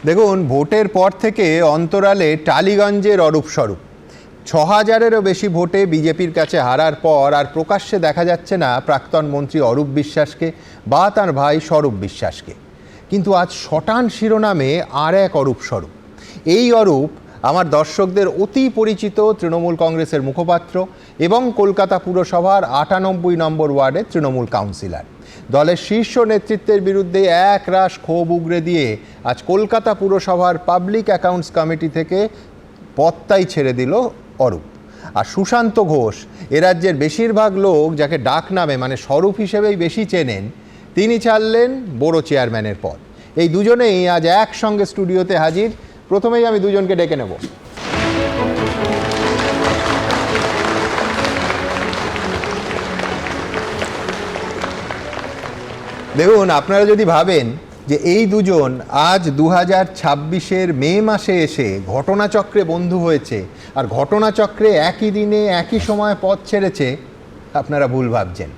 দেখুন, ভোটের পর থেকে অন্তরালে টালিগঞ্জের অরূপ স্বরূপ। ৬,০০০-এরও বেশি ভোটে বিজেপির কাছে হারার পর আর প্রকাশ্যে দেখা যাচ্ছে না প্রাক্তন মন্ত্রী অরূপ বিশ্বাসকে বা তার ভাই স্বরূপ বিশ্বাসকে। কিন্তু আজ শটান শিরোনামে আর এক অরূপ স্বরূপ। এই অরূপ আমার দর্শকদের অতি পরিচিত তৃণমূল কংগ্রেসের মুখপাত্র এবং কলকাতা পুরসভার ৯৮ নম্বর ওয়ার্ডের তৃণমূল কাউন্সিলর। দলের শীর্ষ নেতৃত্বের বিরুদ্ধে একরাশ ক্ষোভ উগরে দিয়ে আজ কলকাতা পুরসভার পাবলিক অ্যাকাউন্টস কমিটি থেকে পদটাই ছেড়ে দিল অরূপ। আর সুশান্ত ঘোষ, এ রাজ্যের বেশিরভাগ লোক যাকে ডাক নামে মানে স্বরূপ হিসেবেই বেশি চেনেন, তিনি ছাড়লেন বড় চেয়ারম্যানের পদ। এই দুজনেই আজ একসঙ্গে স্টুডিওতে হাজির। প্রথমেই আমি দুজনকে ডেকে নেব। দেখুন, আপনারা যদি ভাবেন যে এই দুজন আজ 2026-এর মে মাসে এসে ঘটনাচক্রে বন্ধু হয়েছে আর ঘটনাচক্রে একই দিনে একই সময় পথ ছেড়েছে, আপনারা ভুল ভাবছেন।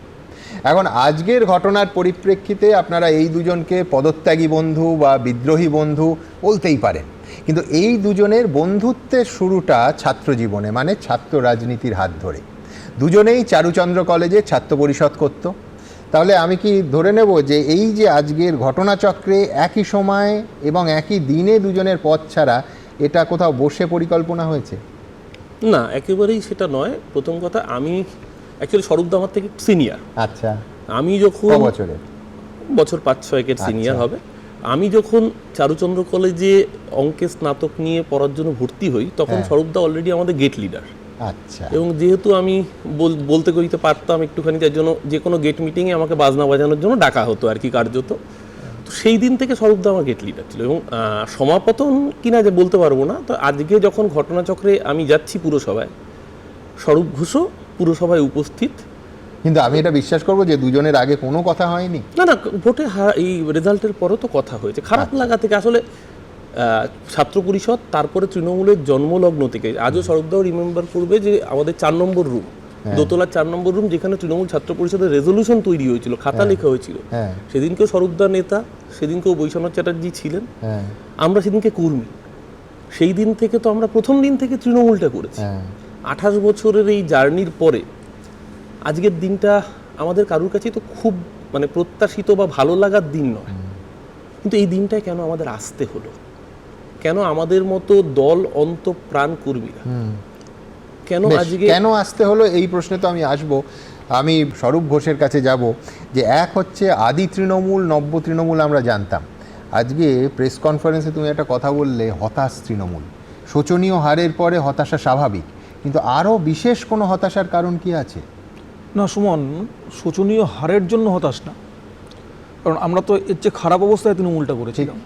এখন আজকের ঘটনার পরিপ্রেক্ষিতে আপনারা এই দুজনকে পদত্যাগী বন্ধু বা বিদ্রোহী বন্ধু বলতেই পারেন, কিন্তু এই দুজনের বন্ধুত্বের শুরুটা ছাত্র জীবনে, মানে ছাত্র রাজনীতির হাত ধরে। দুজনেই চারুচন্দ্র কলেজে ছাত্র পরিষদ করত। তাহলে আমি কি ধরে নেব যে এই যে আজকের ঘটনাচক্রে একই সময় এবং একই দিনে দুজনের পথ ছাড়া, এটা কোথাও বসে পরিকল্পনা হয়েছে? না, একেবারেই সেটা নয়। প্রথম কথা, আমি অ্যাকচুয়ালি স্বরূপদা আমার থেকে সিনিয়র। আচ্ছা, আমি যখন বছর ৫-৬ সিনিয়র হবে, আমি যখন চারুচন্দ্র কলেজে অঙ্কে স্নাতক নিয়ে পড়ার জন্য ভর্তি হই, তখন স্বরূপদা অলরেডি আমাদের গেট লিডার। আচ্ছা। এবং যেহেতু আমি বলতে করিতে পারতাম একটুখানি, তার জন্য যে কোনো গেট মিটিংয়ে আমাকে বাজনা বাজানোর জন্য ডাকা হতো আর কি, কার্যত। তো সেই দিন থেকে স্বরূপদা আমার গেট লিডার ছিল। এবং সমাপতন কিনা যে বলতে পারবো না, তো আজকে যখন ঘটনাচক্রে আমি যাচ্ছি পুরসভায়, স্বরূপ ঘোষও পুরসভায় উপস্থিত। কিন্তু আমি এটা বিশ্বাস করবো যে দুজনের আগে কোনো কথা হয়নি। না না, ভোটে এই রেজাল্টের পরও তো কথা হয়েছে। খারাপ লাগা থেকে আসলে ছাত্র পরিষদ, তারপরে তৃণমূলের জন্মলগ্ন থেকে আজও স্বরূপদাও রিমেম্বার করবে যে আমাদের ৪ নম্বর রুম, দোতলার ৪ নম্বর রুম, যেখানে তৃণমূল ছাত্র পরিষদের রেজলিউশন তৈরি হয়েছিল, খাতা লেখা হয়েছিল, সেদিনকেও স্বরূপদা নেতা, সেদিনকেও বৈশ্বনাথ চ্যাটার্জি ছিলেন, আমরা সেদিনকে কর্মী। সেই দিন থেকে তো আমরা প্রথম দিন থেকে তৃণমূলটা করেছি। ২৮ বছরের এই জার্নির পরে আজকের দিনটা আমাদের কারোর কাছে তো খুব মানে প্রত্যাশিত বা ভালো লাগার দিন নয়, কিন্তু এই দিনটায় কেন আমাদের আসতে হলো? কেন আমাদের মতো দল অন্তঃপ্রাণ কর্মীরা কেন আসতে হলো, এই প্রশ্নে তো আমি আসব। আমি স্বরূপ ঘোষের কাছে যাব। যে এক হচ্ছে আদি তৃণমূল, নব্য তৃণমূল আমরা জানতাম। আজকে প্রেস কনফারেন্সে তুমি একটা কথা বললে, হতাশ তৃণমূল। শোচনীয় হারের পরে হতাশা স্বাভাবিক, কিন্তু আরও বিশেষ কোনো হতাশার কারণ কি আছে? না সুমন, শোচনীয় হারের জন্য হতাশ না, কারণ আমরা তো এর চেয়ে খারাপ অবস্থায় তৃণমূলটা করেছিলাম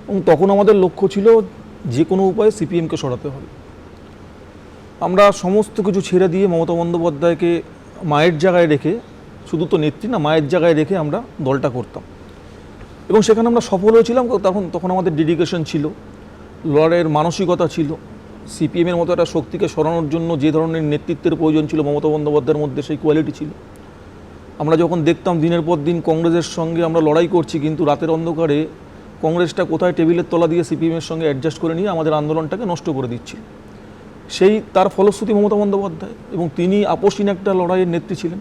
এবং তখন আমাদের লক্ষ্য ছিল যে কোনো উপায়ে সিপিএমকে সরাতে হবে। আমরা সমস্ত কিছু ছেড়ে দিয়ে মমতা বন্দ্যোপাধ্যায়কে মায়ের জায়গায় রেখে, শুধু তো নেত্রী না, মায়ের জায়গায় রেখে আমরা দলটা করতাম এবং সেখানে আমরা সফল হয়েছিলাম। তখন আমাদের ডেডিকেশন ছিল, লড়াইয়ের মানসিকতা ছিল। সিপিএমের মতো একটা শক্তিকে সরানোর জন্য যে ধরনের নেতৃত্বের প্রয়োজন ছিল মমতা বন্দ্যোপাধ্যায়ের মধ্যে সেই কোয়ালিটি ছিল। আমরা যখন দেখতাম দিনের পর দিন কংগ্রেসের সঙ্গে আমরা লড়াই করছি, কিন্তু রাতের অন্ধকারে কংগ্রেসটা কোথায় টেবিলের তলা দিয়ে সিপিএমের সঙ্গে অ্যাডজাস্ট করে নিয়ে আমাদের আন্দোলনটাকে নষ্ট করে দিচ্ছিল, সেই তার ফলশ্রুতি মমতা বন্দ্যোপাধ্যায়, এবং তিনি আপসহীন একটা লড়াইয়ের নেত্রী ছিলেন।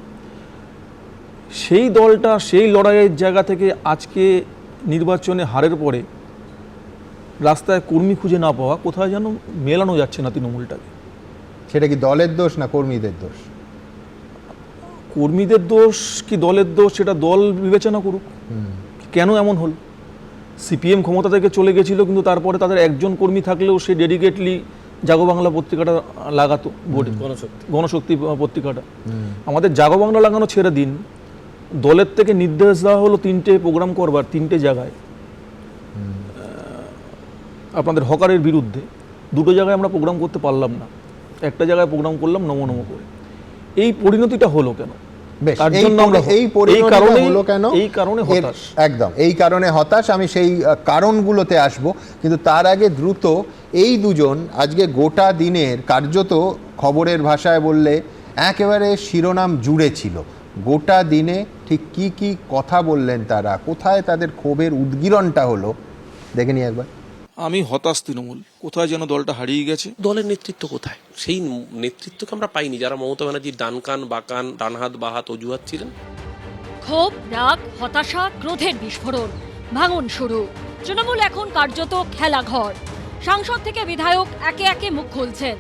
সেই দলটা সেই লড়াইয়ের জায়গা থেকে আজকে নির্বাচনে হারের পরে রাস্তায় কর্মী খুঁজে না পাওয়া, কোথায় যেন মেলানো যাচ্ছে না তৃণমূলটাকে। সেটা কি দলের দোষ না কর্মীদের দোষ? কর্মীদের দোষ কি দলের দোষ, সেটা দল বিবেচনা করুক। কেন এমন হল? সিপিএম ক্ষমতা থেকে চলে গেছিল, কিন্তু তারপরে তাদের একজন কর্মী থাকলেও সে ডেডিকেটলি জাগো বাংলা পত্রিকাটা লাগাতো, বোর্ডে গণশক্তি পত্রিকাটা। আমাদের জাগো বাংলা লাগানো ছেড়ে দিন, দলের থেকে নির্দেশ দেওয়া হলো 3টে প্রোগ্রাম করবার 3টে জায়গায় আপনাদের হকারের বিরুদ্ধে। 2টো জায়গায় আমরা প্রোগ্রাম করতে পারলাম না, একটা জায়গায় প্রোগ্রাম করলাম নমো নমো করে। এই পরিণতিটা হলো কেন? একদম এই কারণে হতাশ। আমি সেই কারণগুলোতে আসব, কিন্তু তার আগে দ্রুত এই দুজন আজকে গোটা দিনের কার্যত খবরের ভাষায় বললে একেবারে শিরোনাম জুড়ে ছিল। গোটা দিনে ঠিক কি কি কথা বললেন তারা, কোথায় তাদের ক্ষোভের উদ্গীরণটা হলো, দেখে নিই একবার। আমি হতাশ তৃণমূল, কোথায় যেন দলটা হারিয়ে গেছে। দলের নেতৃত্ব কোথায়? সেই নেতৃত্বকে আমরা পাইনি, যারা মমতা ব্যানার্জির ডান কান বাকান, ডান হাত বা হাত অজুহাত ছিলেন। ক্ষোভ, রাগ, হতাশা, ক্রোধের বিস্ফোরণ, ভাঙন শুরু। তৃণমূল এখন কার্যত খেলাঘর। সাংসদ থেকে বিধায়ক একে একে মুখ খুলছেন,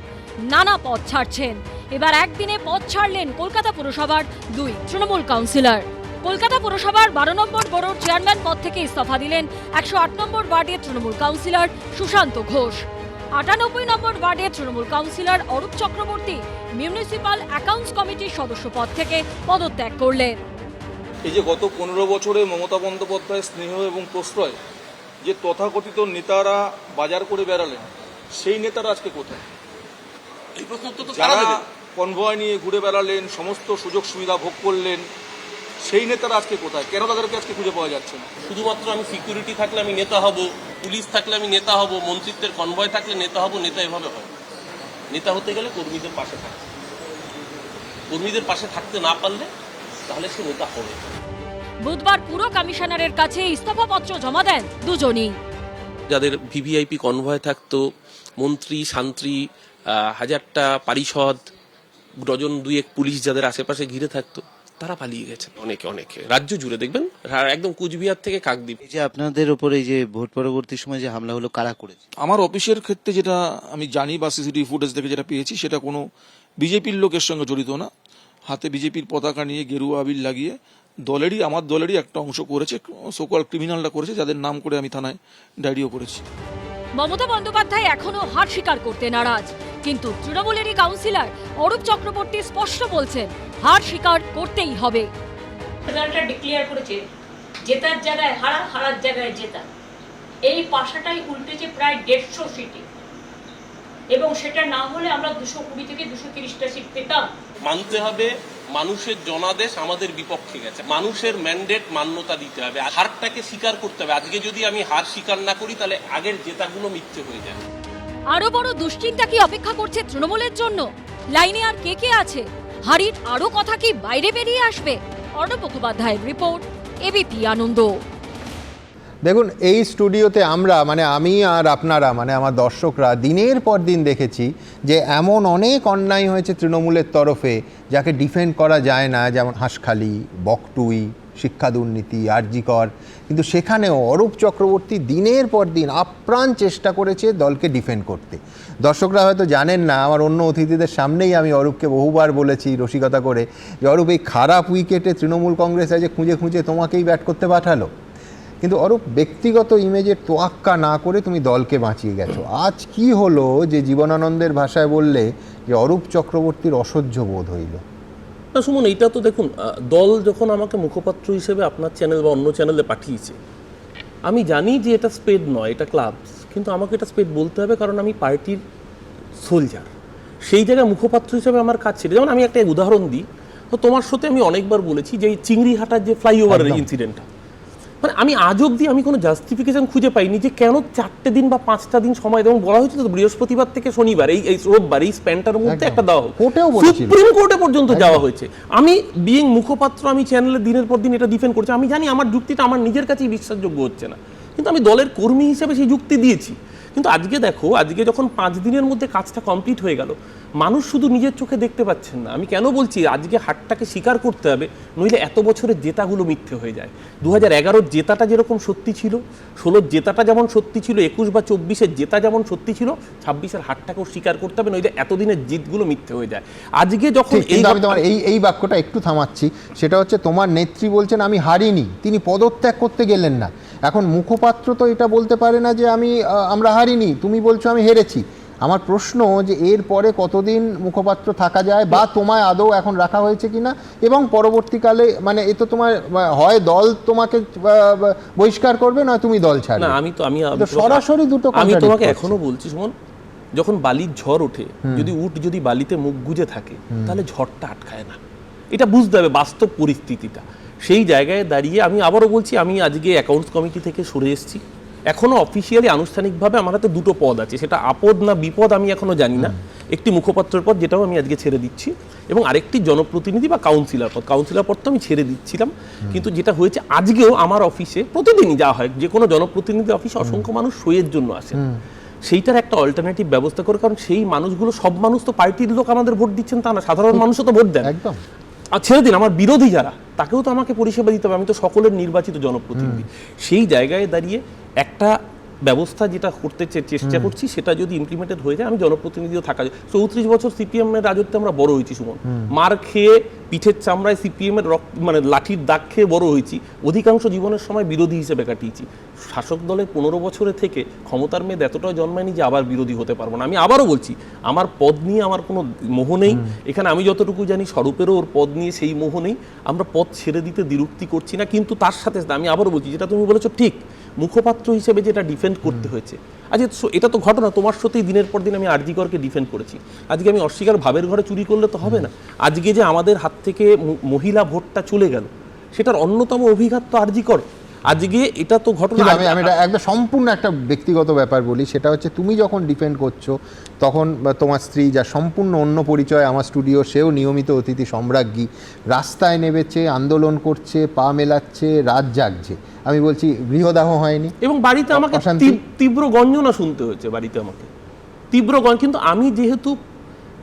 নানা পদ ছাড়ছেন। এবার একদিনে পদ ছাড়লেন কলকাতা পুরসভার 2 তৃণমূল কাউন্সিলর। কলকাতা পুরসভার 12 নম্বর বড়োর চেয়ারম্যান পদ থেকে ইস্তফা দিলেন 108 নম্বর ওয়ার্ডের তৃণমূল কাউন্সিলর সুশান্ত ঘোষ। 98 নম্বর ওয়ার্ডের Trinamool councillor Arup Chakraborty municipal accounts কমিটির সদস্য পদ থেকে পদত্যাগ করলেন। এই যে গত 15 বছরে মমতা বন্দ্যোপাধ্যায়ের স্নেহ এবং প্রশ্রয় যে তথাকথিত নেতারা বাজার করে বেড়ালেন, সেই নেতারা আজকে কোথায়? এই প্রশ্ন তো যারা কনভয় নিয়ে ঘুরে বেড়ালেন, সমস্ত সুযোগ সুবিধা ভোগ করলেন, সেই নেতারা আজকে কোথায়? কেন তাদেরকে আজকে খুঁজে পাওয়া যাচ্ছে না? শুধুমাত্র আমি সিকিউরিটি থাকলে আমি নেতা হব, পুলিশ থাকলে আমি নেতা হব, মন্ত্রিত্বের কনভয় থাকলে নেতা হব, নেতা এভাবে হয়। নেতা হতে গেলে কর্মীদের পাশে থাকতে, কর্মীদের পাশে থাকতে না পারলে তাহলে সে নেতা হবে। বুধবার পুর কমিশনারের কাছে ইস্তফাপত্র জমা দেন দুজনই। যাদের ভিভিআইপি কনভয় থাকতো, মন্ত্রী শান্ত্রী, হাজারটা পারিষদ, ডজন 2-1 পুলিশ যাদের আশেপাশে ঘিরে থাকতো, তারা পালিয়ে গেছে। অনেকে রাজ্য জুড়ে দেখবেন, একদম কুচবিহার থেকে কাকদ্বীপ। এই যে আপনাদের উপরে এই যে ভোট পরবর্তী সময় যে হামলা হলো, কারা করেছে? আমার অফিসের ক্ষেত্রে যেটা আমি জানি বা সিসিটিভি ফুটেজ থেকে যেটা পেয়েছি, সেটা কোনো বিজেপির লোকের সঙ্গে জড়িত না। হাতে বিজেপির পতাকা নিয়ে গেরুয়া আবির লাগিয়ে আমার দলেরই একটা অংশ করেছে, সোকল ক্রিমিনালরা করেছে, যাদের নাম করে আমি থানায় ডায়েরিও করেছি। মমতা বন্দ্যোপাধ্যায় এখনো হার স্বীকার করতে নারাজ, কিন্তু তৃণমূলেরই কাউন্সিলর অরূপ চক্রবর্তী স্পষ্ট বলছেন হার স্বীকার করতেই হবে। রেজাল্টটা ডিক্লেয়ার করেছে, জেতার জায়গায় হারা, হারার জায়গায় জেতা। এই পাশাটাই উল্টেছে প্রায় 150 সিটে, এবং সেটা না হলে আমরা 220 থেকে 230টা সিট পেতাম। মানতে হবে মানুষের জনাদেশ আমাদের বিপক্ষে গেছে, মানুষের ম্যান্ডেট মান্যতা দিতে হবে, হারটাকে স্বীকার করতে হবে। আজকে যদি আমি হার স্বীকার না করি তাহলে আগের জেতাগুলো মিথ্যে হয়ে যায়। আরো বড় দুশ্চিন্তা কি অপেক্ষা করছে তৃণমূলের জন্য? লাইনে আর কে কে আছে? হারির আরো কথা কি বাইরে বেরিয়ে আসবে? অর্ণব মুখোপাধ্যায়ের রিপোর্ট, এবিপি আনন্দ। দেখুন, এই স্টুডিওতে আমরা আমি আর আপনারা আমার দর্শকরা দিনের পর দিন দেখেছি যে এমন অনেক অন্যায় হয়েছে তৃণমূলের তরফে যাকে ডিফেন্ড করা যায় না, যেমন হাঁসখালি, বকটুই, শিক্ষা দুর্নীতি, আরজি কর। কিন্তু সেখানেও অরূপ চক্রবর্তী দিনের পর দিন আপ্রাণ চেষ্টা করেছে দলকে ডিফেন্ড করতে। দর্শকরা হয়তো জানেন না, আমার অন্য অতিথিদের সামনেই আমি অরূপকে বহুবার বলেছি রসিকতা করে যে অরূপ, এই খারাপ উইকেটে তৃণমূল কংগ্রেস আজ খুঁজে খুঁজে তোমাকেই ব্যাট করতে পাঠালো। কিন্তু অরূপ, ব্যক্তিগত ইমেজের তোয়াক্কা না করে তুমি দলকে বাঁচিয়ে গেছো। আজ কি হলো যে জীবনানন্দের ভাষায় বললে যে অরূপ চক্রবর্তীর অসহ্য বোধ হইল? না সুমন, এইটা তো দেখুন, দল যখন আমাকে মুখপাত্র হিসেবে আপনার চ্যানেল বা অন্য চ্যানেলে পাঠিয়েছে, আমি জানি যে এটা স্পেড নয়, এটা ক্লাব, কিন্তু আমাকে এটা স্পেড বলতে হবে, কারণ আমি পার্টির সোলজার। সেই জায়গায় মুখপাত্র হিসেবে আমার কাজ ছিল। যেমন আমি একটা উদাহরণ দিই, তো তোমার সাথে আমি অনেকবার বলেছি যে এই চিংড়িহাটার যে ফ্লাইওভারের ইনসিডেন্টটা, আমি আজ অব্দি আমি কোনো জাস্টিফিকেশন খুঁজে পাইনি যে কেন 4টে দিন বা 5টা দিন সময় দেবো। বলা হয়েছিল তো বৃহস্পতিবার থেকে শনিবার, এই রোববার, এই স্প্যানটার মধ্যে একটা দেওয়া হোক। সুপ্রিম কোর্টে পর্যন্ত যাওয়া হয়েছে। আমি বিইং মুখপাত্র, আমি চ্যানেলে দিনের পর দিন এটা ডিফেন্ড করছি। আমি জানি আমার যুক্তিটা আমার নিজের কাছেই বিশ্বাসযোগ্য হচ্ছে না, কিন্তু আমি দলের কর্মী হিসেবে সেই যুক্তি দিয়েছি। কিন্তু আজকে দেখো, আজকে যখন 5 দিনের মধ্যে কাজটা কমপ্লিট হয়ে গেল, মানুষ শুধু নিজের চোখে দেখতে পাচ্ছেন না। আমি কেন বলছি আজকে হারটাকে স্বীকার করতে হবে, নইলে এত বছরের জেতাগুলো মিথ্যে হয়ে যায়। 2011-র জেতাটা যেরকম সত্যি ছিল, 16-র জেতাটা যেমন সত্যি ছিল, 21 বা 24-এর জেতা যেমন সত্যি ছিল, 26-এর হারটাকেও স্বীকার করতে হবে, নইলে এতদিনের জিতগুলো মিথ্যে হয়ে যায়। আজকে যখন আমি তোমার এই বাক্যটা একটু থামাচ্ছি, সেটা হচ্ছে তোমার নেত্রী বলছেন আমি হারিনি, তিনি পদত্যাগ করতে গেলেন না। এখন মুখপাত্র তো এটা বলতে পারে না যে আমরা হারিনি, তুমি বলছো আমি হেরেছি। আমার প্রশ্ন যে এর পরে কতদিন মুখপাত্র থাকা যায়, বা তোমায় আদৌ এখন রাখা হয়েছে কিনা, এবং পরবর্তীকালে এ তো তোমার হয় দল তোমাকে বহিষ্কার করবে, নয় তুমি দল ছাড়বে। না, আমি সরাসরি দুটো আমি তোমাকে এখনো বলছি সুমন, যখন বালির ঝড় ওঠে, যদি যদি বালিতে মুখ গুজে থাকে, তাহলে ঝড়টা আটকায় না। এটা বুঝতে হবে বাস্তব পরিস্থিতিটা। সেই জায়গায় দাঁড়িয়ে আমি আবারও বলছি, আমি আজকে অ্যাকাউন্টস কমিটি থেকে সরে এসেছি। এখনো অফিসিয়ালি আনুষ্ঠানিকভাবে আমার হাতে 2টো পদ আছে, সেটা আপদ না বিপদ আমি এখনো জানি না, একটি মুখপাত্রের পদ, যেটাও আমি আজকে ছেড়ে দিচ্ছি, এবং আরেকটি জনপ্রতিনিধি বা কাউন্সিলর পদ। কাউন্সিলর পদ তো আমি ছেড়ে দিচ্ছিলাম, কিন্তু যেটা হয়েছে আজকেও আমার অফিসে প্রতিদিনই যা হয়, যে কোনো জনপ্রতিনিধি অফিসে অসংখ্য মানুষ সইয়ের জন্য আসে, সেইটার একটা অল্টারনেটিভ ব্যবস্থা করে। কারণ সেই মানুষগুলো, সব মানুষ তো পার্টির লোক আমাদের ভোট দিচ্ছেন তা না, সাধারণ মানুষও তো ভোট দেন। একদম। আর ছেড়ে দিন, আমার বিরোধী যারা, তাকেও তো আমাকে পরিষেবা দিতে হবে, আমি তো সকলের নির্বাচিত জনপ্রতিনিধি। সেই জায়গায় দাঁড়িয়ে একটা ব্যবস্থা যেটা করতে চেষ্টা করছি, সেটা যদি ইমপ্লিমেন্টেড হয়ে যায়, আমি জনপ্রতিনিধিও থাকা যায়। 34 বছর সিপিএম এর রাজত্বে আমরা বড় হয়েছি সুমন, মার খেয়ে পিঠের চামড়ায় সিপিএম এর মানে লাঠির দাগ খেয়ে বড় হয়েছি, অধিকাংশ জীবনের সময় বিরোধী হিসেবে কাটিয়েছি। শাসক দলের 15 বছরে থেকে ক্ষমতার মেয়াদ এতটাও জন্মায়নি যে আবার বিরোধী হতে পারবো না। আমি আবারও বলছি, আমার পদ নিয়ে আমার কোনো মোহ নেই এখানে। আমি যতটুকু জানি স্বরূপেরও ওর পদ নিয়ে সেই মোহ নেই। আমরা পদ ছেড়ে দিতে দ্বিরুক্তি করছি না, কিন্তু তার সাথে আমি আবারও বলছি, যেটা তুমি বলেছো ঠিক, মুখপাত্র হিসেবে যেটা ডিফেন্ড করতে হয়েছে আজ, এটা তো ঘটনা, তোমার সাথেই দিনের পর দিন আমি আরজি করকে ডিফেন্ড করেছি। আজকে আমি অস্বীকার ভাবের ঘরে চুরি করলে তো হবে না। আজকে যে আমাদের হাত থেকে মহিলা ভোটটা চলে গেল, সেটার অন্যতম অভিঘাত তো আরজি কর। আজকে এটা তো ঘটনা। আমি এটা একদম সম্পূর্ণ একটা ব্যক্তিগত ব্যাপার বলি, সেটা হচ্ছে তুমি যখন ডিফেন্ড করছো তখন তোমার স্ত্রী, যা সম্পূর্ণ অন্য পরিচয় আমার স্টুডিও, সেও নিয়মিত অতিথি সম্রাজ্ঞী, রাস্তায় নেমেছে, আন্দোলন করছে, পা মেলাচ্ছে, রাত জাগছে। আমি বলছি গৃহদাহ হয়নি, এবং বাড়িতে আমাকে তীব্র গঞ্জনা শুনতে হয়েছে, বাড়িতে আমাকে তীব্র কিন্তু আমি যেহেতু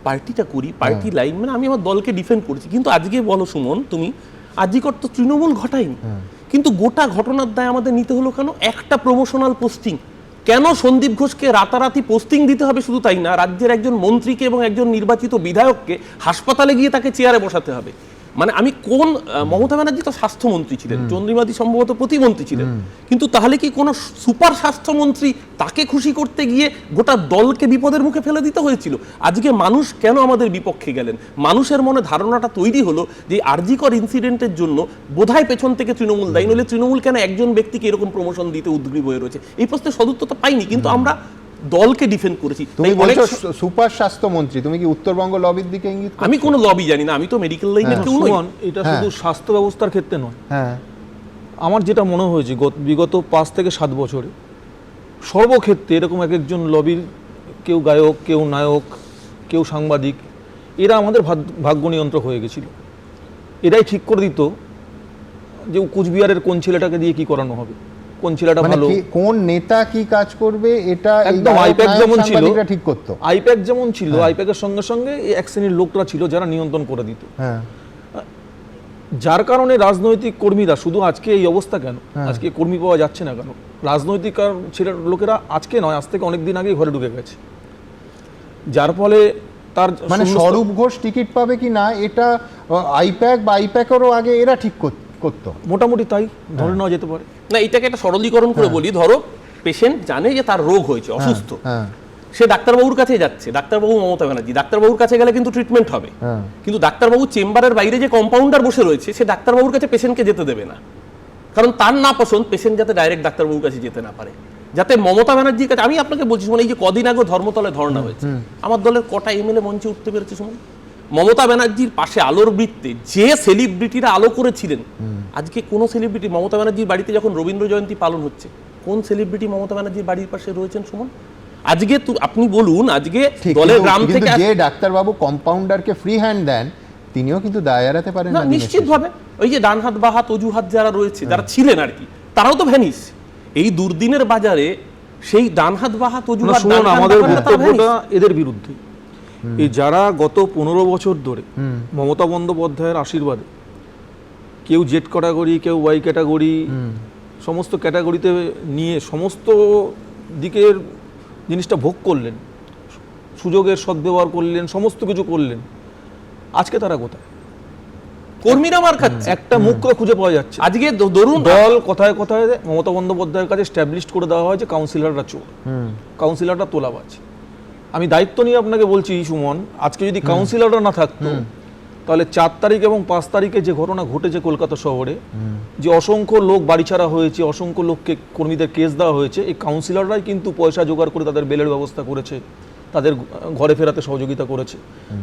পার্টিটা করি, পার্টি লাইন, মানে আমি আমার দলকে ডিফেন্ড করছি। কিন্তু আজকে বলো সুমন, তুমি আজিকর তো তৃণমূল ঘটায়নি, কিন্তু গোটা ঘটনার দায় আমাদের নিতে হলো কেন? একটা প্রমোশনাল পোস্টিং কেন সন্দীপ ঘোষকে রাতারাতি পোস্টিং দিতে হবে? শুধু তাই না, রাজ্যের একজন মন্ত্রীকে এবং একজন নির্বাচিত বিধায়ককে হাসপাতালে গিয়ে তাকে চেয়ারে বসাতে হবে। মানে আমি কোন, মমতা ব্যানার্জি তো স্বাস্থ্যমন্ত্রী ছিলেন, চন্দ্রিমাদি সম্ভবত প্রতিমন্ত্রী ছিলেন, কিন্তু তাহলে কি কোনো সুপার স্বাস্থ্যমন্ত্রী তাকে খুশি করতে গিয়ে গোটা দলকে বিপদের মুখে ফেলে দিতে হয়েছিল? আজকে মানুষ কেন আমাদের বিপক্ষে গেলেন? মানুষের মনে ধারণাটা তৈরি হলো যে আরজিকর ইনসিডেন্টের জন্য বোধহয় পেছন থেকে তৃণমূল দায়ী, নইলে তৃণমূল কেন একজন ব্যক্তিকে এরকম প্রমোশন দিতে উদ্গ্রীব হয়ে রয়েছে? এই প্রশ্নের সদুত্তর তো পাইনি, কিন্তু আমরা দলকে ডিফেন্ড করেছি। তুমি বলছো সুপার স্বাস্থ্যমন্ত্রী, তুমি কি উত্তরবঙ্গ লবির দিকে ইঙ্গিত করছো? আমি কোনো লবি জানি না, আমি তো মেডিকেল লাইনের কেউ নই। এটা শুধু স্বাস্থ্য ব্যবস্থার ক্ষেত্রে নয়, আমার যেটা মনে হয়েছে বিগত 5 থেকে 7 বছরে সর্বক্ষেত্রে এরকম এক একজন লবির, কেউ গায়ক, কেউ নায়ক, কেউ সাংবাদিক, এরা আমাদের ভাগ্য নিয়ন্ত্রক হয়ে গেছিল। এরাই ঠিক করে দিত যে কুচবিহারের কোন ছেলেটাকে দিয়ে কি করানো হবে, কোন ছেলেটা ভালো, কোন নেতা কি কাজ করবে, এটা একদম আইপ্যাক যেমন ছিল, ঠিক করতো। আইপ্যাক যেমন ছিল, আইপ্যাকের সঙ্গে সঙ্গে এক শ্রেণীর লোকরা ছিল যারা নিয়ন্ত্রণ করে দিত। যার কারণে রাজনৈতিক কর্মীরা, শুধু আজকে এই অবস্থা কেন, আজকে কর্মী পাওয়া যাচ্ছে না কেন, রাজনৈতিক লোকেরা আজকে নয়, আজ থেকে অনেকদিন আগেই ঘরে ঢুকে গেছে। যার ফলে তার মানে স্বরূপ ঘোষ টিকিট পাবে কি না, এটা আইপ্যাক বা আইপ্যাকেরও আগে এরা ঠিক করতো, মোটামুটি তাই ধরে নেওয়া যেতে পারে। না, এটাকে একটা সরলীকরণ করে বলি, ধরো পেশেন্ট জানে যে তার রোগ হয়েছে, অসুস্থ, সে ডাক্তারবাবুর কাছে যাচ্ছে, ডাক্তারবাবু মমতা ব্যানার্জি, ডাক্তারবাবুর কাছে গেলে কিন্তু ট্রিটমেন্ট হবে, কিন্তু ডাক্তারবাবু চেম্বারের বাইরে যে কম্পাউন্ডার বসে রয়েছে, সে ডাক্তারবাবুর কাছে পেশেন্টকে যেতে দেবে না, কারণ তার না পছন্দ পেশেন্ট যাতে ডাইরেক্ট ডাক্তারবাবুর কাছে যেতে না পারে, যাতে মমতা ব্যানার্জির কাছে। আমি আপনাকে বলছি শুনুন, এই যে কদিন আগে ধর্মতলায় ধর্ণা হয়েছে, আমার দলের কটা এমএলএ মঞ্চে উঠতে পেরেছে শুনুন? মমতা ব্যানার্জির পাশে আলোর বৃত্তে যে সেলিব্রিটিরা আলো করেছিলেন, আজকে কোন সেলিব্রিটি মমতা ব্যানার্জির বাড়িতে যখন রবীন্দ্র জয়ন্তী পালন হচ্ছে, কোন সেলিব্রিটি মমতা ব্যানার্জির বাড়ির পাশে রয়েছেন সুমন? আজকে আপনি বলুন, আজকে দলের গ্রাম থেকে যে ডাক্তারবাবু কম্পাউন্ডারকে ফ্রি হ্যান্ড দেন, তিনিও কিন্তু দায় এড়াতে পারেন না। নিশ্চিতভাবে ওই যে ডান হাত বা হাত অজুহাত যারা রয়েছে, যারা ছিলেন আর কি, তারাও তো ভ্যানিস। এই দুর্দিনের বাজারে সেই ডান হাত বা হাত অজুহাত, আমাদের বক্তব্যটা এদের বিরুদ্ধে। এই যারা গত 15 বছর ধরে মমতা বন্দ্যোপাধ্যায়ের আশীর্বাদে, কেউ জেড ক্যাটাগরি, কেউ ওয়াই ক্যাটাগরি, সমস্ত ক্যাটাগরিতে নিয়ে সমস্ত দিকের জিনিসটা ভোগ করলেন, সুযোগের সদ্ব্যবহার করলেন, সমস্ত কিছু করলেন, আজকে তারা কোথায়? কর্মীরা মার খাচ্ছে, একটা মুখও খুঁজে পাওয়া যাচ্ছে। আজকে ধরুন দল কথায় কথায় মমতা বন্দ্যোপাধ্যায়ের কাছে স্ট্যাবলিশড করে দেওয়া হয় যে কাউন্সিলররা চোর, কাউন্সিলররা তোলাবাজ। আমি দায়িত্ব নিয়ে আপনাকে বলছি সুমন, আজকে যদি কাউন্সিলররা না থাকতো, তাহলে 4 তারিখ এবং 5 তারিখে যে ঘটনা ঘটেছে কলকাতা শহরে, যে অসংখ্য লোক বাড়ি ছাড়া হয়েছে, অসংখ্য লোককে কর্মীদের কেস দেওয়া হয়েছে, এই কাউন্সিলররাই কিন্তু পয়সা জোগাড় করে তাদের বেলের ব্যবস্থা করেছে, তাদের ঘরে ফেরাতে সহযোগিতা করেছে।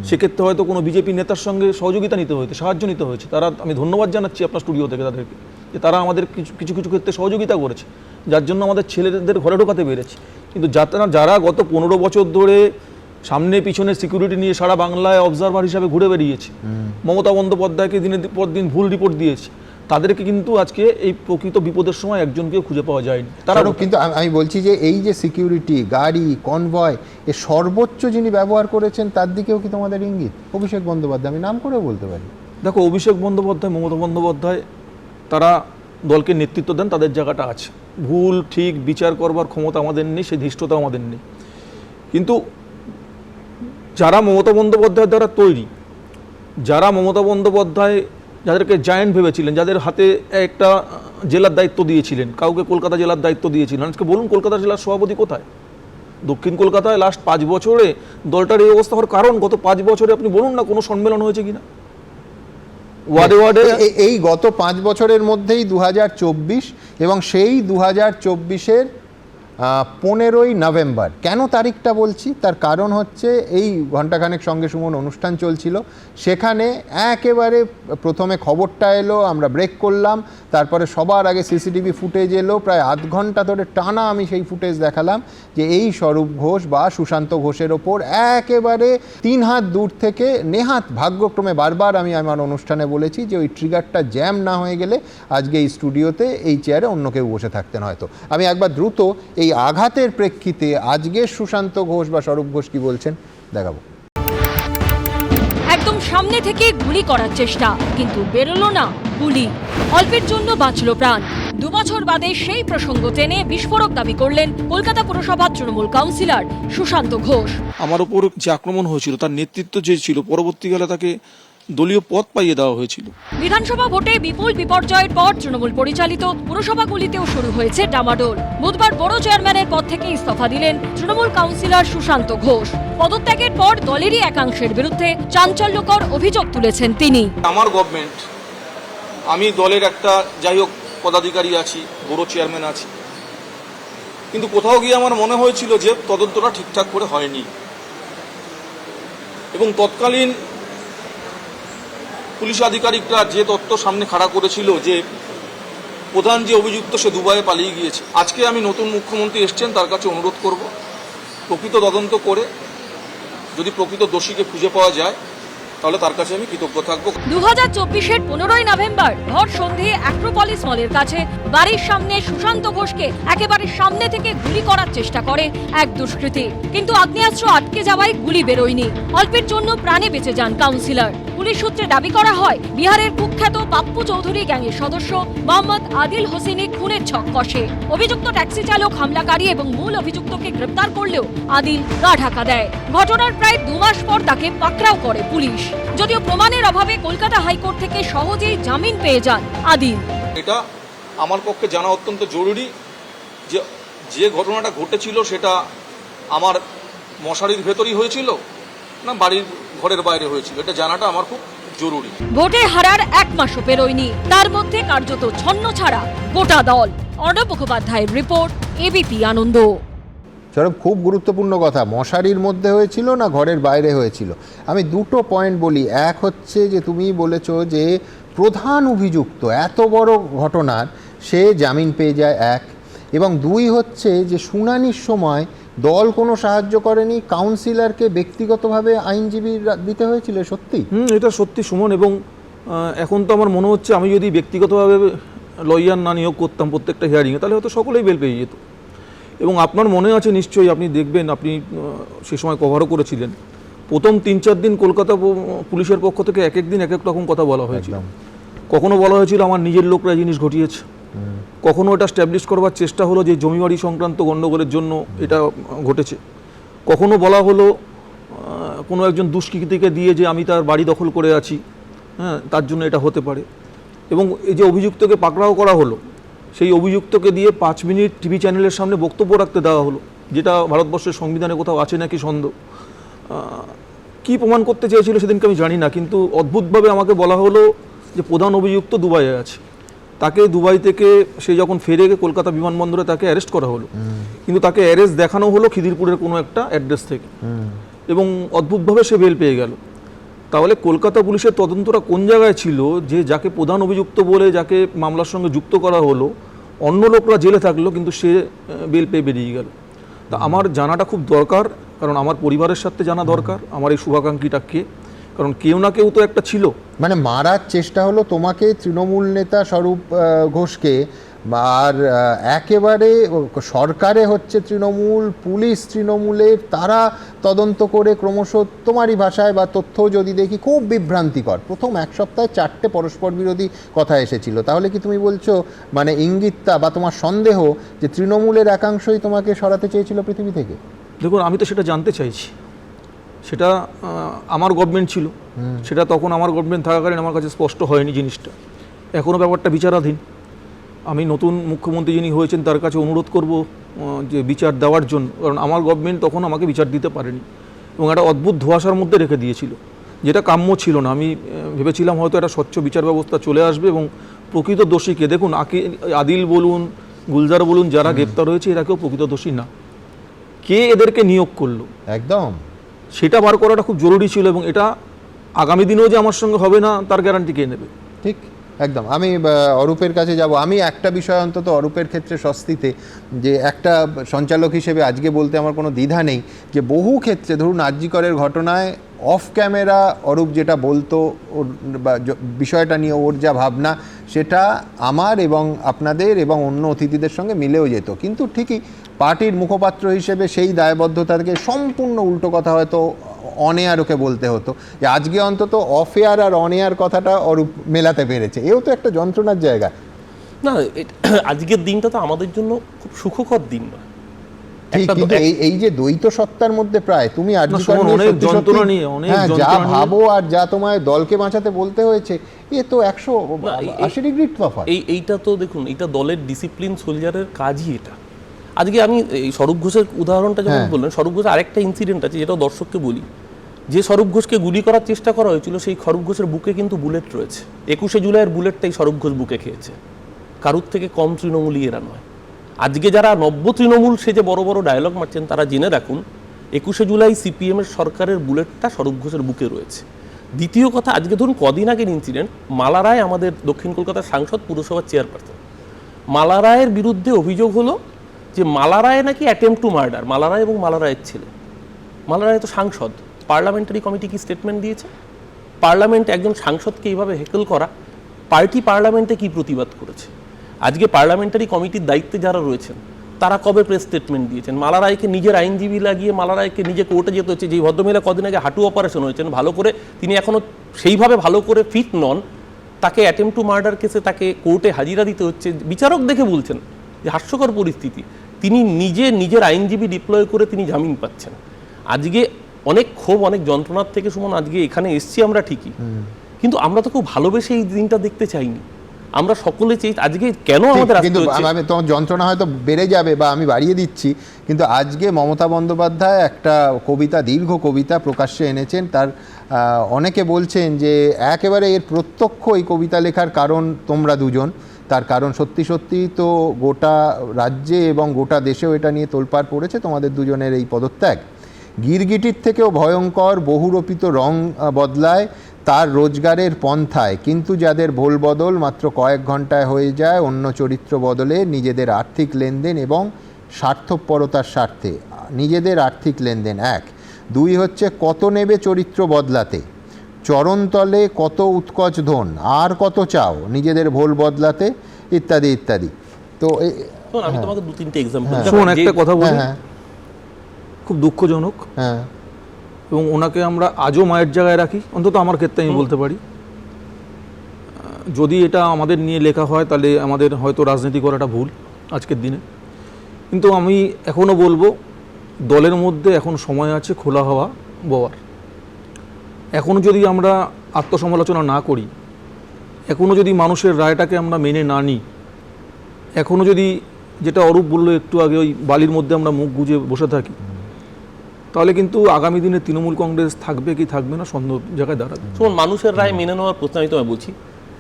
সেক্ষেত্রে হয়তো কোনো বিজেপি নেতার সঙ্গে সহযোগিতা নিতে হয়েছে, সাহায্য নিতে হয়েছে। তারা, আমি ধন্যবাদ জানাচ্ছি আপনার স্টুডিও থেকে তাদেরকে, যে তারা আমাদের কিছু কিছু ক্ষেত্রে সহযোগিতা করেছে, যার জন্য আমাদের ছেলেদের ঘরে ঢোকাতে পেরেছি। কিন্তু যারা গত 15 বছর ধরে সামনে পিছনে সিকিউরিটি নিয়ে সারা বাংলায় অবজারভার হিসাবে ঘুরে বেরিয়েছে। মমতা বন্দ্যোপাধ্যায়কে দিনের পর দিন ভুল রিপোর্ট দিয়েছে, তাদেরকে কিন্তু আজকে এই প্রকৃত বিপদের সময় একজনকেও খুঁজে পাওয়া যায়নি। তারা কিন্তু আমি বলছি যে এই যে সিকিউরিটি, গাড়ি, কনভয়, এ সর্বোচ্চ যিনি ব্যবহার করেছেন তার দিকেও কি তোমাদের ইঙ্গিত? অভিষেক বন্দ্যোপাধ্যায়, আমি নাম করেও বলতে পারি। দেখো, অভিষেক বন্দ্যোপাধ্যায়, মমতা বন্দ্যোপাধ্যায় তারা দলকে নেতৃত্ব দেন, তাদের জায়গাটা আছে। ভুল ঠিক বিচার করবার ক্ষমতা আমাদের নেই, সেই ধৃষ্টতা আমাদের নেই। কিন্তু যারা মমতা বন্দ্যোপাধ্যায়ের দ্বারা তৈরি, যারা মমতা বন্দ্যোপাধ্যায় যাদেরকে জায়েন্ট ভেবেছিলেন, যাদের হাতে একটা জেলার দায়িত্ব দিয়েছিলেন, কাউকে কলকাতা জেলার দায়িত্ব দিয়েছিলেন, আজকে বলুন কলকাতা জেলার সভাপতি কোথায়? দক্ষিণ কলকাতায় লাস্ট 5 বছরে দলটার এই অবস্থা হওয়ার কারণ, গত 5 বছরে আপনি বলুন না কোনো সম্মেলন হয়েছে কিনা ওয়ার্ডে ওয়ার্ডে? এই গত 5 বছরের মধ্যেই 2024 এবং সেই 2024-এর 15ই নভেম্বর। কেন তারিখটা বলছি? তার কারণ হচ্ছে এই ঘণ্টাখানেক সঙ্গে সুমন অনুষ্ঠান চলছিল, সেখানে একেবারে প্রথমে খবরটা এলো, আমরা ব্রেক করলাম, তারপরে সবার আগে সিসিটিভি ফুটেজ এলো, প্রায় আধ ঘন্টা ধরে টানা আমি সেই ফুটেজ দেখালাম যে এই স্বরূপ ঘোষ বা সুশান্ত ঘোষের ওপর একেবারে 3 হাত দূর থেকে নেহাত ভাগ্যক্রমে বারবার আমি আমার অনুষ্ঠানে বলেছি যে ওই ট্রিগারটা জ্যাম না হয়ে গেলে আজকে এই স্টুডিওতে এই চেয়ারে অন্য কেউ বসে থাকতেন হয়তো। আমি একবার দ্রুত এই আঘাতের প্রেক্ষিতে আজকে সুশান্ত ঘোষ বা স্বরূপ ঘোষ কি বলছেন দেখাবো। একদম সামনে থেকে গুলি করার চেষ্টা, কিন্তু বেরোলো না গুলি। অল্পের জন্য বাঁচল প্রাণ। 2 বছর বাদে সেই প্রসঙ্গ টেনে বিস্ফোরক দাবি করলেন কলকাতা পুরসভার তৃণমূল কাউন্সিলর সুশান্ত ঘোষ। আমার উপর যে আক্রমণ হয়েছিল তার নেতৃত্ব যে ছিল, পরবর্তীকালে তাকে দলীয় পদ পাইয়ে দেওয়া হয়েছিল। বিধানসভা ভোটে বিপুল বিপর্যয়ের পর তৃণমূল পরিচালিত পুরসভাগুলিতেও শুরু হয়েছে ডামাডোল। বুধবার বড় চেয়ারম্যানের পদ থেকে ইস্তফা দিলেন তৃণমূল কাউন্সিলর সুশান্ত ঘোষ। পদত্যাগের পর দলেরই একাংশের বিরুদ্ধে চাঞ্চল্যকর অভিযোগ তুলেছেন তিনি। আমার গভর্নমেন্ট, আমি দলের একটা যাই হোক পদাধিকারী আছি, বড় চেয়ারম্যান আছি, কিন্তু কোথাও গিয়ে আমার মনে হয়েছিল যে তদন্তটা ঠিকঠাক করে হয়নি এবং তৎকালীন পুলিশ আধিকারিকরা যে তথ্য সামনে খাড়া করেছিল যে প্রধান যে অভিযুক্ত সে দুবাইয়ে পালিয়ে গিয়েছে। আজকে আমি নতুন মুখ্যমন্ত্রী এসছেন, তার কাছে অনুরোধ করব প্রকৃত তদন্ত করে যদি প্রকৃত দোষীকে খুঁজে পাওয়া যায় তাহলে তার কাছে আমি কৃতজ্ঞ থাকবো। 2024-এর 15ই নভেম্বর ভর সন্ধে অ্যাক্রোপলিস মলের কাছে বাড়ির সামনে সুশান্ত ঘোষকে একেবারে সামনে থেকে গুলি করার চেষ্টা করে এক দুষ্কৃতী, কিন্তু আগ্নেয়াস্ত্র আটকে যাওয়ায় গুলি বেরোয়নি। অল্পের জন্য প্রাণে বেঁচে যান কাউন্সিলর। পুলিশ সূত্রে দাবি করা হয় বিহারের কুখ্যাত পাপ্পু চৌধুরী গ্যাংয়ের সদস্য মোহাম্মদ আদিল হোসেনি খুনের ছক কষে। অভিযুক্ত ট্যাক্সি চালক হামলাকারী এবং মূল অভিযুক্তকে গ্রেপ্তার করলেও আদিল গা ঢাকা দেয়। ঘটনার প্রায় 2 মাস পর তাকে পাকড়াও করে পুলিশ, যদিও প্রমাণের অভাবে কলকাতা হাইকোর্ট থেকে সহজেই জামিন পেয়ে যান আদিল। এটা আমার পক্ষে জানা অত্যন্ত জরুরি যে যে ঘটনাটা ঘটেছিল সেটা আমার মশারির ভেতরই হয়েছিল না বাড়ির ঘরের বাইরে হয়েছিল, এটা জানাটা আমার খুব জরুরি। ভোটে হারার 1 মাসও পেরোয়নি, তার মধ্যে কার্যত ছন্ন ছাড়া গোটা দল। অর্ণব মুখোপাধ্যায়ের রিপোর্ট, এবিপি আনন্দ। সৌরভ, খুব গুরুত্বপূর্ণ কথা, মশারির মধ্যে হয়েছিল না ঘরের বাইরে হয়েছিল? আমি দুটো পয়েন্ট বলি। এক হচ্ছে যে তুমি বলেছো যে প্রধান অভিযুক্ত এত বড় ঘটনার সে জামিন পেয়ে যায়, 1, এবং 2 হচ্ছে যে শুনানির সময় দল কোনো সাহায্য করেনি, কাউন্সিলরকে ব্যক্তিগতভাবে আইনজীবী দিতে হয়েছিল। সত্যি? এটা সত্যি সুমন, এবং এখন তো আমার মনে হচ্ছে আমি যদি ব্যক্তিগতভাবে লয়ার না নিয়োগ করতাম প্রত্যেকটা হিয়ারিংয়ে তাহলে হয়তো সকলেই বেল পেয়ে যেত। এবং আপনার মনে আছে নিশ্চয়ই, আপনি দেখবেন, আপনি সে সময় কভারও করেছিলেন, প্রথম 3-4 দিন কলকাতা পুলিশের পক্ষ থেকে এক এক দিন এক এক রকম কথা বলা হয়েছিল। কখনো বলা হয়েছিল আমার নিজের লোকরা এই জিনিস ঘটিয়েছে, কখনো এটা স্ট্যাবলিশ করবার চেষ্টা হলো যে জমিবাড়ি সংক্রান্ত গণ্ডগোলের জন্য এটা ঘটেছে, কখনো বলা হলো কোনো একজন দুষ্কৃতীকে দিয়ে যে আমি তার বাড়ি দখল করে আছি, হ্যাঁ, তার জন্য এটা হতে পারে। এবং এই যে অভিযুক্তকে পাকড়াও করা হলো, সেই অভিযুক্তকে দিয়ে 5 মিনিট টিভি চ্যানেলের সামনে বক্তব্য রাখতে দেওয়া হলো, যেটা ভারতবর্ষের সংবিধানে কোথাও আছে নাকি সন্দেহ। কী প্রমাণ করতে চেয়েছিল সেদিনকে আমি জানি না, কিন্তু অদ্ভুতভাবে আমাকে বলা হলো যে প্রধান অভিযুক্ত দুবাইয়ে আছে, তাকে দুবাই থেকে সে যখন ফেরে কলকাতা বিমানবন্দরে তাকে অ্যারেস্ট করা হলো, কিন্তু তাকে অ্যারেস্ট দেখানো হলো খিদিরপুরের কোনো একটা অ্যাড্রেস থেকে, এবং অদ্ভুতভাবে সে বেল পেয়ে গেল। তাহলে কলকাতা পুলিশের তদন্তটা কোন জায়গায় ছিল যে যাকে প্রধান অভিযুক্ত বলে যাকে মামলার সঙ্গে যুক্ত করা হলো, অন্য লোকরা জেলে থাকলো কিন্তু সে বেল পেয়ে বেরিয়ে গেল। তা আমার জানাটা খুব দরকার কারণ আমার পরিবারের সাথে জানা দরকার আমার এই শুভাকাঙ্ক্ষীটা কে, কারণ কেউ না কেউ তো একটা ছিল। মানে মারার চেষ্টা হলো তোমাকে, তৃণমূল নেতা স্বরূপ ঘোষকে, আর একেবারে সরকারে হচ্ছে তৃণমূল, পুলিশ তৃণমূলের, তারা তদন্ত করে ক্রমশ, তোমারই ভাষায় বা তথ্য যদি দেখি খুব বিভ্রান্তিকর। প্রথম এক সপ্তাহে 4টে পরস্পর বিরোধী কথা এসেছিল। তাহলে কি তুমি বলছো মানে ইঙ্গিতটা বা তোমার সন্দেহ যে তৃণমূলের একাংশই তোমাকে সরাতে চেয়েছিল পৃথিবী থেকে? দেখুন, আমি তো সেটা জানতে চাইছি, সেটা আমার গভর্নমেন্ট ছিল, সেটা তখন আমার গভর্নমেন্ট থাকাকালীন আমার কাছে স্পষ্ট হয়নি জিনিসটা, এখনও ব্যাপারটা বিচারাধীন। আমি নতুন মুখ্যমন্ত্রী যিনি হয়েছেন তার কাছে অনুরোধ করব যে বিচার দেওয়ার জন্য, কারণ আমার গভর্নমেন্ট তখন আমাকে বিচার দিতে পারেনি এবং একটা অদ্ভুত ধোঁয়াশার মধ্যে রেখে দিয়েছিল, যেটা কাম্য ছিল না। আমি ভেবেছিলাম হয়তো একটা স্বচ্ছ বিচার ব্যবস্থা চলে আসবে এবং প্রকৃত দোষীকে, দেখুন আদিল বলুন, গুলজার বলুন, যারা গ্রেপ্তার হয়েছে এরা কেউ প্রকৃত দোষী না। কে এদেরকে নিয়োগ করলো একদম সেটা বার করাটা খুব জরুরি ছিল, এবং এটা আগামী দিনেও যে আমার সঙ্গে হবে না তার গ্যারান্টি কে নেবে? ঠিক, একদম। আমি অরূপের কাছে যাব। আমি একটা বিষয় অন্তত অরূপের ক্ষেত্রে স্বস্তিতে, যে একটা সঞ্চালক হিসেবে আজকে বলতে আমার কোনো দ্বিধা নেই যে বহু ক্ষেত্রে ধরুন আর.জি. করের ঘটনায় অফ ক্যামেরা অরূপ যেটা বলতো, ওর বা বিষয়টা নিয়ে ওর যা ভাবনা, সেটা আমার এবং আপনাদের এবং অন্য অতিথিদের সঙ্গে মিলেও যেত। কিন্তু ঠিকই পার্টির মুখপাত্র হিসেবে সেই দায়বদ্ধতাকে সম্পূর্ণ উল্টো কথা হয়তো অন এয়ার ওকে বলতে হতো, যে আজকে অন্তত অফ এয়ার আর অন এয়ার কথাটা অরূপ মেলাতে পেরেছে। এও তো একটা যন্ত্রণার জায়গা। না, আজকের দিনটা তো আমাদের জন্য খুব সুখকর দিন নয়। ঠিক, কিন্তু এই যে দ্বৈত সত্তার মধ্যে প্রায় তুমি আর.জি. করের অনেক যন্ত্রণা নিয়ে, অনেক যা ভাবো আর যা তোমায় দলকে বাঁচাতে বলতে হয়েছে, এ তো 180 ডিগ্রি তফাৎ। এইটা তো দেখুন, এটা দলের ডিসিপ্লিন সোলজারের কাজই এটা। আজকে আমি এই স্বরূপ ঘোষের উদাহরণটা যখন বললেন, স্বরূপ ঘোষের আরেকটা ইনসিডেন্ট আছে যেটা দর্শককে বলি, যে স্বরূপ ঘোষকে গুলি করার চেষ্টা করা হয়েছিল সেই স্বরূপ ঘোষের বুকে কিন্তু বুলেট রয়েছে। 21শে জুলাইয়ের বুলেটটাই স্বরূপ ঘোষ বুকে খেয়েছে। কারুর থেকে কম তৃণমূলী এরা নয়। আজকে যারা নব্য তৃণমূল সে যে বড় বড় ডায়লগ মারছেন, তারা জেনে রাখুন 21শে জুলাই সিপিএমের সরকারের বুলেটটা স্বরূপ ঘোষের বুকে রয়েছে। দ্বিতীয় কথা, আজকে ধরুন কদিন আগের ইনসিডেন্ট, মালা রায় আমাদের দক্ষিণ কলকাতার সাংসদ, পুরসভার চেয়ারপারসন, মালা রায়ের বিরুদ্ধে অভিযোগ হলো যে মালা রায় নাকি অ্যাটেম্প টু মার্ডার, মালা রায় এবং মালা রায়ের ছেলে। মালা রায় তো সাংসদ, পার্লামেন্টারি কমিটি কি স্টেটমেন্ট দিয়েছে? পার্লামেন্টে একজন সাংসদকে এইভাবে হেকেল করা, পার্টি পার্লামেন্টে কি প্রতিবাদ করেছে? আজকে পার্লামেন্টারি কমিটির দায়িত্বে যারা রয়েছেন তারা কবে প্রেস স্টেটমেন্ট দিয়েছেন? মালা রায়কে নিজের আইনজীবী লাগিয়ে মালা রায়কে নিজে কোর্টে যেতে হচ্ছে। যেই ভদ্রমহিলা কদিন আগে হাঁটু অপারেশন হয়েছেন, ভালো করে তিনি এখনও সেইভাবে ভালো করে ফিট নন, তাকে অ্যাটেম্প টু মার্ডার কেসে তাকে কোর্টে হাজিরা দিতে হচ্ছে। বিচারক দেখে বলছেন যে হাস্যকর পরিস্থিতি, তিনি নিজের আইনজীবী ডিপ্লয় করে তিনি জামিন পাচ্ছেন। আজকে অনেক ক্ষোভ, অনেক যন্ত্রণার থেকে সুমন আজকে এখানে এসছি আমরা ঠিকই, কিন্তু আমরা তো খুব ভালোবেসে এই দিনটা দেখতে চাইনি। আমরা সকলে চাই আজকে কেন আমাদের আসতে হচ্ছে। তোমার যন্ত্রণা হয়তো বেড়ে যাবে বা আমি বাড়িয়ে দিচ্ছি, কিন্তু আজকে মমতা বন্দ্যোপাধ্যায় একটা কবিতা, দীর্ঘ কবিতা প্রকাশ্যে এনেছেন। তার অনেকে বলছেন যে একেবারে এর প্রত্যক্ষ এই কবিতা লেখার কারণ তোমরা দুজন। তার কারণ সত্যি সত্যি তো গোটা রাজ্যে এবং গোটা দেশেও এটা নিয়ে তোলপাড় পড়েছে তোমাদের দুজনের এই পদত্যাগ। গিরগিটির থেকেও ভয়ঙ্কর, বহুরূপিত রং বদলায় তার রোজগারের পন্থায়, কিন্তু যাদের ভোল বদল মাত্র কয়েক ঘন্টায় হয়ে যায় অন্য চরিত্র বদলে নিজেদের আর্থিক লেনদেন এবং স্বার্থপরতার স্বার্থে। নিজেদের আর্থিক লেনদেন 1, 2 হচ্ছে কত নেবে চরিত্র বদলাতে, চরণতলে কত উৎকচ ধন, আর কত চাও নিজেদের ভোল বদলাতে, ইত্যাদি ইত্যাদি। তো আমি তোমাকে 2-3টে এক্সাম্পল শোন, একটা কথা বলি, খুব দুঃখজনক, এবং ওনাকে আমরা আজও মায়ের জায়গায় রাখি, অন্তত আমার ক্ষেত্রে আমি বলতে পারি। যদি এটা আমাদের নিয়ে লেখা হয় তাহলে আমাদের হয়তো রাজনীতি করাটা ভুল আজকের দিনে, কিন্তু আমি এখনও বলবো দলের মধ্যে এখন সময় আছে খোলা হওয়া বওয়ার। এখনও যদি আমরা আত্মসমালোচনা না করি, এখনও যদি মানুষের রায়টাকে আমরা মেনে না নিই, এখনও যদি যেটা অরূপ বললো একটু আগে, ওই বালির মধ্যে আমরা মুখ গুজে বসে থাকি, তাহলে কিন্তু আগামী দিনে তৃণমূল কংগ্রেস থাকবে কি থাকবে না সন্দেহ জায়গায় দাঁড়াবে। সুমন, মানুষের রায় মেনে নেওয়ার প্রশ্ন আমি তোমায় বলছি,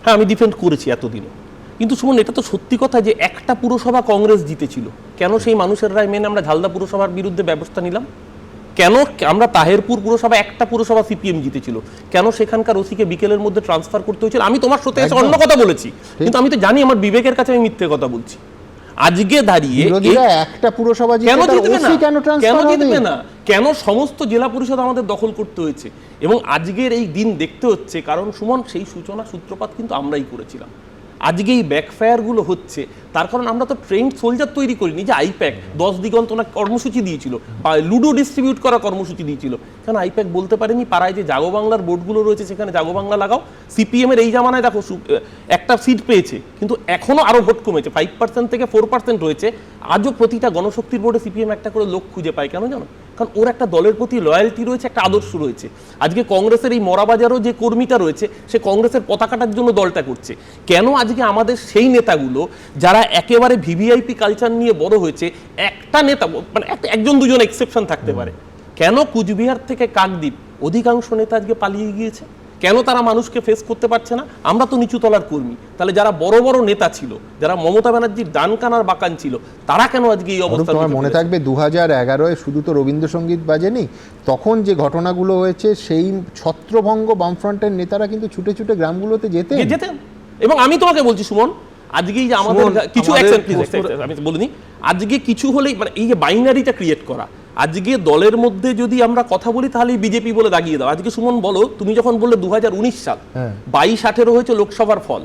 হ্যাঁ আমি ডিফেন্ড করেছি এতদিনও, কিন্তু সুমন এটা তো সত্যি কথা যে একটা পুরসভা কংগ্রেস জিতেছিল, কেন সেই মানুষের রায় মেনে আমরা ঝালদা পুরসভার বিরুদ্ধে ব্যবস্থা নিলাম? কেন আমরা তাহেরপুর পুরসভা, একটা পুরসভা সিপিএম জিতেছিল, কেন সেখানকার ওসিকে বিকেলের মধ্যে ট্রান্সফার করতে হয়েছিল? আমি তোমার সাথে এসে অন্য কথা বলেছি, কিন্তু আমি তো জানি আমার বিবেকের কাছে আমি মিথ্যে কথা বলছি। আজকে দাঁড়িয়ে একটা পুরসভা কেন জিতবে না? কেন সমস্ত জেলা পরিষদ আমাদের দখল করতে হয়েছে, এবং আজকের এই দিন দেখতে হচ্ছে কারণ সুমন সেই সূচনা সূত্রপাত কিন্তু আমরাই করেছিলাম। আজকে এই ব্যাকফায়ারগুলো হচ্ছে তার কারণ আমরা তো ট্রেন্ড সোলজার তৈরি করিনি যে আইপ্যাক 10 দিগন্ত না কর্মসূচি দিয়েছিল বা লুডো ডিস্ট্রিবিউট করা কর্মসূচি দিয়েছিল, কেন আইপ্যাক বলতে পারেনি পাড়ায় যে জাগো বাংলার বোর্ডগুলো রয়েছে সেখানে জাগো বাংলা লাগাও। সিপিএমের এই জামানায় দেখো একটা সিট পেয়েছে কিন্তু এখনো আরো ভোট কমেছে, 5% থেকে 4% হয়েছে। আজও প্রতিটা গণশক্তির বোর্ডে সিপিএম একটা করে লোক খুঁজে পায়, কেন জানো? কারণ ওর একটা দলের প্রতি লয়্যালটি রয়েছে, একটা আদর্শ রয়েছে। আজকে কংগ্রেসের এই মরাবাজারও যে কর্মীটা রয়েছে সে কংগ্রেসের পতাকাটার জন্য দলটা করছে। কেন আজকে আমাদের সেই নেতাগুলো যারা একেবারে ভিভিআইপি কালচার নিয়ে বড় হয়েছে, একটা নেতা মানে একজন দুজন এক্সেপশন থাকতে পারে, কেন কুচবিহার থেকে কাকদ্বীপ অধিকাংশ নেতা আজকে পালিয়ে গিয়েছে? কেন তারা মানুষকে ফেস করতে পারছে না? আমরা তো নিচু তলার কর্মী, তাহলে যারা বড় বড় নেতা ছিল, যারা মমতা ব্যানার্জির ডান কানার বাকান ছিল, তারা কেন আজকে এই অবস্থা? তোমার মনে থাকবে 2011-এ শুধু তো রবীন্দ্রসঙ্গীত বাজেনি, তখন যে ঘটনাগুলো হয়েছে সেই ছত্রভঙ্গ বামফ্রন্টের নেতারা কিন্তু ছুটে ছুটে গ্রামগুলোতে যেতেন। এবং আমি তোমাকে বলছি সুমন, আজকেই যে আমাদের কিছু আমি বলিনি, আজকে কিছু হলেই মানে এই যে বাইনারিটা ক্রিয়েট করা, আজকে দলের মধ্যে যদি আমরা কথা বলি তাহলে বিজেপি বলে দাগিয়ে দাও। আজকে সুমন বলো, তুমি যখন বললে 2019 সাল 22-18 হয়েছে লোকসভার ফল,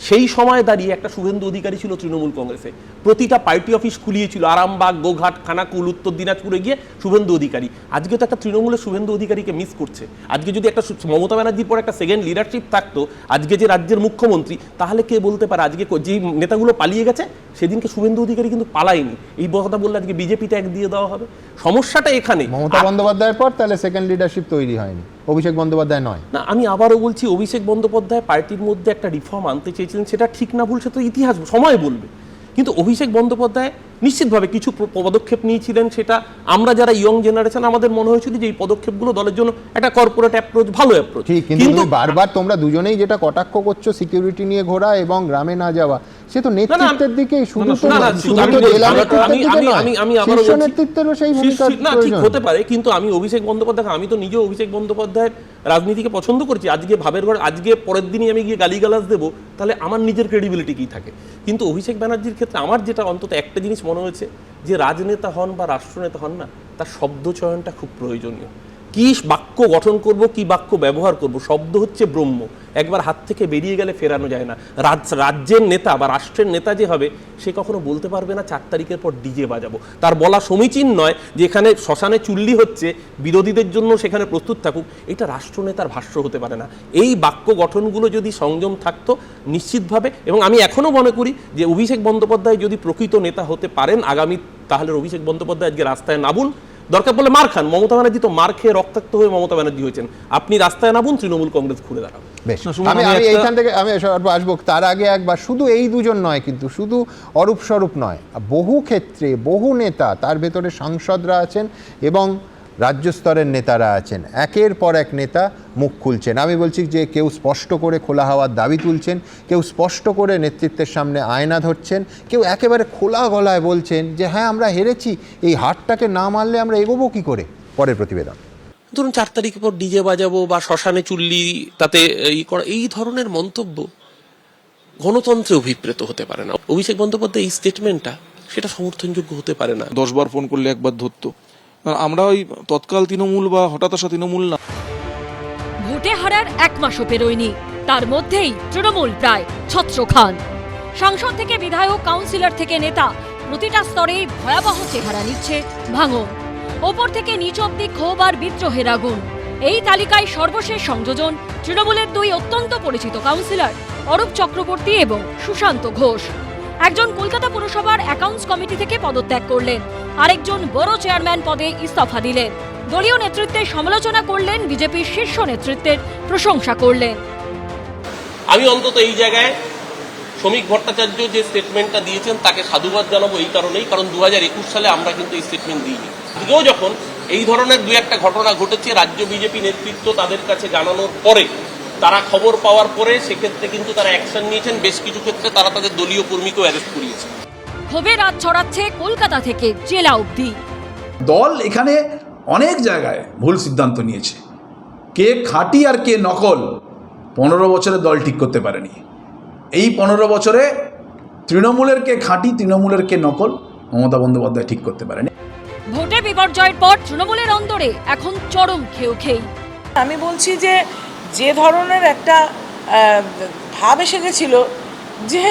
সেই সময় দাঁড়িয়ে একটা শুভেন্দু অধিকারী ছিল তৃণমূল কংগ্রেসে, প্রতিটা পার্টি অফিস খুলিয়েছিল, আরামবাগ, গোঘাট, খানাকুল, উত্তর দিনাজপুরে গিয়ে শুভেন্দু অধিকারী। আজকে তো একটা তৃণমূলের শুভেন্দু অধিকারীকে মিস করছে। আজকে যদি একটা মমতা ব্যানার্জির পর একটা সেকেন্ড লিডারশিপ থাকতো, আজকে যে রাজ্যের মুখ্যমন্ত্রী, তাহলে কে বলতে পারে আজকে যে নেতাগুলো পালিয়ে গেছে সেদিনকে শুভেন্দু অধিকারী কিন্তু পালায়নি। এই কথা বললে আজকে বিজেপি ট্যাগ দিয়ে দেওয়া হবে। সমস্যাটা এখানে। মমতা বন্দ্যোপাধ্যায়ের পর তাহলে সেকেন্ড লিডারশিপ তৈরি হয়নি, অভিষেক বন্দ্যোপাধ্যায় নয়। না, আমি আবারও বলছি, অভিষেক বন্দ্যোপাধ্যায় পার্টির মধ্যে একটা রিফর্ম আনতে চেয়েছিলেন, সেটা ঠিক না ভুল সে তো ইতিহাস সময় বলবে, কিন্তু অভিষেক বন্দ্যোপাধ্যায় নিশ্চিতভাবে কিছু পদক্ষেপ নিয়েছিলেন, সেটা আমরা যারা ইয়ং জেনারেশন আমাদের মনে হয়েছিল যে এই পদক্ষেপগুলো দলের জন্য একটা কর্পোরেট অ্যাপ্রোচ, ভালো অ্যাপ্রোচ। ঠিক, কিন্তু বারবার তোমরা দুজনেই যেটা কটাক্ষ করছো সিকিউরিটি নিয়ে ঘোরা এবং গ্রামে না যাওয়া, সে তো নেতৃত্বের দিকেই, শুধু তো জেলা নেতৃত্বেরও সেই ভূমিকা ঠিক হতে পারে। কিন্তু আমি অভিষেক বন্দ্যোপাধ্যায়, আমি তো নিজে অভিষেক বন্দ্যোপাধ্যায়ের রাজনীতিকে পছন্দ করছি। আজকে ভাবের ঘর, আজকে পরের দিনই আমি গিয়ে গালিগালাজ দেবো, তাহলে আমার নিজের ক্রেডিবিলিটি কি থাকে? কিন্তু অভিষেক ব্যানার্জির ক্ষেত্রে আমার যেটা অন্তত একটা জিনিস মনে হয়েছে, যে রাজনেতা হন বা রাষ্ট্রনেতা হন না, তার শব্দ চয়নটা খুব প্রয়োজনীয়। কি বাক্য গঠন করব, কি বাক্য ব্যবহার করব, শব্দ হচ্ছে ব্রহ্ম, একবার হাত থেকে বেরিয়ে গেলে ফেরানো যায় না। রাজ্যের নেতা বা রাষ্ট্রের নেতা যে হবে, সে কখনো বলতে পারবে না 4 তারিখের পর ডিজে বাজাবো। তার বলা সমীচীন নয় যে এখানে শ্মশানে চুল্লি হচ্ছে, বিরোধীদের জন্য সেখানে প্রস্তুত থাকুক, এটা রাষ্ট্রনেতার ভাষ্য হতে পারে না। এই বাক্য গঠনগুলো যদি সংযম থাকতো নিশ্চিতভাবে, এবং আমি এখনো মনে করি যে অভিষেক বন্দ্যোপাধ্যায় যদি প্রকৃত নেতা হতে পারেন আগামী, তাহলে অভিষেক বন্দ্যোপাধ্যায় আজকে রাস্তায় নামুন, দরকার পড়লে মার খান। মমতা ব্যানার্জি তো মার খেয়ে রক্তাক্ত হয়ে মমতা ব্যানার্জি হয়েছেন, আপনি রাস্তায় নামুন, তৃণমূল কংগ্রেস ঘুরে দাঁড়ান। বেশ, আমি এইখান থেকে আমি আসবো। তার আগে একবার, শুধু এই দুজন নয়, কিন্তু শুধু অরূপ স্বরূপ নয়, বহু ক্ষেত্রে বহু নেতা, তার ভেতরে সাংসদরা আছেন এবং রাজ্য স্তরের নেতারা আছেন, একের পর এক নেতা মুখ খুলছেন। আমি বলছি যে কেউ স্পষ্ট করে খোলা হওয়ার দাবি তুলছেন, কেউ স্পষ্ট করে নেতৃত্বের সামনে আয়না ধরছেন, কেউ একেবারে খোলা গলায় বলছেন যে হ্যাঁ আমরা হেরেছি, এই হারটাকে না মানলে আমরা এগোবো কি করে। পরের প্রতিবেদন। ধরুন 4 তারিখের পর ডিজে বাজাবো বা শ্মশানে চুল্লি তাতে এই ধরনের মন্তব্য গণতন্ত্রে অভিপ্রেত হতে পারে না। অভিষেক বন্দ্যোপাধ্যায় এই স্টেটমেন্টটা সেটা সমর্থনযোগ্য হতে পারে না। 10 বার ফোন করলে একবার ধরতো। আমরা ওই তৎকাল তৃণমূল বা হঠাৎ আসা তৃণমূল না। ভোটে হারার 1 মাসও পেরোয়নি, তার মধ্যেই তৃণমূল প্রায় ছত্রখান। সাংসদ থেকে বিধায়ক, কাউন্সিলর থেকে নেতা, প্রতিটা স্তরে ভয়াবহ চেহারা নিচ্ছে ভাঙন। ওপর থেকে নিচ অব্দি ক্ষোভ আর বিদ্রোহের আগুন। এই তালিকায় সর্বশেষ সংযোজন তৃণমূলের 2 অত্যন্ত পরিচিত কাউন্সিলর অরূপ চক্রবর্তী এবং সুশান্ত ঘোষ। একজন কলকাতা পুরসভার অ্যাকাউন্টস কমিটি থেকে পদত্যাগ করলেন, আরেকজন বড় চেয়ারম্যান পদে ইস্তফা দিলেন। দলীয় নেতৃত্বের সমালোচনা করলেন, বিজেপির শীর্ষ নেতৃত্বের প্রশংসা করলেন। আমি অন্তত এই জায়গায় শ্রমিক ভট্টাচার্য যে স্টেটমেন্টটা দিয়েছেন তাকে সাধুবাদ জানাবো এই কারণেই, কারণ 2021 সালে আমরা কিন্তু এই স্টেটমেন্ট দিইনি। আজকেও যখন এই ধরনের 2-1টা ঘটনা ঘটেছে, রাজ্য বিজেপি নেতৃত্ব তাদের কাছে জানানোর পরে, তারা খবর পাওয়ার পরে, সেক্ষেত্রে কিন্তু তারা অ্যাকশন নিয়েছেন। বেশ কিছু ক্ষেত্রে তারা তাদের দলীয় কর্মীকেও অ্যারেস্ট করিয়েছে। ক্ষোভের রাত ছড়াচ্ছে কলকাতা থেকে জেলা অবধি। দল এখানে অনেক জায়গায় ভুল সিদ্ধান্ত নিয়েছে। কে খাঁটি আর কে নকল 15 বছরে দল ঠিক করতে পারেনি। এই 15 বছরে তৃণমূলের কে খাঁটি, তৃণমূলের কে নকল মমতা বন্দ্যোপাধ্যায় ঠিক করতে পারেনি। ভোটে বিপর্যয়ের পর তৃণমূলের অন্দরে এখন চরম খেই। আমি বলছি যে যে ধরনের একটা ভাব এসে গেছিল যে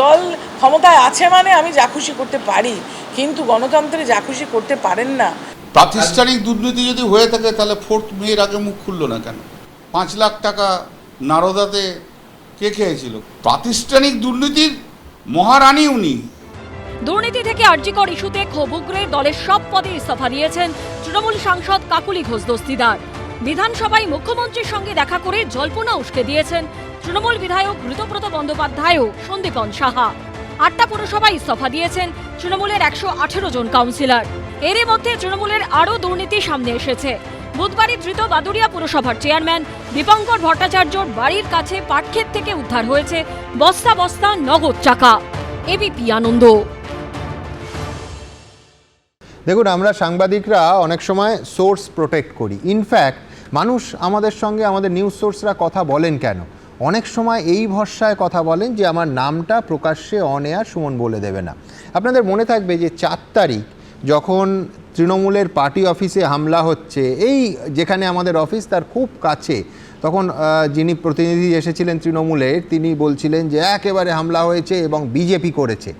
দল ক্ষমতায় আছে মানে আমি যা খুশি করতে পারি, কিন্তু গণতন্ত্রে যা খুশি করতে পারেন না। প্রাতিষ্ঠানিক দুর্নীতি যদি হয়ে থাকে তাহলে 4 মের আগে মুখ খুললো না কেন? 5 লাখ টাকা নারদাতে কে খেয়েছিল? প্রাতিষ্ঠানিক দুর্নীতির মহারানী উনি। দুর্নীতি থেকে আরজিকর ইস্যুতে ক্ষোভ উগরে দলের সব পদে ইস্তফা দিয়েছেন তৃণমূল সাংসদ কাকুলি ঘোষ দস্তিদার। বিধানসভায় মুখ্যমন্ত্রীর সঙ্গে দেখা করে জল্পনা উস্কে দিয়েছেন তৃণমূল বিধায়ক ঋতব্রত বন্দ্যোপাধ্যায় ও সন্দীপন সাহা। 8টা পুরসভায় ইস্তফা দিয়েছেন তৃণমূলের 118 জন কাউন্সিলর। এরই মধ্যে তৃণমূলের আরও দুর্নীতি সামনে এসেছে। বুধবারই ধৃত বাদুড়িয়া পুরসভার চেয়ারম্যান দীপঙ্কর ভট্টাচার্যর বাড়ির কাছে পাটক্ষেত থেকে উদ্ধার হয়েছে বস্তা বস্তা নগদ টাকা। এবিপি আনন্দ। দেখুন, আমরা সাংবাদিকরা অনেক সময় সোর্স প্রোটেক্ট করি। ইনফ্যাক্ট মানুষ আমাদের সঙ্গে, আমাদের নিউজ সোর্সরা কথা বলেন কেন, অনেক সময় এই ভরসায় কথা বলেন যে আমার নামটা প্রকাশ্যে অন এয়ার সুমন বলে দেবে না। আপনাদের মনে থাকবে যে 4 তারিখ যখন তৃণমূলের পার্টি অফিসে হামলা হচ্ছে, এই যেখানে আমাদের অফিস তার খুব কাছে, তখন যিনি প্রতিনিধি এসেছিলেন তৃণমূলের, তিনি বলছিলেন যে একেবারে হামলা হয়েছে এবং বিজেপি করেছে।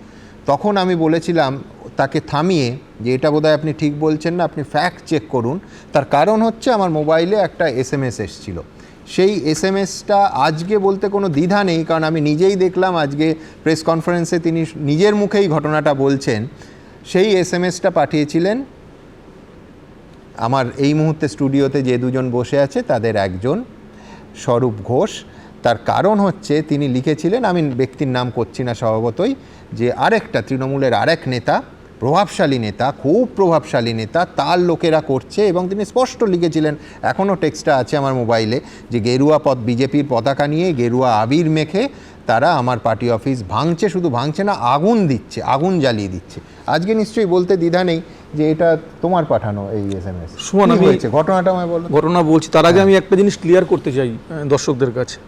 তখন আমি বলেছিলাম তাকে থামিয়ে যে এটা বোধহয় আপনি ঠিক বলছেন না, আপনি ফ্যাক্ট চেক করুন। তার কারণ হচ্ছে আমার মোবাইলে একটা SMS এসেছিল। সেই SMS-টা আজকে বলতে কোনো দ্বিধা নেই, কারণ আমি নিজেই দেখলাম আজকে প্রেস কনফারেন্সে তিনি নিজের মুখেই ঘটনাটা বলছেন। সেই SMS-টা পাঠিয়েছিলেন আমার এই মুহূর্তে স্টুডিওতে যে 2 জন বসে আছে তাদের একজন, স্বরূপ ঘোষ। তার কারণ হচ্ছে তিনি লিখেছিলেন, আমি ব্যক্তির নাম করছি না স্বভাবতই, যে আরেকটা তৃণমূলের আরেক নেতা, প্রভাবশালী নেতা, খুব প্রভাবশালী নেতা, তার লোকেরা করছে। এবং তিনি স্পষ্ট লিখেছিলেন, এখনও টেক্সটটা আছে আমার মোবাইলে, যে গেরুয়া বিজেপির পতাকা নিয়ে গেরুয়া আবির মেখে তারা আমার পার্টি অফিস ভাঙছে, শুধু ভাঙছে না, আগুন দিচ্ছে, আগুন জ্বালিয়ে দিচ্ছে। আজকে নিশ্চয়ই বলতে দ্বিধা নেই যে এটা তোমার পাঠানো এই SMS। সুমন, আমি ঘটনাটা আমায় বলো। ঘটনা বলছি, তার আগে আমি একটা জিনিস ক্লিয়ার করতে চাই দর্শকদের কাছে,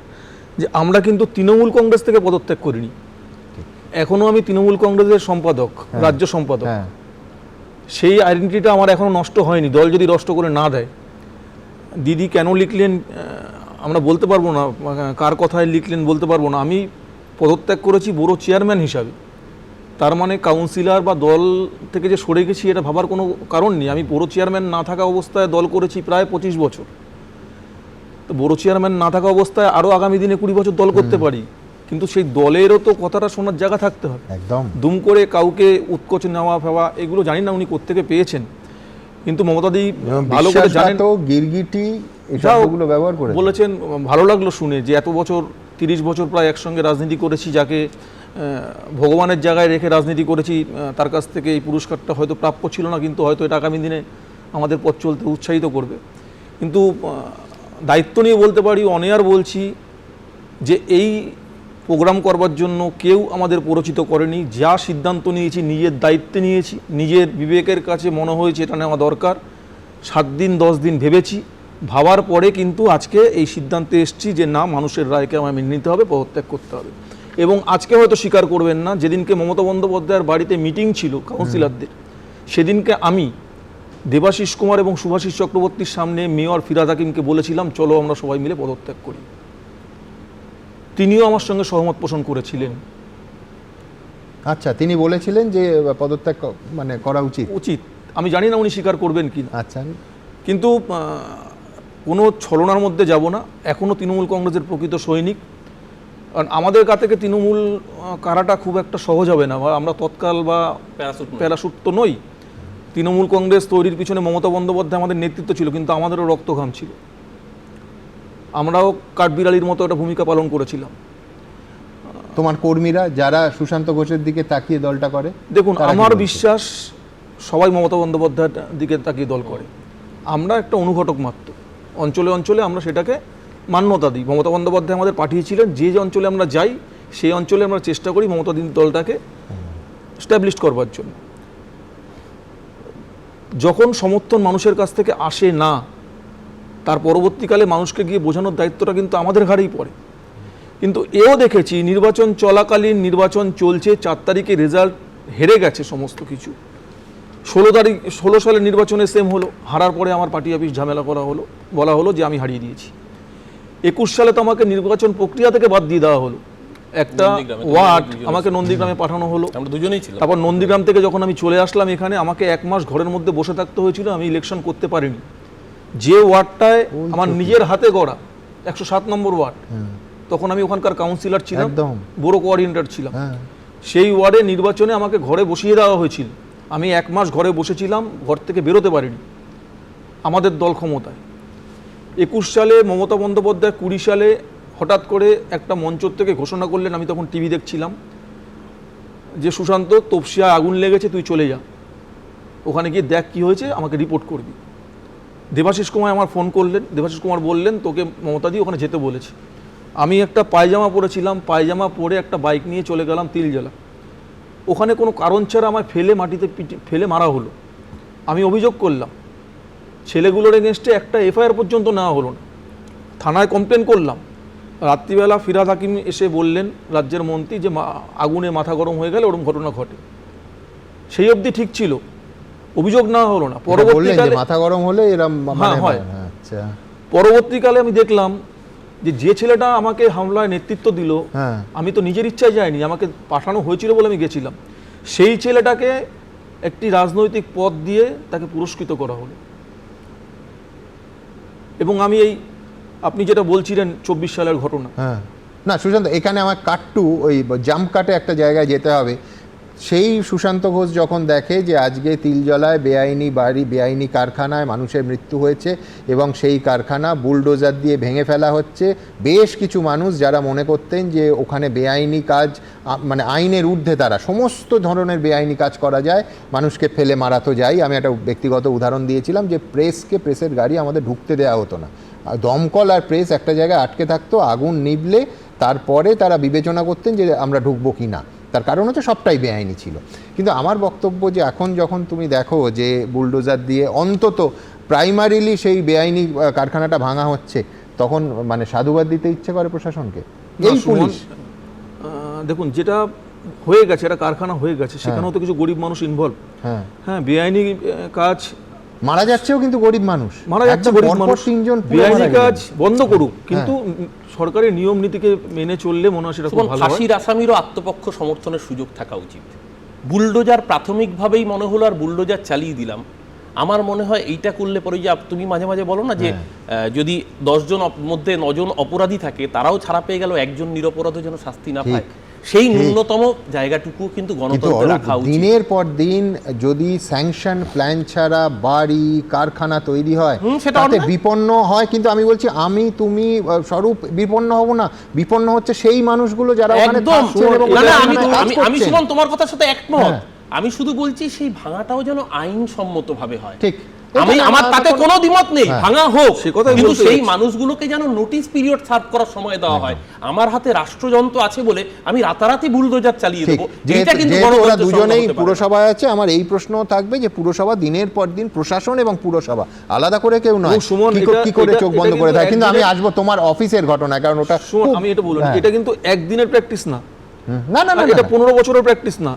যে আমরা কিন্তু তৃণমূল কংগ্রেস থেকে পদত্যাগ করিনি। এখনো আমি তৃণমূল কংগ্রেসের সম্পাদক, রাজ্য সম্পাদক। সেই আইডেন্টিটিটা আমার এখনো নষ্ট হয়নি, দল যদি নষ্ট করে না দেয়। দিদি কেন লিখলেন আমরা বলতে পারবো না, কার কথায় লিখলেন বলতে পারবো না। আমি পদত্যাগ করেছি বড় চেয়ারম্যান হিসাবে, তার মানে কাউন্সিলর বা দল থেকে যে সরে গেছি এটা ভাবার কোনো কারণ নেই। আমি বড় চেয়ারম্যান না থাকা অবস্থায় দল করেছি প্রায় 25 বছর। তো বড় চেয়ারম্যান না থাকা অবস্থায় আরও আগামী দিনে 20 বছর দল করতে পারি, কিন্তু সেই দলেরও তো কথাটা শোনার জায়গা থাকতে হবে। একদম দুম করে কাউকে উৎকোচ নেওয়া ফেওয়া এগুলো জানি না উনি কোত্থেকে পেয়েছেন, কিন্তু মমতাদি ভালো করে জানেন। তো গিরগিটি এসবগুলো ব্যবহার করে বলেছেন, ভালো লাগলো শুনে যে এত বছর 30 বছর প্রায় একসঙ্গে রাজনীতি করেছি, যাকে ভগবানের জায়গায় রেখে রাজনীতি করেছি, তার কাছ থেকে এই পুরস্কারটা হয়তো প্রাপ্য ছিল না, কিন্তু হয়তো এটা আগামী দিনে আমাদের পথ চলতে উৎসাহিত করবে। কিন্তু দায়িত্ব নিয়ে বলতে পারি, অনেয়ার বলছি যে এই প্রোগ্রাম করবার জন্য কেউ আমাদের পরিচিত করেনি। যা সিদ্ধান্ত নিয়েছি নিজের দায়িত্বে নিয়েছি, নিজের বিবেকের কাছে মনে হয়েছে এটা নেওয়া দরকার। 7 দিন 10 দিন ভেবেছি, ভাবার পরে কিন্তু আজকে এই সিদ্ধান্তে এসেছি যে না, মানুষের রায়কে আমায় মেনে নিতে হবে, পদত্যাগ করতে হবে। এবং আজকে হয়তো স্বীকার করবেন না, যেদিনকে মমতা বন্দ্যোপাধ্যায়ের বাড়িতে মিটিং ছিল কাউন্সিলরদের, সেদিনকে আমি দেবাশিস কুমার এবং শুভাশিস চক্রবর্তীর সামনে মেয়র ফিরাদ হাকিমকে বলেছিলাম চলো আমরা সবাই মিলে পদত্যাগ করি। তিনিও আমার সঙ্গে সহমত পোষণ করেছিলেন। আচ্ছা, তিনি বলেছিলেন যে পদত্যাগ মানে করা উচিত। আমি জানি না উনি স্বীকার করবেন কি। আচ্ছা, কিন্তু কোনো ছলনার মধ্যে যাব না। এখনও তৃণমূল কংগ্রেসের প্রকৃত সৈনিক। কারণ আমাদের কাছ থেকে তৃণমূল কারাটা খুব একটা সহজ হবে না, বা আমরা তৎকাল বা প্যারাশুট তো নই। তৃণমূল কংগ্রেস তৈরির পিছনে মমতা বন্দ্যোপাধ্যায় আমাদের নেতৃত্ব ছিল, কিন্তু আমাদেরও রক্তঘাম ছিল। আমরাও কাঠবিড়ালির মতো একটা ভূমিকা পালন করেছিলাম। তোমার কর্মীরা যারা সুশান্ত ঘোষের দিকে তাকিয়ে দলটা করে, দেখুন আমার বিশ্বাস সবাই মমতা বন্দ্যোপাধ্যায়ের দিকে তাকিয়ে দল করে। আমরা একটা অনুঘটক মাত্র, অঞ্চলে অঞ্চলে আমরা সেটাকে মান্যতা দিই। মমতা বন্দ্যোপাধ্যায় আমাদের পাঠিয়েছিলেন, যে যে অঞ্চলে আমরা যাই সেই অঞ্চলে আমরা চেষ্টা করি মমতা দলটাকে স্ট্যাবলিশ করবার জন্য। যখন সমর্থন মানুষের কাছ থেকে আসে না, তার পরবর্তীকালে মানুষকে গিয়ে বোঝানোর দায়িত্বটা কিন্তু আমাদের ঘাড়েই পড়ে। কিন্তু এও দেখেছি নির্বাচন চলাকালীন, নির্বাচন চলছে, 4 তারিখে রেজাল্ট হেরে গেছে সমস্ত কিছু, 16 সালের নির্বাচনে সেম হলো, হারার পরে আমার পার্টি অফিস ঝামেলা করা হলো, বলা হলো যে আমি হারিয়ে দিয়েছি। 21 সালে তো আমাকে নির্বাচন প্রক্রিয়া থেকে বাদ দিয়ে দেওয়া হলো, একটা নন্দীগ্রামে, ওয়ার্ড দুজনে আমাকে নন্দীগ্রামে পাঠানো হলো। আমরা দুজনেই ছিলাম। তারপর নন্দীগ্রাম থেকে যখন আমি চলে আসলাম এখানে, আমাকে 1 মাস ঘরের মধ্যে বসে থাকতে হয়েছিল, আমি ইলেকশন করতে পারিনি। যে ওয়ার্ডটায় আমার নিজের হাতে গড়া 107 নম্বর ওয়ার্ড, তখন আমি ওখানকার কাউন্সিলর ছিলাম, একদম। বড় কোঅর্ডিনেটর ছিলাম, হ্যাঁ। সেই ওয়ার্ডে নির্বাচনে আমাকে ঘরে বসিয়ে দেওয়া হয়েছিল। আমি 1 মাস ঘরে বসেছিলাম, ঘর থেকে বেরোতে পারিনি। আমাদের দল ক্ষমতায় 21 সালে মমতা বন্দ্যোপাধ্যায় 20 সালে হঠাৎ করে একটা মঞ্চ থেকে ঘোষণা করলেন, আমি তখন টিভি দেখছিলাম, যে সুশান্ত তপসিয়া আগুন লেগেছে, তুই চলে যা, ওখানে গিয়ে দেখ কি হয়েছে, আমাকে রিপোর্ট করবি। দেবাশিস কুমার আমার ফোন করলেন, দেবাশিস কুমার বললেন তোকে মমতাদি ওখানে যেতে বলেছে। আমি একটা পায়জামা পরেছিলাম, পায়জামা পরে একটা বাইক নিয়ে চলে গেলাম তিলজলা। ওখানে কোনো কারণ ছাড়া আমার ফেলে মাটিতে ফেলে মারা হলো। আমি অভিযোগ করলাম, ছেলেগুলোর এগেনস্টে একটা এফআইআর পর্যন্ত নেওয়া হলো না। থানায় কমপ্লেন করলাম। রাত্রিবেলা ফিরহাদ হাকিম এসে বললেন, রাজ্যের মন্ত্রী, যে আগুনে মাথা গরম হয়ে গেলে ওরকম ঘটনা ঘটে। সেই অবধি ঠিক ছিল, অভিযোগ নেওয়া হলো না। পরবর্তীকালে মাথা গরম হলে এরকম মানে হয়। আচ্ছা, পরবর্তীকালে আমি দেখলাম যে ছেলেটা আমাকে হামলায় নেতৃত্ব দিল, হ্যাঁ। আমি তো নিজের ইচ্ছায় যাইনি, আমাকে পাঠানো হয়েছিল বলে আমি গেছিলাম। সেই ছেলেটাকে একটি রাজনৈতিক পদ দিয়ে তাকে পুরস্কৃত করা হলো। এবং আমি এই আপনি যেটা বলছিলেন 24 সালের ঘটনা, হ্যাঁ। না সুশান্ত, এখানে আমার কাট্টু ওই জাম্প কাটে একটা জায়গায় যেতে হবে। সেই সুশান্ত ঘোষ যখন দেখে যে আজকে তিলজলায় বেআইনি বাড়ি, বেআইনি কারখানায় মানুষের মৃত্যু হয়েছে এবং সেই কারখানা বুলডোজার দিয়ে ভেঙে ফেলা হচ্ছে, বেশ কিছু মানুষ যারা মনে করতেন যে ওখানে বেআইনি কাজ, মানে আইনের ঊর্ধ্বে তারা সমস্ত ধরনের বেআইনি কাজ করা যায়, মানুষকে ফেলে মারা তো যায়। আমি একটা ব্যক্তিগত উদাহরণ দিয়েছিলাম যে প্রেসের গাড়ি আমাদের ঢুকতে দেওয়া হতো না, দমকল আর প্রেস একটা জায়গায় আটকে থাকতো, আগুন নিভলে তারপরে তারা বিবেচনা করতেন যে আমরা ঢুকবো কি না। তার কারণ হচ্ছে সবটাই বেআইনি ছিল। কিন্তু আমার বক্তব্য যে এখন যখন তুমি দেখো যে বুলডোজার দিয়ে অন্তত প্রাইমারিলি সেই বেআইনি কারখানাটা ভাঙা হচ্ছে, তখন মানে সাধুবাদ দিতে ইচ্ছে করে প্রশাসনকে। এই পুলিশ দেখুন, যেটা হয়ে গেছে, এটা কারখানা হয়ে গেছে, সেখানেও তো কিছু গরিব মানুষ ইনভলভ। হ্যাঁ, বেআইনি কাজ মারা যাচ্ছেও, কিন্তু গরিব মানুষ মারা যাচ্ছে, গরিব মানুষ। 3জন বেআইনি কাজ বন্ধ করুক, কিন্তু সরকারের নিয়ম নীতিকে মেনে চললে মনে হয় সেটা খুব ভালো হয়। ফাঁসির আসামিরও আত্মপক্ষ সমর্থনের সুযোগ থাকা উচিত। বুলডোজার প্রাথমিকভাবেই মনে হলো আর বুলডোজার চালিয়ে দিলাম। আমার মনে হয় এইটা করলে পরে, যে তুমি মাঝে মাঝে বলো না যে যদি 10 জন মধ্যে 9 জন অপরাধী থাকে, তারাও ছাড়া পেয়ে গেল, একজন নিরপরাধ যেন শাস্তি না পায়, সেই ন্যূনতম জায়গাটুকু কিন্তু গণতন্ত্রে রাখা উচিত। দিনের পর দিন যদি স্যাংশন প্ল্যান ছাড়া বাড়ি কারখানা তৈরি হয়, তাতে বিপন্ন হয়। কিন্তু আমি বলছি, তুমি স্বরূপ বিপন্ন হব না, বিপন্ন হচ্ছে সেই মানুষগুলো যারা ওখানে থাকছেন এবং আমি সুমন তোমার কথার সাথে একমত। আমি শুধু বলছি সেই ভাঙাটাও যেন আইনসম্মতভাবে হয়। ঠিক, আমার তাতে কোনো দ্বিমত নেই, ভাঙা হোক, কিন্তু সেই মানুষগুলোকে যেন নোটিশ পিরিয়ড সার্ভ করার সময় দেওয়া হয়। আমার হাতে রাষ্ট্রযন্ত্র আছে বলে আমি রাতারাতি বুলডোজার চালিয়ে দেবো, এটা কিন্তু ওরা দুজনেই পুরসভায় আছে। আমার এই প্রশ্ন থাকবে যে পুরসভা দিনের পর দিন, প্রশাসন এবং পুরসভা আলাদা করে কেউ নয়, কি করে চোখ বন্ধ করে থাকে। কিন্তু আমি আসবো তোমার অফিসের ঘটনা, কারণ ওটা আমি এটা বললাম, এটা কিন্তু একদিনের প্র্যাকটিস না, না না না, এটা 15 বছরের প্র্যাকটিস না,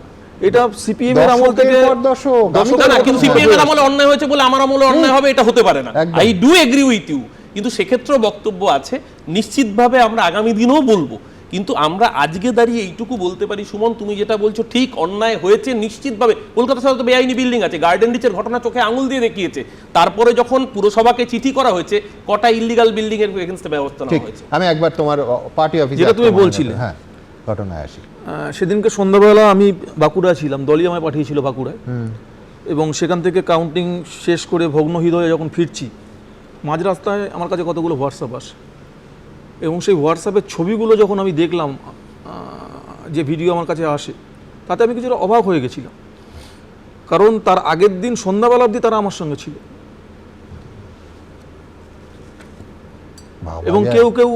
এটা সিপিএম এর আমল থেকে কিন্তু সিপিএম এর আমলে অন্যায় হয়েছে বলে আমার আমলে অন্যায় হবে, এটা হতে পারে না। I do agree with you, কিন্তু সেক্ষেত্রে বক্তব্য আছে, নিশ্চিতভাবে আমরা আগামী দিনেও বলবো। কিন্তু আমরা আজকে দাঁড়িয়ে এইটুকু বলতে পারি, সুমন তুমি যেটা বলছো ঠিক, অন্যায় হয়েছে নিশ্চিতভাবে। কলকাতা শহরে তো বেআইনি বিল্ডিং আছে, গার্ডেন রিচের ঘটনা চোখে আঙুল দিয়ে দেখিয়েছে। তারপরে যখন পুরসভাকে চিঠি করা হয়েছে, কটা ইল্লিগাল বিল্ডিং এর এগেইনস্টে ব্যবস্থা নেওয়া হয়েছে। আমি একবার তোমার পার্টি অফিসে, যেটা তুমি বলছিলে, হ্যাঁ ঘটনায় আসি। সেদিনকে সন্ধ্যাবেলা আমি বাঁকুড়া ছিলাম, দলই আমায় পাঠিয়েছিল বাঁকুড়ায়, এবং সেখান থেকে কাউন্টিং শেষ করে ভগ্ন হৃদয়ে যখন ফিরছি, মাঝ রাস্তায় আমার কাছে কতগুলো হোয়াটসঅ্যাপ আসে, এবং সেই হোয়াটসঅ্যাপের ছবিগুলো যখন আমি দেখলাম, যে ভিডিও আমার কাছে আসে, তাতে আমি কিছুটা অবাক হয়ে গেছিলাম। কারণ তার আগের দিন সন্ধ্যাবেলা অবধি তারা আমার সঙ্গে ছিল, এবং কেউ কেউ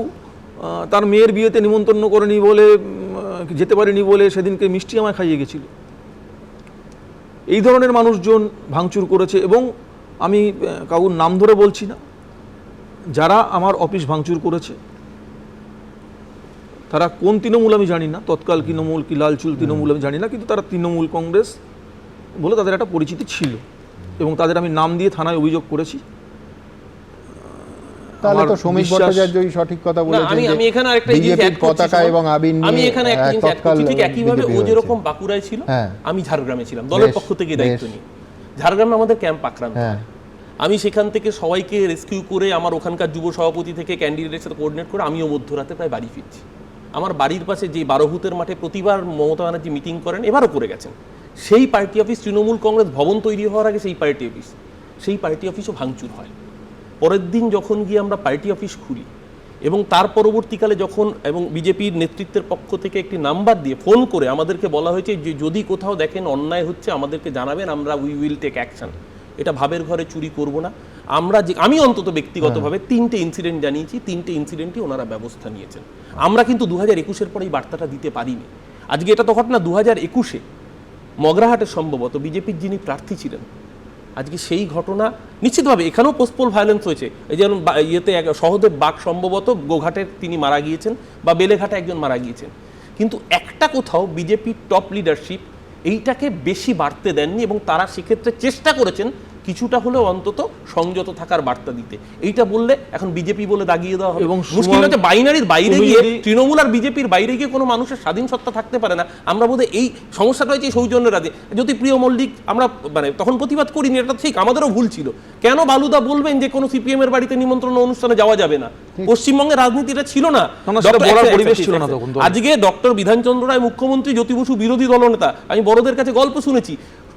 তার মেয়ের বিয়েতে নিমন্ত্রণ করেনি বলে, যেতে পারেনি বলে সেদিনকে মিষ্টি আমায় খাইয়ে গেছিল। এই ধরনের মানুষজন ভাঙচুর করেছে, এবং আমি কাউর নাম ধরে বলছি না, যারা আমার অফিস ভাঙচুর করেছে তারা কোন তৃণমূল আমি জানি না, তৎকাল তৃণমূল কি লালচুল তৃণমূল আমি জানি না, কিন্তু তারা তৃণমূল কংগ্রেস বলে তাদের একটা পরিচিতি ছিল, এবং তাদের আমি নাম দিয়ে থানায় অভিযোগ করেছি। তাহলে আমার তো সমীর বিশ্বাস- ভট্টাচার্যই সঠিক কথা বলেছেন আমি যে আমি এখানে আরেকটা জিনিস বিজেপির add করছি, পতাকা এবং আবির আমি নিয়ে এখানে একটা জিনিস add তৎকাল করছি, ঠিক একইভাবে ও বিজেপি যেরকম হয়েছে। বাঁকুড়ায় ছিল, হ্যাঁ। আমি ঝাড়গ্রামে ছিলাম দলের বেশ, পক্ষ থেকে দায়িত্ব বেশ। নিয়ে। ঝাড়গ্রামে আমাদের ক্যাম্প আক্রান্ত হ্যাঁ। হয়। আমি সেখান থেকে সবাইকে রেস্কিউ করে আমার ওখানকার যুব সভাপতি থেকে ক্যান্ডিডেটের সাথে কোঅর্ডিনেট করে আমিও মধ্যরাতে প্রায় বাড়ি ফিরছি। আমার বাড়ির পাশে যে 12 বুথের মাঠে প্রতিবার মমতা ব্যানার্জি মিটিং করেন, এবারও করে গেছেন, সেই পার্টি অফিস, তৃণমূল কংগ্রেস ভবন তৈরি হওয়ার আগে সেই পার্টি অফিসও ভাঙচুর হয়। পরের দিন যখন গিয়ে আমরা পার্টি অফিস খুলি এবং তার পরবর্তীকালে যখন এবং বিজেপির নেতৃত্বের পক্ষ থেকে একটি নাম্বার দিয়ে ফোন করে আমাদেরকে বলা হয়েছে যে যদি কোথাও দেখেন অন্যায় হচ্ছে আমাদেরকে জানাবেন, আমরা উই উইল টেক অ্যাকশন। এটা ভাবের ঘরে চুরি করব না। আমি অন্তত ব্যক্তিগতভাবে 3টে ইনসিডেন্ট জানিয়েছি, 3টে ইনসিডেন্টই ওনারা ব্যবস্থা নিয়েছেন। আমরা কিন্তু 2021-এর পরে এই বার্তাটা দিতে পারিনি। আজকে এটা তো ঘটনা 2021-এ মগরাহাটে সম্ভবত বিজেপির যিনি প্রার্থী ছিলেন, আজকে সেই ঘটনা নিশ্চিতভাবে এখানেও পোস্টপোল ভায়োলেন্স হয়েছে। এই যেমন ইয়েতে সহদেব বাগ সম্ভবত গোঘাটের তিনি মারা গিয়েছেন, বা বেলেঘাটে একজন মারা গিয়েছেন, কিন্তু একটা কোথাও বিজেপির টপ লিডারশিপ এইটাকে বেশি বাড়তে দেননি, এবং তারা সেক্ষেত্রে চেষ্টা করেছেন কিছুটা হলেও অন্তত সংযত থাকার বার্তা দিতে। এইটা বললে এখন বিজেপি বলে দাগিয়ে দেওয়া হবে। এবং মুশকিল হচ্ছে বাইনারির বাইরে তুমি গিয়ে, যদি- তৃণমূল আর বিজেপির বাইরে গিয়ে কোনো মানুষের স্বাধীন সত্তা থাকতে পারে না। আমরা বোধহয় এই সমস্যাটা হয়েছে সৌজন্যের রাজে। জ্যোতিপ্রিয় মল্লিক আমরা তখন প্রতিবাদ করিনি, এটা ঠিক, আমাদেরও ভুল ছিল। কেন বালুদা বলবেন যে কোনো সিপিএম এর বাড়িতে নিমন্ত্রণ অনুষ্ঠানে যাওয়া যাবে না? পশ্চিমবঙ্গের রাজনীতিটা ছিল না, না, সেটা বলার পরিবেশ ছিল না তখন তো। আজকে ডক্টর বিধানচন্দ্র রায় মুখ্যমন্ত্রী, জ্যোতি বসু বিরোধী দলনেতা। আমি বড়দের কাছে গল্প শুনেছি,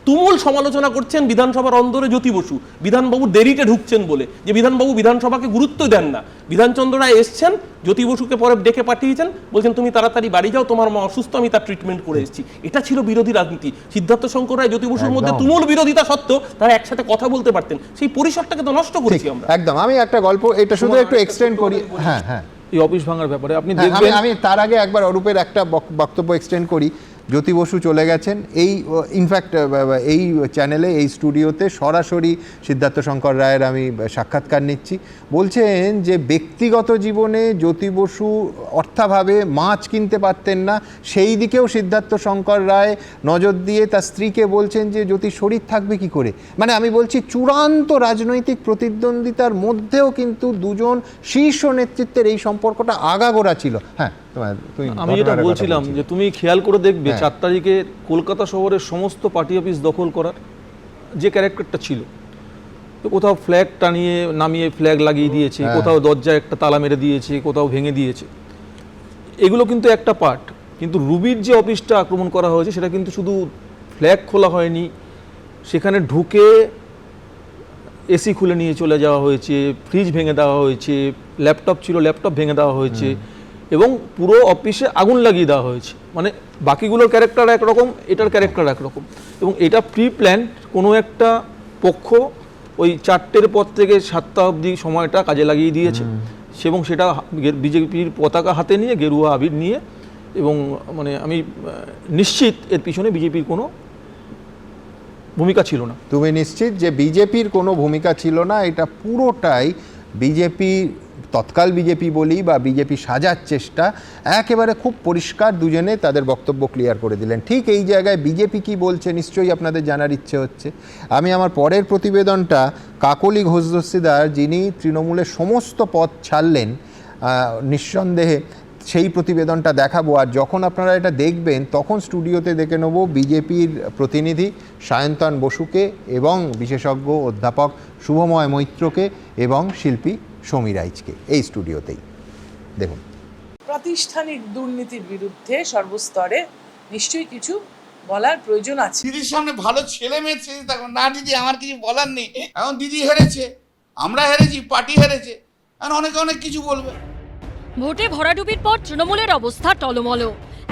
তুমুল সমালোচনা করছেন বিধানসভার অন্দরে জ্যোতি বসু, বিধানবাবু দেরিতে ঢুকছেন বলে, যে বিধানবাবু বিধানসভাকে গুরুত্ব দেন না। বিধানচন্দ্র রায় এসছেন, জ্যোতি বসুকে পরে ডেকে পাঠিয়েছেন, বলছেন তুমি তাড়াতাড়ি বাড়ি যাও, তোমার মা অসুস্থ, আমি তার ট্রিটমেন্ট করে এসেছি। এটা ছিল বিরোধী রাজনীতি। সিদ্ধার্থ শঙ্কর রায় জ্যোতি বসুর মধ্যে একদম। তুমুল বিরোধিতা সত্ত্বেও তারা একসাথে কথা বলতে পারতেন। সেই পরিসরটাকে তো নষ্ট করেছি আমরা। একদম। আমি একটা গল্প, এটা শুধু একটু এক্সটেন্ড করি। হ্যাঁ হ্যাঁ, এই অফিস ভাঙার ব্যাপারে আপনি হ্যাঁ, দেখবেন, আমি তার আগে একবার অরূপের একটা বক্তব্য এক্সটেন্ড করি। জ্যোতি বসু চলে গেছেন, এই ইনফ্যাক্ট এই চ্যানেলে, এই স্টুডিওতে সরাসরি সিদ্ধার্থ শঙ্কর রায়ের আমি সাক্ষাৎকার নিচ্ছি। বলছেন যে ব্যক্তিগত জীবনে জ্যোতি বসু অর্থাভাবে মাছ কিনতে পারতেন না, সেই দিকেও সিদ্ধার্থ শঙ্কর রায় নজর দিয়ে তার স্ত্রীকে বলছেন যে জ্যোতির শরীর থাকবে কি করে। মানে আমি বলছি চূড়ান্ত রাজনৈতিক প্রতিদ্বন্দ্বিতার মধ্যেও কিন্তু দুজন শীর্ষ নেতৃত্বের এই সম্পর্কটা আগাগোড়া ছিল। হ্যাঁ, আমি যেটা বলছিলাম যে তুমি খেয়াল করে দেখবে 4 তারিখে কলকাতা শহরের সমস্ত পার্টি অফিস দখল করার যে ক্যারেক্টারটা ছিল, তো কোথাও ফ্ল্যাগ টানিয়ে নামিয়ে ফ্ল্যাগ লাগিয়ে দিয়েছে, কোথাও দরজায় একটা তালা মেরে দিয়েছে, কোথাও ভেঙে দিয়েছে, এগুলো কিন্তু একটা পার্ট। কিন্তু রুবির যে অফিসটা আক্রমণ করা হয়েছে সেটা কিন্তু শুধু ফ্ল্যাগ খোলা হয়নি, সেখানে ঢুকে এসি খুলে নিয়ে চলে যাওয়া হয়েছে, ফ্রিজ ভেঙে দেওয়া হয়েছে, ল্যাপটপ ছিল ল্যাপটপ ভেঙে দেওয়া হয়েছে, এবং পুরো অফিসে আগুন লাগিয়ে দেওয়া হয়েছে। মানে বাকিগুলোর ক্যারেক্টার একরকম, এটার ক্যারেক্টার একরকম, এবং এটা প্রি প্ল্যান। কোনো একটা পক্ষ ওই 4টের পর থেকে 7টা অবধি সময়টা কাজে লাগিয়ে দিয়েছে, এবং সেটা বিজেপির পতাকা হাতে নিয়ে, গেরুয়া আবির নিয়ে, এবং মানে আমি নিশ্চিত এর পিছনে বিজেপির কোনো ভূমিকা ছিল না। তুমি নিশ্চিত যে বিজেপির কোনো ভূমিকা ছিল না? এটা পুরোটাই বিজেপি, তৎকাল বিজেপি বলি বা বিজেপি সাজার চেষ্টা, একেবারে খুব পরিষ্কার দুজনে তাদের বক্তব্য ক্লিয়ার করে দিলেন। ঠিক এই জায়গায় বিজেপি কি বলছে নিশ্চয়ই আপনাদের জানার ইচ্ছে হচ্ছে। আমি আমার পরের প্রতিবেদনটা কাকলি ঘোষ দস্তিদার, যিনি তৃণমূলের সমস্ত পদ ছাড়লেন, নিঃসন্দেহে সেই প্রতিবেদনটা দেখাবো। আর যখন আপনারা এটা দেখবেন তখন স্টুডিওতে দেখে নেব বিজেপির প্রতিনিধি সায়ন্তন বসুকে এবং বিশেষজ্ঞ অধ্যাপক শুভময় মৈত্রকে এবং শিল্পী সমীর আইচকে এই স্টুডিওতেই। দেখুন, প্রাতিষ্ঠানিক দুর্নীতির বিরুদ্ধে সর্বস্তরে নিশ্চয়ই কিছু বলার প্রয়োজন আছে। দিদির সামনে ভালো ছেলে মেয়ে ছেড়ে থাকুন না, দিদি আমার কিছু বলার নেই, এখন দিদি হেরেছে, আমরা হেরেছি, পার্টি হেরেছে, এখন অনেকে অনেক কিছু বলবে। ভোটে ভরাডুবির পর তৃণমূলের অবস্থা টলমলো।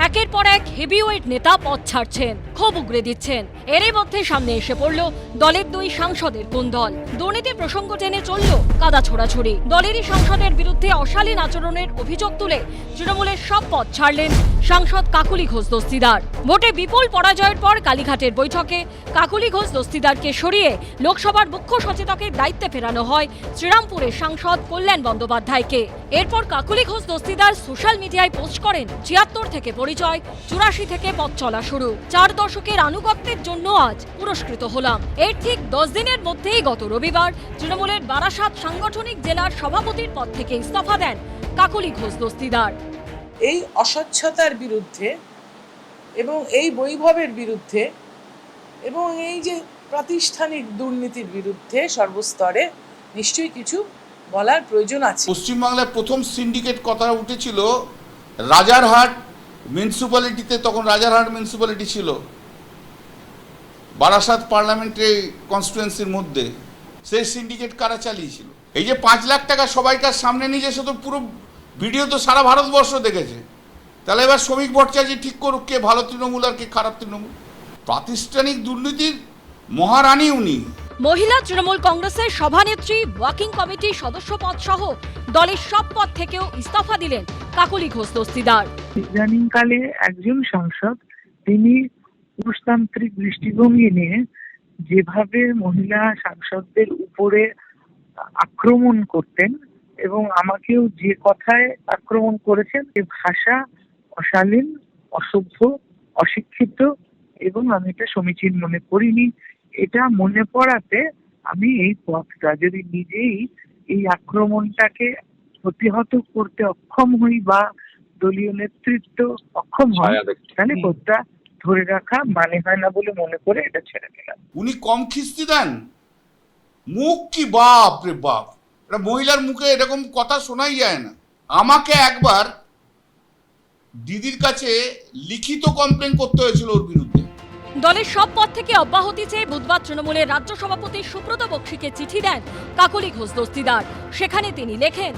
একের পর এক হেভিওয়েট নেতা পদ ছাড়ছেন, ক্ষোভ উগরে দিচ্ছেন। এরই মধ্যে সামনে এসে পড়ল দলের 2 সাংসদের কোন্দল। দুর্নীতি প্রসঙ্গ টেনে চলল কাদা ছোড়াছুড়ি। দলেরই সাংসদের বিরুদ্ধে অশালীন আচরণের অভিযোগ তুলে তৃণমূলের সব পদ ছাড়লেন সাংসদ কাকলি ঘোষ দস্তিদার। ভোটে বিপুল পরাজয়ের পর কালীঘাটের বৈঠকে কাকলি ঘোষ দস্তিদারকে সরিয়ে লোকসভার মুখ্য সচেতকের দায়িত্বে ফেরানো হয় শ্রীরামপুরের সাংসদ কল্যাণ বন্দ্যোপাধ্যায়কে। এরপর কাকলি ঘোষ দস্তিদার সোশ্যাল মিডিয়ায় পোস্ট করেন 76 থেকে পরিচয়, 84 থেকে পথ চলা শুরু। 4 দশকের আনুগত্যের জন্য আজ পুরস্কৃত হলাম। এর ঠিক 10 দিনের মধ্যেই গত রবিবার তৃণমূলের বারাসাত সাংগঠনিক জেলার সভাপতির পদ থেকে ইস্তফা দেন কাকলি ঘোষ দস্তিদার। এই অস্বচ্ছতার বিরুদ্ধে এবং এই বৈভবের বিরুদ্ধে এবং এই যে প্রাতিষ্ঠানিক দুর্নীতির বিরুদ্ধে সর্বস্তরে নিশ্চয়ই কিছু বলার প্রয়োজন আছে। পশ্চিমবাংলায় প্রথম সিন্ডিকেট কথা উঠেছিল রাজারহাট মিউনিসিপ্যালিটিতে, তখন রাজারহাট মিউনিসিপ্যালিটি ছিল বারাসাত পার্লামেন্টারি কনস্টিটুয়েন্সির মধ্যে। সেই সিন্ডিকেট কারা চালিয়েছিল? এই যে 5 লাখ টাকা সবাইকার সামনে নিয়ে এসে তো পুরো ভিডিও তো সারা ভারতবর্ষ দেখেছে। তাহলে এবার শ্রমিক ভট্টাচার্য ঠিক করুক কে ভালো তৃণমূল আর কে খারাপ তৃণমূল। প্রাতিষ্ঠানিক দুর্নীতির মহারানী উনি। মহিলা তৃণমূল কংগ্রেসের সভানেত্রী, ওয়ার্কিং কমিটির সদস্য পদ সহ দলের সব পদ থেকেও ইস্তফা দিলেন কাকলি ঘোষ দস্তিদার। ইদানিংকালে একজন সাংসদ তিনি পুরুষতান্ত্রিক দৃষ্টিভঙ্গি নিয়ে যেভাবে মহিলা সাংসদদের উপরে আক্রমণ করতেন এবং আমাকেও যে কথায় আক্রমণ করেছেন, যে ভাষা অশালীন, অসভ্য, অশিক্ষিত এবং আমি এটা সমীচীন মনে করিনি। এটা মনে পড়াতে আমি এই পথটা যদি নিজেই এই আক্রমণটাকে প্রতিহত করতে অক্ষম হই বা দলীয় নেতৃত্ব অক্ষম হয়, তাহলে পথটা ধরে রাখা মানে হয় না বলে মনে করে এটা ছেড়ে দিলাম। উনি কম খিস্তি দেন? মুখ কি বাপ রে বাপ, এটা মহিলার মুখে এরকম কথা শোনাই যায় না। আমাকে একবার দিদির কাছে লিখিত কমপ্লেন করতে হয়েছিল ওর বিরুদ্ধে। দলের সব পদ থেকে অব্যাহতি চেয়ে বুধবার তৃণমূলের রাজ্য সভাপতি সুব্রত বক্সিকে চিঠি দেন কাকলি ঘোষ দস্তিদার। সেখানে তিনি লেখেন,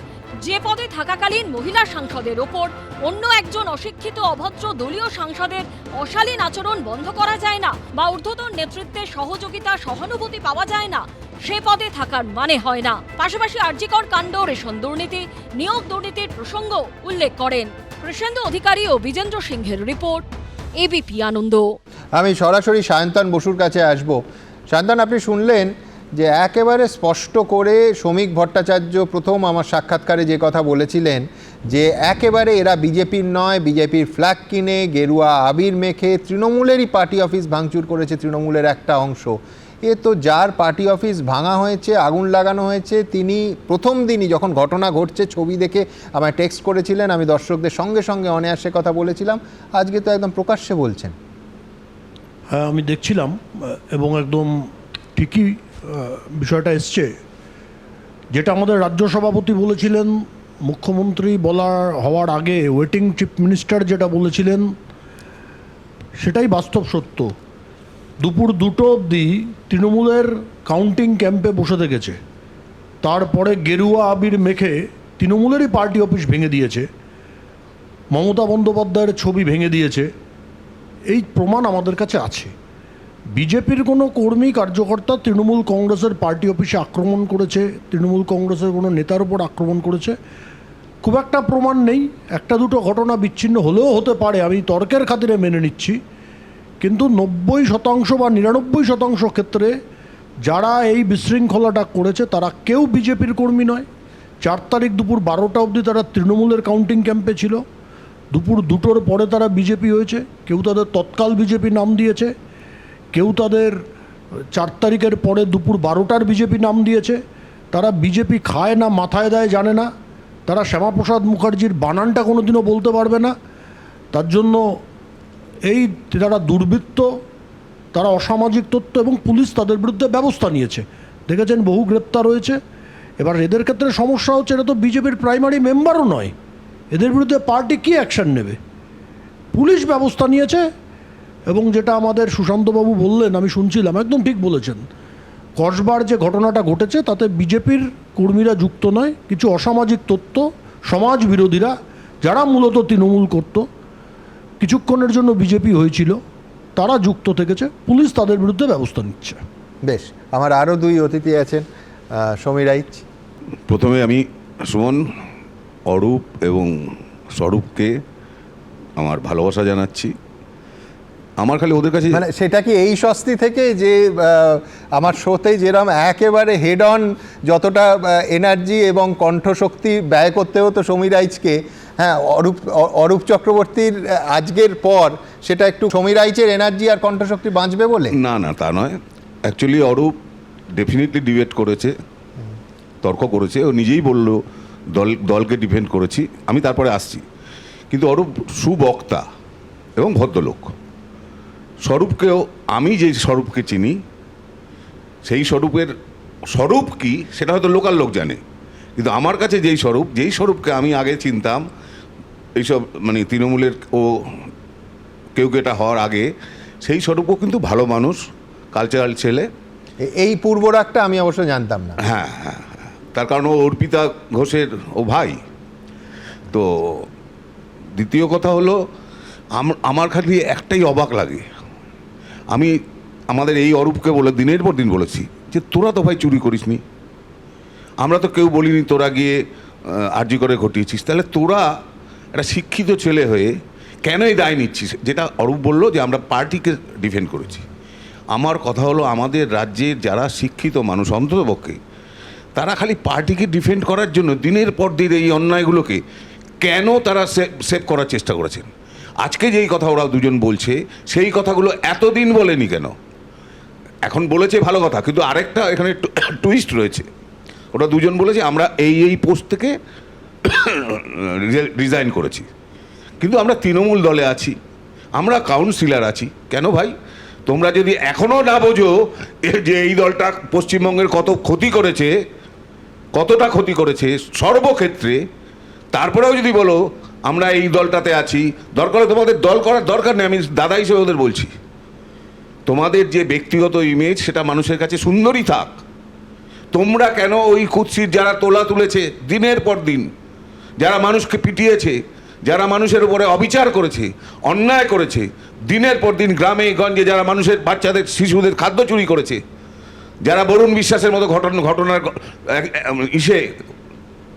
যে পদে থাকাকালীন মহিলা সাংসদের ওপর অন্য একজন অশিক্ষিত অভদ্র দলীয় সাংসদের অশালীন আচরণ বন্ধ করা যায় না বা ঊর্ধ্বতন নেতৃত্বের সহযোগিতা সহানুভূতি পাওয়া যায় না, সে পদে থাকার মানে হয় না। পাশাপাশি আরজিকর কাণ্ড, রেশন দুর্নীতি, নিয়োগ দুর্নীতির প্রসঙ্গ উল্লেখ করেন। কৃষ্ণেন্দু অধিকারী ও বিজেন্দ্র সিংহের রিপোর্ট, এবিপি আনন্দ। আমি সরাসরি সায়ন্তন বসুর কাছে আসব। সায়ন্তন, আপনি শুনলেন যে একেবারে স্পষ্ট করে শ্রমিক ভট্টাচার্য প্রথম আমার সাক্ষাৎকারে যে কথা বলেছিলেন যে একেবারে এরা বিজেপির নয়, বিজেপির ফ্ল্যাগ কিনে গেরুয়া আবির মেখে তৃণমূলেরই পার্টি অফিস ভাঙচুর করেছে তৃণমূলের একটা অংশ। এ তো যার পার্টি অফিস ভাঙা হয়েছে, আগুন লাগানো হয়েছে, তিনি প্রথম দিনই যখন ঘটনা ঘটছে ছবি দেখে আমায় টেক্সট করেছিলেন, আমি দর্শকদের সঙ্গে সঙ্গে অনায়াসে কথা বলেছিলাম। আজকে তো একদম প্রকাশ্যে বলছেন। হ্যাঁ, আমি দেখছিলাম এবং একদম ঠিকই বিষয়টা এসছে। যেটা আমাদের রাজ্য সভাপতি বলেছিলেন, মুখ্যমন্ত্রী হওয়ার আগে ওয়েটিং চিফ মিনিস্টার যেটা বলেছিলেন সেটাই বাস্তব সত্য। দুপুর 2টো অবধি তৃণমূলের কাউন্টিং ক্যাম্পে বসে থেকেছে, তারপরে গেরুয়া আবির মেখে তৃণমূলেরই পার্টি অফিস ভেঙে দিয়েছে, মমতা বন্দ্যোপাধ্যায়ের ছবি ভেঙে দিয়েছে। এই প্রমাণ আমাদের কাছে আছে। বিজেপির কোনো কর্মী কার্যকর্তা তৃণমূল কংগ্রেসের পার্টি অফিসে আক্রমণ করেছে, তৃণমূল কংগ্রেসের কোনো নেতার উপর আক্রমণ করেছে, খুব একটা প্রমাণ নেই। 1-2টো ঘটনা বিচ্ছিন্ন হলেও হতে পারে, আমি তর্কের খাতিরে মেনে নিচ্ছি। কিন্তু 90% বা 99% ক্ষেত্রে যারা এই বিশৃঙ্খলাটা করেছে তারা কেউ বিজেপির কর্মী নয়। 4 তারিখ দুপুর 12টা অবধি তারা তৃণমূলের কাউন্টিং ক্যাম্পে ছিল। দুপুর 2টোর পরে তারা বিজেপি হয়েছে। কেউ তাদের তৎকাল বিজেপি নাম দিয়েছে, কেউ তাদের 4 তারিখের পরে দুপুর 12টার বিজেপি নাম দিয়েছে। তারা বিজেপি খায় না মাথায় দেয় জানে না, তারা শ্যামাপ্রসাদ মুখার্জির বানানটা কোনোদিনও বলতে পারবে না। তার জন্য এই তারা দুর্বৃত্ত, তারা অসামাজিক তত্ত্ব এবং পুলিশ তাদের বিরুদ্ধে ব্যবস্থা নিয়েছে। দেখেছেন বহু গ্রেপ্তার হয়েছে। এবার এদের ক্ষেত্রে সমস্যা হচ্ছে, এরা তো বিজেপির প্রাইমারি মেম্বারও নয়, এদের বিরুদ্ধে পার্টি কী অ্যাকশন নেবে? পুলিশ ব্যবস্থা নিয়েছে। এবং যেটা আমাদের সুশান্তবাবু বললেন, আমি শুনছিলাম, একদম ঠিক বলেছেন। কসবার যে ঘটনাটা ঘটেছে তাতে বিজেপির কর্মীরা যুক্ত নয়, কিছু অসামাজিক তত্ত্ব, সমাজ বিরোধীরা যারা মূলত তৃণমূল করত, কিছুক্ষণের জন্য বিজেপি হয়েছিল, তারা যুক্ত থেকেছে। পুলিশ তাদের বিরুদ্ধে ব্যবস্থা নিচ্ছে। বেশ, আমার আরও 2 অতিথি আছেন। সমীর রাইচ। প্রথমে আমি সুমন, অরূপ এবং স্বরূপকে আমার ভালোবাসা জানাচ্ছি। আমার খালি ওদের কাছে মানে সেটা কি এই স্বস্তি থেকে যে আমার শোতে যেরকম একেবারে হেড অন যতটা এনার্জি এবং কণ্ঠশক্তি ব্যয় করতে হতো সমীর রাইচকে, হ্যাঁ, অরূপ চক্রবর্তীর আজকের পর সেটা একটু সমীর রাইচের এনার্জি আর কণ্ঠশক্তি বাঁচবে বলে? না না, তা নয়। অ্যাকচুয়ালি অরূপ ডেফিনেটলি ডিবেট করেছে, তর্ক করেছে, ও নিজেই বলল দলকে ডিফেন্ড করেছি, আমি তারপরে আসছি। কিন্তু অরূপ সুবক্তা এবং ভদ্রলোক। স্বরূপকেও আমি যে স্বরূপকে চিনি, সেই স্বরূপ কি সেটা হয়তো লোকাল লোক জানে, কিন্তু আমার কাছে যেই স্বরূপকে আমি আগে চিনতাম, এইসব মানে তৃণমূলের ও কেউ কেটা হওয়ার আগে, সেই স্বরূপও কিন্তু ভালো মানুষ, কালচারাল ছেলে। এই পূর্বরাগটা আমি অবশ্য জানতাম না। হ্যাঁ হ্যাঁ, তার কারণ ও অর্পিতা ঘোষের ও ভাই। তো দ্বিতীয় কথা হলো, আমার খালি একটাই অবাক লাগে, আমি আমাদের এই অরূপকে বলে দিনের পর দিন বলেছি যে তোরা তো ভাই চুরি করিসনি, আমরা তো কেউ বলিনি তোরা গিয়ে আরজি করে ঘটিয়েছিস, তাহলে তোরা একটা শিক্ষিত ছেলে হয়ে কেন এই দায় নিচ্ছিস? যেটা অরূপ বলল যে আমরা পার্টিকে ডিফেন্ড করেছি। আমার কথা হলো, আমাদের রাজ্যের যারা শিক্ষিত মানুষ অন্ততপক্ষে, তারা খালি পার্টিকে ডিফেন্ড করার জন্য দিনের পর দিন এই অন্যায়গুলোকে কেন তারা সেভ করার চেষ্টা করেছেন? আজকে যেই কথা ওরা দুজন বলছে, সেই কথাগুলো এতদিন বলেনি কেন? এখন বলেছে ভালো কথা, কিন্তু আরেকটা এখানে টুইস্ট রয়েছে। ওরা দুজন বলেছে আমরা এই পোস্ট থেকে রিজাইন করেছি, কিন্তু আমরা তৃণমূল দলে আছি, আমরা কাউন্সিলর আছি। কেন ভাই? তোমরা যদি এখনও না বোঝো যে এই দলটা পশ্চিমবঙ্গের কতটা ক্ষতি করেছে সর্বক্ষেত্রে, তারপরেও যদি বলো আমরা এই দলটাতে আছি, দরকার তোমাদের দল করার দরকার নেই। আমি দাদা হিসেবে ওদের বলছি, তোমাদের যে ব্যক্তিগত ইমেজ সেটা মানুষের কাছে সুন্দরই থাক। তোমরা কেন ওই কুৎসিত যারা তুলেছে দিনের পর দিন, যারা মানুষকে পিটিয়েছে, যারা মানুষের উপরে অবিচার করেছে, অন্যায় করেছে, দিনের পর দিন গ্রামে গঞ্জে যারা মানুষের বাচ্চাদের শিশুদের খাদ্য চুরি করেছে, যারা বরুণ বিশ্বাসের মতো ঘটনার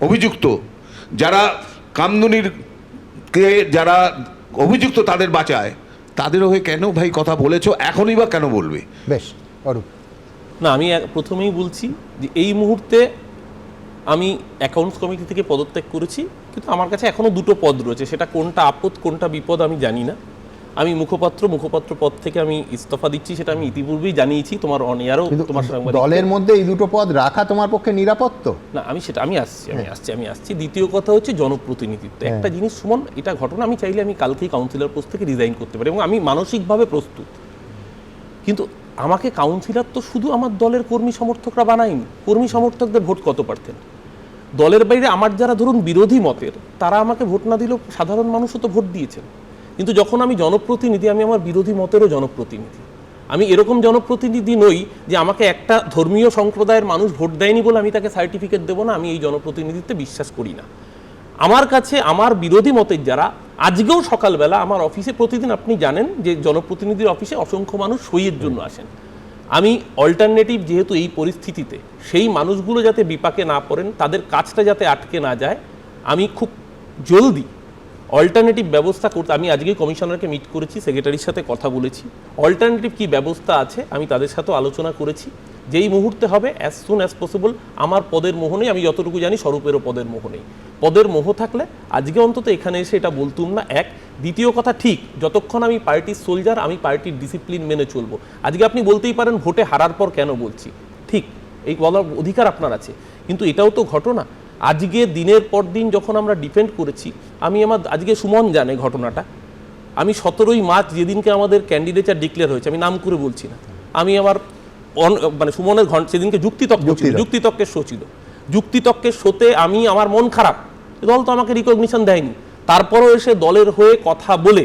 অভিযুক্ত, যারা কামদুনির যারা অভিযুক্ত তাদের বাঁচায়, তাদের হয়ে কেন ভাই কথা বলেছো? এখনই বা কেন বলবে? বেশ, অরূপ। না, আমি প্রথমেই বলছি যে এই মুহূর্তে আমি অ্যাকাউন্টস কমিটি থেকে পদত্যাগ করেছি, কিন্তু আমার কাছে এখনও দুটো পদ রয়েছে। সেটা কোনটা আপদ কোনটা বিপদ আমি জানি না। আমি মুখপাত্র পদ থেকে আমি ইস্তফা দিচ্ছি, সেটা আমি ইতিপূর্বেই জানিয়েছি তোমার অন এয়ারও, তোমার দলের মধ্যে এই দুটো পদ রাখা তোমার পক্ষে নিরাপদ তো? না, আমি আসছি। দ্বিতীয় কথা হচ্ছে জনপ্রতিনিধিত্ব। একটা জিনিস সুমন, এটা ঘটনা, আমি চাইলে আমি কালকেই কাউন্সিলর পোস্ট থেকে রিজাইন করতে পারি এবং আমি মানসিকভাবে প্রস্তুত। কিন্তু আমাকে কাউন্সিলর তো শুধু আমার দলের কর্মী সমর্থকরা বানায়নি। কর্মী সমর্থকদের ভোট কত পার্সেন্ট? দলের বাইরে আমার যারা ধরুন বিরোধী মতের, তারা আমাকে ভোট না দিলেও সাধারণ মানুষও তো ভোট দিয়েছেন। কিন্তু যখন আমি জনপ্রতিনিধি, আমি আমার বিরোধী মতেরও জনপ্রতিনিধি। আমি এরকম জনপ্রতিনিধি নই যে আমাকে একটা ধর্মীয় সম্প্রদায়ের মানুষ ভোট দেয়নি বলে আমি তাকে সার্টিফিকেট দেবো না। আমি এই জনপ্রতিনিধিত্বে বিশ্বাস করি না। আমার কাছে আমার বিরোধী মতের যারা, আজকেও সকালবেলা আমার অফিসে প্রতিদিন আপনি জানেন যে জনপ্রতিনিধির অফিসে অসংখ্য মানুষ সইয়ের জন্য আসেন। আমি অল্টারনেটিভ যেহেতু এই পরিস্থিতিতে সেই মানুষগুলো যাতে বিপাকে না পড়েন, তাদের কাজটা যাতে আটকে না যায়, আমি খুব জলদি অল্টারনেটিভ ব্যবস্থা করতে, আমি আজকেই কমিশনারকে মিট করেছি, সেক্রেটারির সাথে কথা বলেছি। অল্টারনেটিভ কি ব্যবস্থা আছে আমি তাদের সাথেও আলোচনা করেছি। যেই মুহূর্তে হবে অ্যাজ সুন অ্যাজ পসিবল, আমার পদের মোহ নেই, আমি যতটুকু জানি স্বরূপেরও পদের মোহ নেই। পদের মোহ থাকলে আজকে অন্তত এখানে এসে এটা বলতুম না। এক, দ্বিতীয় কথা, ঠিক যতক্ষণ আমি পার্টির সোলজার, আমি পার্টির ডিসিপ্লিন মেনে চলবো। আজকে আপনি বলতেই পারেন ভোটে হারার পর কেন বলছি, ঠিক এই বলার অধিকার আপনার আছে, কিন্তু এটাও তো ঘটনা। আজকে দিনের পর দিন যখন আমরা ডিফেন্ড করেছি, আমি আমার আজকে সুমন জানে ঘটনাটা, আমি 17ই মার্চ যেদিনকে আমাদের ক্যান্ডিডেচার ডিক্লেয়ার হয়েছে, আমি নাম করে বলছি না, আমি আমার মানে সুমনের সেদিনকে যুক্তিতক্কের শো ছিল, যুক্তিতক্কের শোতে আমি আমার মন খারাপ, দল তো আমাকে রিকগনিশন দেয়নি, তারপরও এসে দলের হয়ে কথা বলে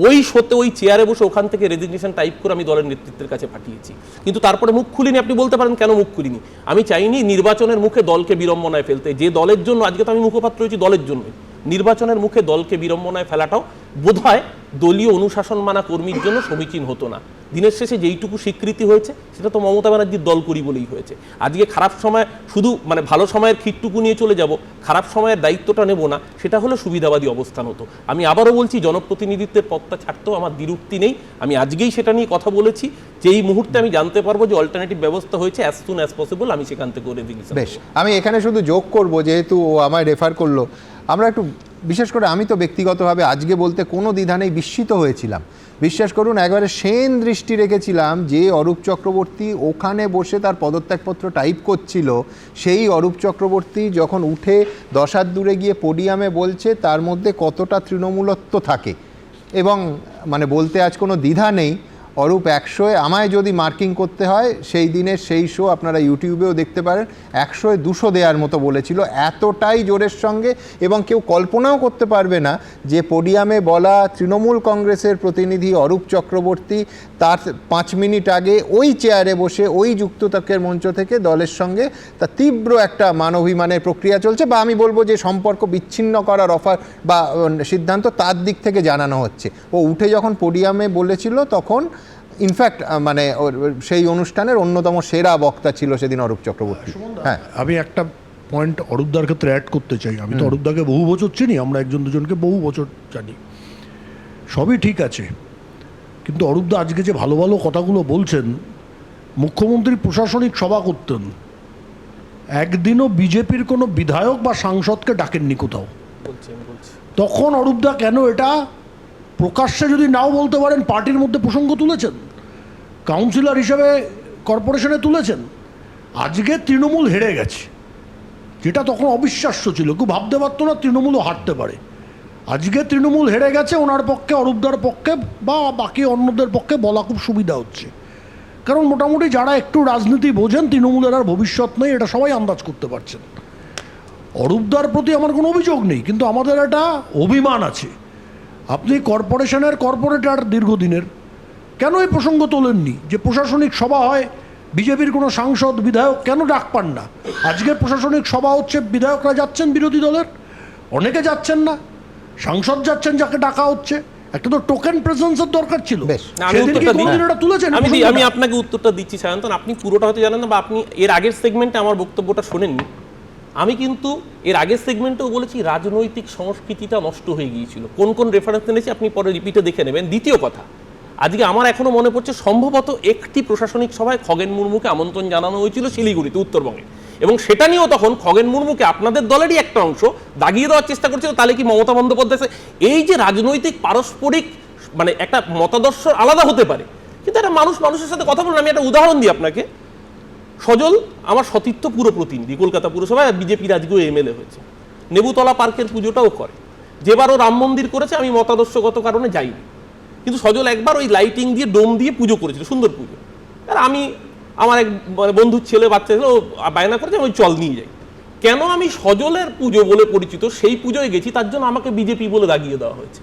ওই শোতে ওই চেয়ারে বসে ওখান থেকে রেজিগনেশন টাইপ করে আমি দলের নেতৃত্বের কাছে পাঠিয়েছি। কিন্তু তারপরে মুখ খুলিনি। আপনি বলতে পারেন কেন মুখ খুলিনি? আমি চাইনি নির্বাচনের মুখে দলকে বিড়ম্বনায় ফেলতে। যে দলের জন্য আজকে তো আমি মুখপাত্র হয়েছি দলের জন্যই, নির্বাচনের মুখে দলকে বিড়ম্বনায় ফেলাটাও বোধহয় দলীয় অনুশাসন মানা কর্মীর জন্য সমীচীন হতো না। দিনের শেষে যেইটুকু স্বীকৃতি হয়েছে সেটা তো মমতা ব্যানার্জির দল করি বলেই হয়েছে। আজকে খারাপ সময় শুধু মানে ভালো সময়ের খিটটুকু নিয়ে চলে যাব, খারাপ সময়ের দায়িত্বটা নেব না, সেটা হলো সুবিধাবাদী অবস্থান হতো। আমি আবারও বলছি, জনপ্রতিনিধিত্বের পদটা ছাড়তেও আমার দ্বিরুক্তি নেই। আমি আজকেই সেটা নিয়ে কথা বলেছি যে এই মুহূর্তে আমি জানতে পারবো যে অল্টারনেটিভ ব্যবস্থা হয়েছে, অ্যাজ সুন অ্যাজ পসিবল আমি সেখান থেকে করে দিই। বেশ, আমি এখানে শুধু যোগ করব, যেহেতু ও আমায় রেফার করলো, আমরা একটু বিশেষ করে আমি তো ব্যক্তিগতভাবে আজকে বলতে কোনো দ্বিধা নেই, বিস্মিত হয়েছিলাম। বিশ্বাস করুন, একবারে সেন দৃষ্টি রেখেছিলাম যে অরূপ চক্রবর্তী ওখানে বসে তার পদত্যাগপত্র টাইপ করছিল, সেই অরূপ চক্রবর্তী যখন উঠে 10 হাত দূরে গিয়ে পোডিয়ামে বলছে তার মধ্যে কতটা তৃণমূলত্ব থাকে। এবং মানে বলতে আজ কোনো দ্বিধা নেই, অরূপ 100-এ আমায় যদি মার্কিং করতে হয় সেই দিনের সেই শো আপনারা ইউটিউবেও দেখতে পারেন, 100-এ 200 দেওয়ার মতো বলেছিল, এতটাই জোরের সঙ্গে। এবং কেউ কল্পনাও করতে পারবে না যে পোডিয়ামে বলা তৃণমূল কংগ্রেসের প্রতিনিধি অরূপ চক্রবর্তী তার 5 মিনিট আগে ওই চেয়ারে বসে ওই যুক্ততর্কের মঞ্চ থেকে দলের সঙ্গে তার তীব্র একটা মানবিমানের প্রক্রিয়া চলছে, বা আমি বলবো যে সম্পর্ক বিচ্ছিন্ন করার অফার বা সিদ্ধান্ত তার দিক থেকে জানানো হচ্ছে। ও উঠে যখন পোডিয়ামে বলেছিল তখন ইনফ্যাক্ট মানে সেই অনুষ্ঠানের অন্যতম সেরা বক্তা ছিল সেদিন অরূপ চক্রবর্তী। হ্যাঁ, আমি একটা পয়েন্ট অরূপদার ক্ষেত্রে অ্যাড করতে চাই। আমি তো অরূপদাকে বহু বছর চিনি, আমরা একজন দুজনকে বহু বছর জানি, সবই ঠিক আছে, কিন্তু অরূপদা আজকে যে ভালো ভালো কথাগুলো বলছেন, মুখ্যমন্ত্রী প্রশাসনিক সভা করতেন, একদিনও বিজেপির কোনো বিধায়ক বা সাংসদকে ডাকেননি কোথাও। তখন অরূপদা কেন এটা প্রকাশ্যে যদি নাও বলতে পারেন, পার্টির মধ্যে প্রসঙ্গ তুলেছেন, কাউন্সিলর হিসেবে কর্পোরেশনে তুলেছেন। আজকে তৃণমূল হেরে গেছে, যেটা তখন অবিশ্বাস্য ছিল, কেউ ভাবতে পারতো না তৃণমূলও হারতে পারে। আজকে তৃণমূল হেরে গেছে, ওনার পক্ষে, অরূপদার পক্ষে বা বাকি অন্যদের পক্ষে বলা খুব সুবিধা হচ্ছে, কারণ মোটামুটি যারা একটু রাজনীতি বোঝেন তৃণমূলের আর ভবিষ্যৎ নেই, এটা সবাই আন্দাজ করতে পারছেন। অরূপদার প্রতি আমার কোনো অভিযোগ নেই, কিন্তু আমাদের একটা অভিমান আছে। আপনি কর্পোরেশনের কর্পোরেটর দীর্ঘদিনের, কেন এই প্রসঙ্গ তোলেননি যে প্রশাসনিক সভা হয়, বিজেপির কোনো সাংসদ বিধায়ক কেন ডাক পান না? আজকের প্রশাসনিক সভা হচ্ছে, বিধায়করা যাচ্ছেন, বিরোধী দলের অনেকে যাচ্ছেন না, সাংসদ যাচ্ছেন যাকে ডাকা হচ্ছে। একটা তো টোকেন প্রেজেন্সের দরকার ছিল। আমি আপনাকে উত্তরটা দিচ্ছি সায়ন্তন, আপনি পুরোটা হয়তো জানেন না, বা আপনি এর আগের সেগমেন্টে আমার বক্তব্যটা শোনেননি। আমি কিন্তু এর আগের সেগমেন্টেও বলেছি রাজনৈতিক সংস্কৃতিটা নষ্ট হয়ে গিয়েছিল। কোন কোন রেফারেন্স এনেছি আপনি পরে রিপিটে দেখে নেবেন। দ্বিতীয় কথা, আজকে আমার এখনো মনে পড়ছে সম্ভবত একটি প্রশাসনিক সভায় খগেন মুর্মুকে আমন্ত্রণ জানানো হয়েছিল শিলিগুড়িতে, উত্তরবঙ্গে, এবং সেটা নিয়েও তখন খগেন মুর্মুকে আপনাদের দলেরই একটা অংশ দাগিয়ে দেওয়ার চেষ্টা করছিল, তাহলে কি মমতা বন্দ্যোপাধ্যায়। এই যে রাজনৈতিক পারস্পরিক মানে একটা মতাদর্শ আলাদা হতে পারে, কিন্তু একটা মানুষ মানুষের সাথে কথা বলুন। আমি একটা উদাহরণ দিই আপনাকে। সজল আমার সতীর্থ পুরো প্রতিনিধি, কলকাতা পুরসভায় বিজেপির আজকেও এমএলএ হয়েছে, নেবুতলা পার্কের পুজোটাও করে। যেবারও রাম মন্দির করেছে আমি মতাদর্শগত কারণে যাইনি, কিন্তু সজল একবার ওই লাইটিং দিয়ে ডোম দিয়ে পুজো করেছিল, সুন্দর পুজো। আর আমি আমার এক বন্ধুর ছেলে বাচ্চা ছিল, ও বায়না করেছে আমি চল নিয়ে যাই। কেন আমি সজলের পুজো বলে পরিচিত সেই পুজোয় গেছি, তার জন্য আমাকে বিজেপি বলে দাগিয়ে দেওয়া হয়েছে।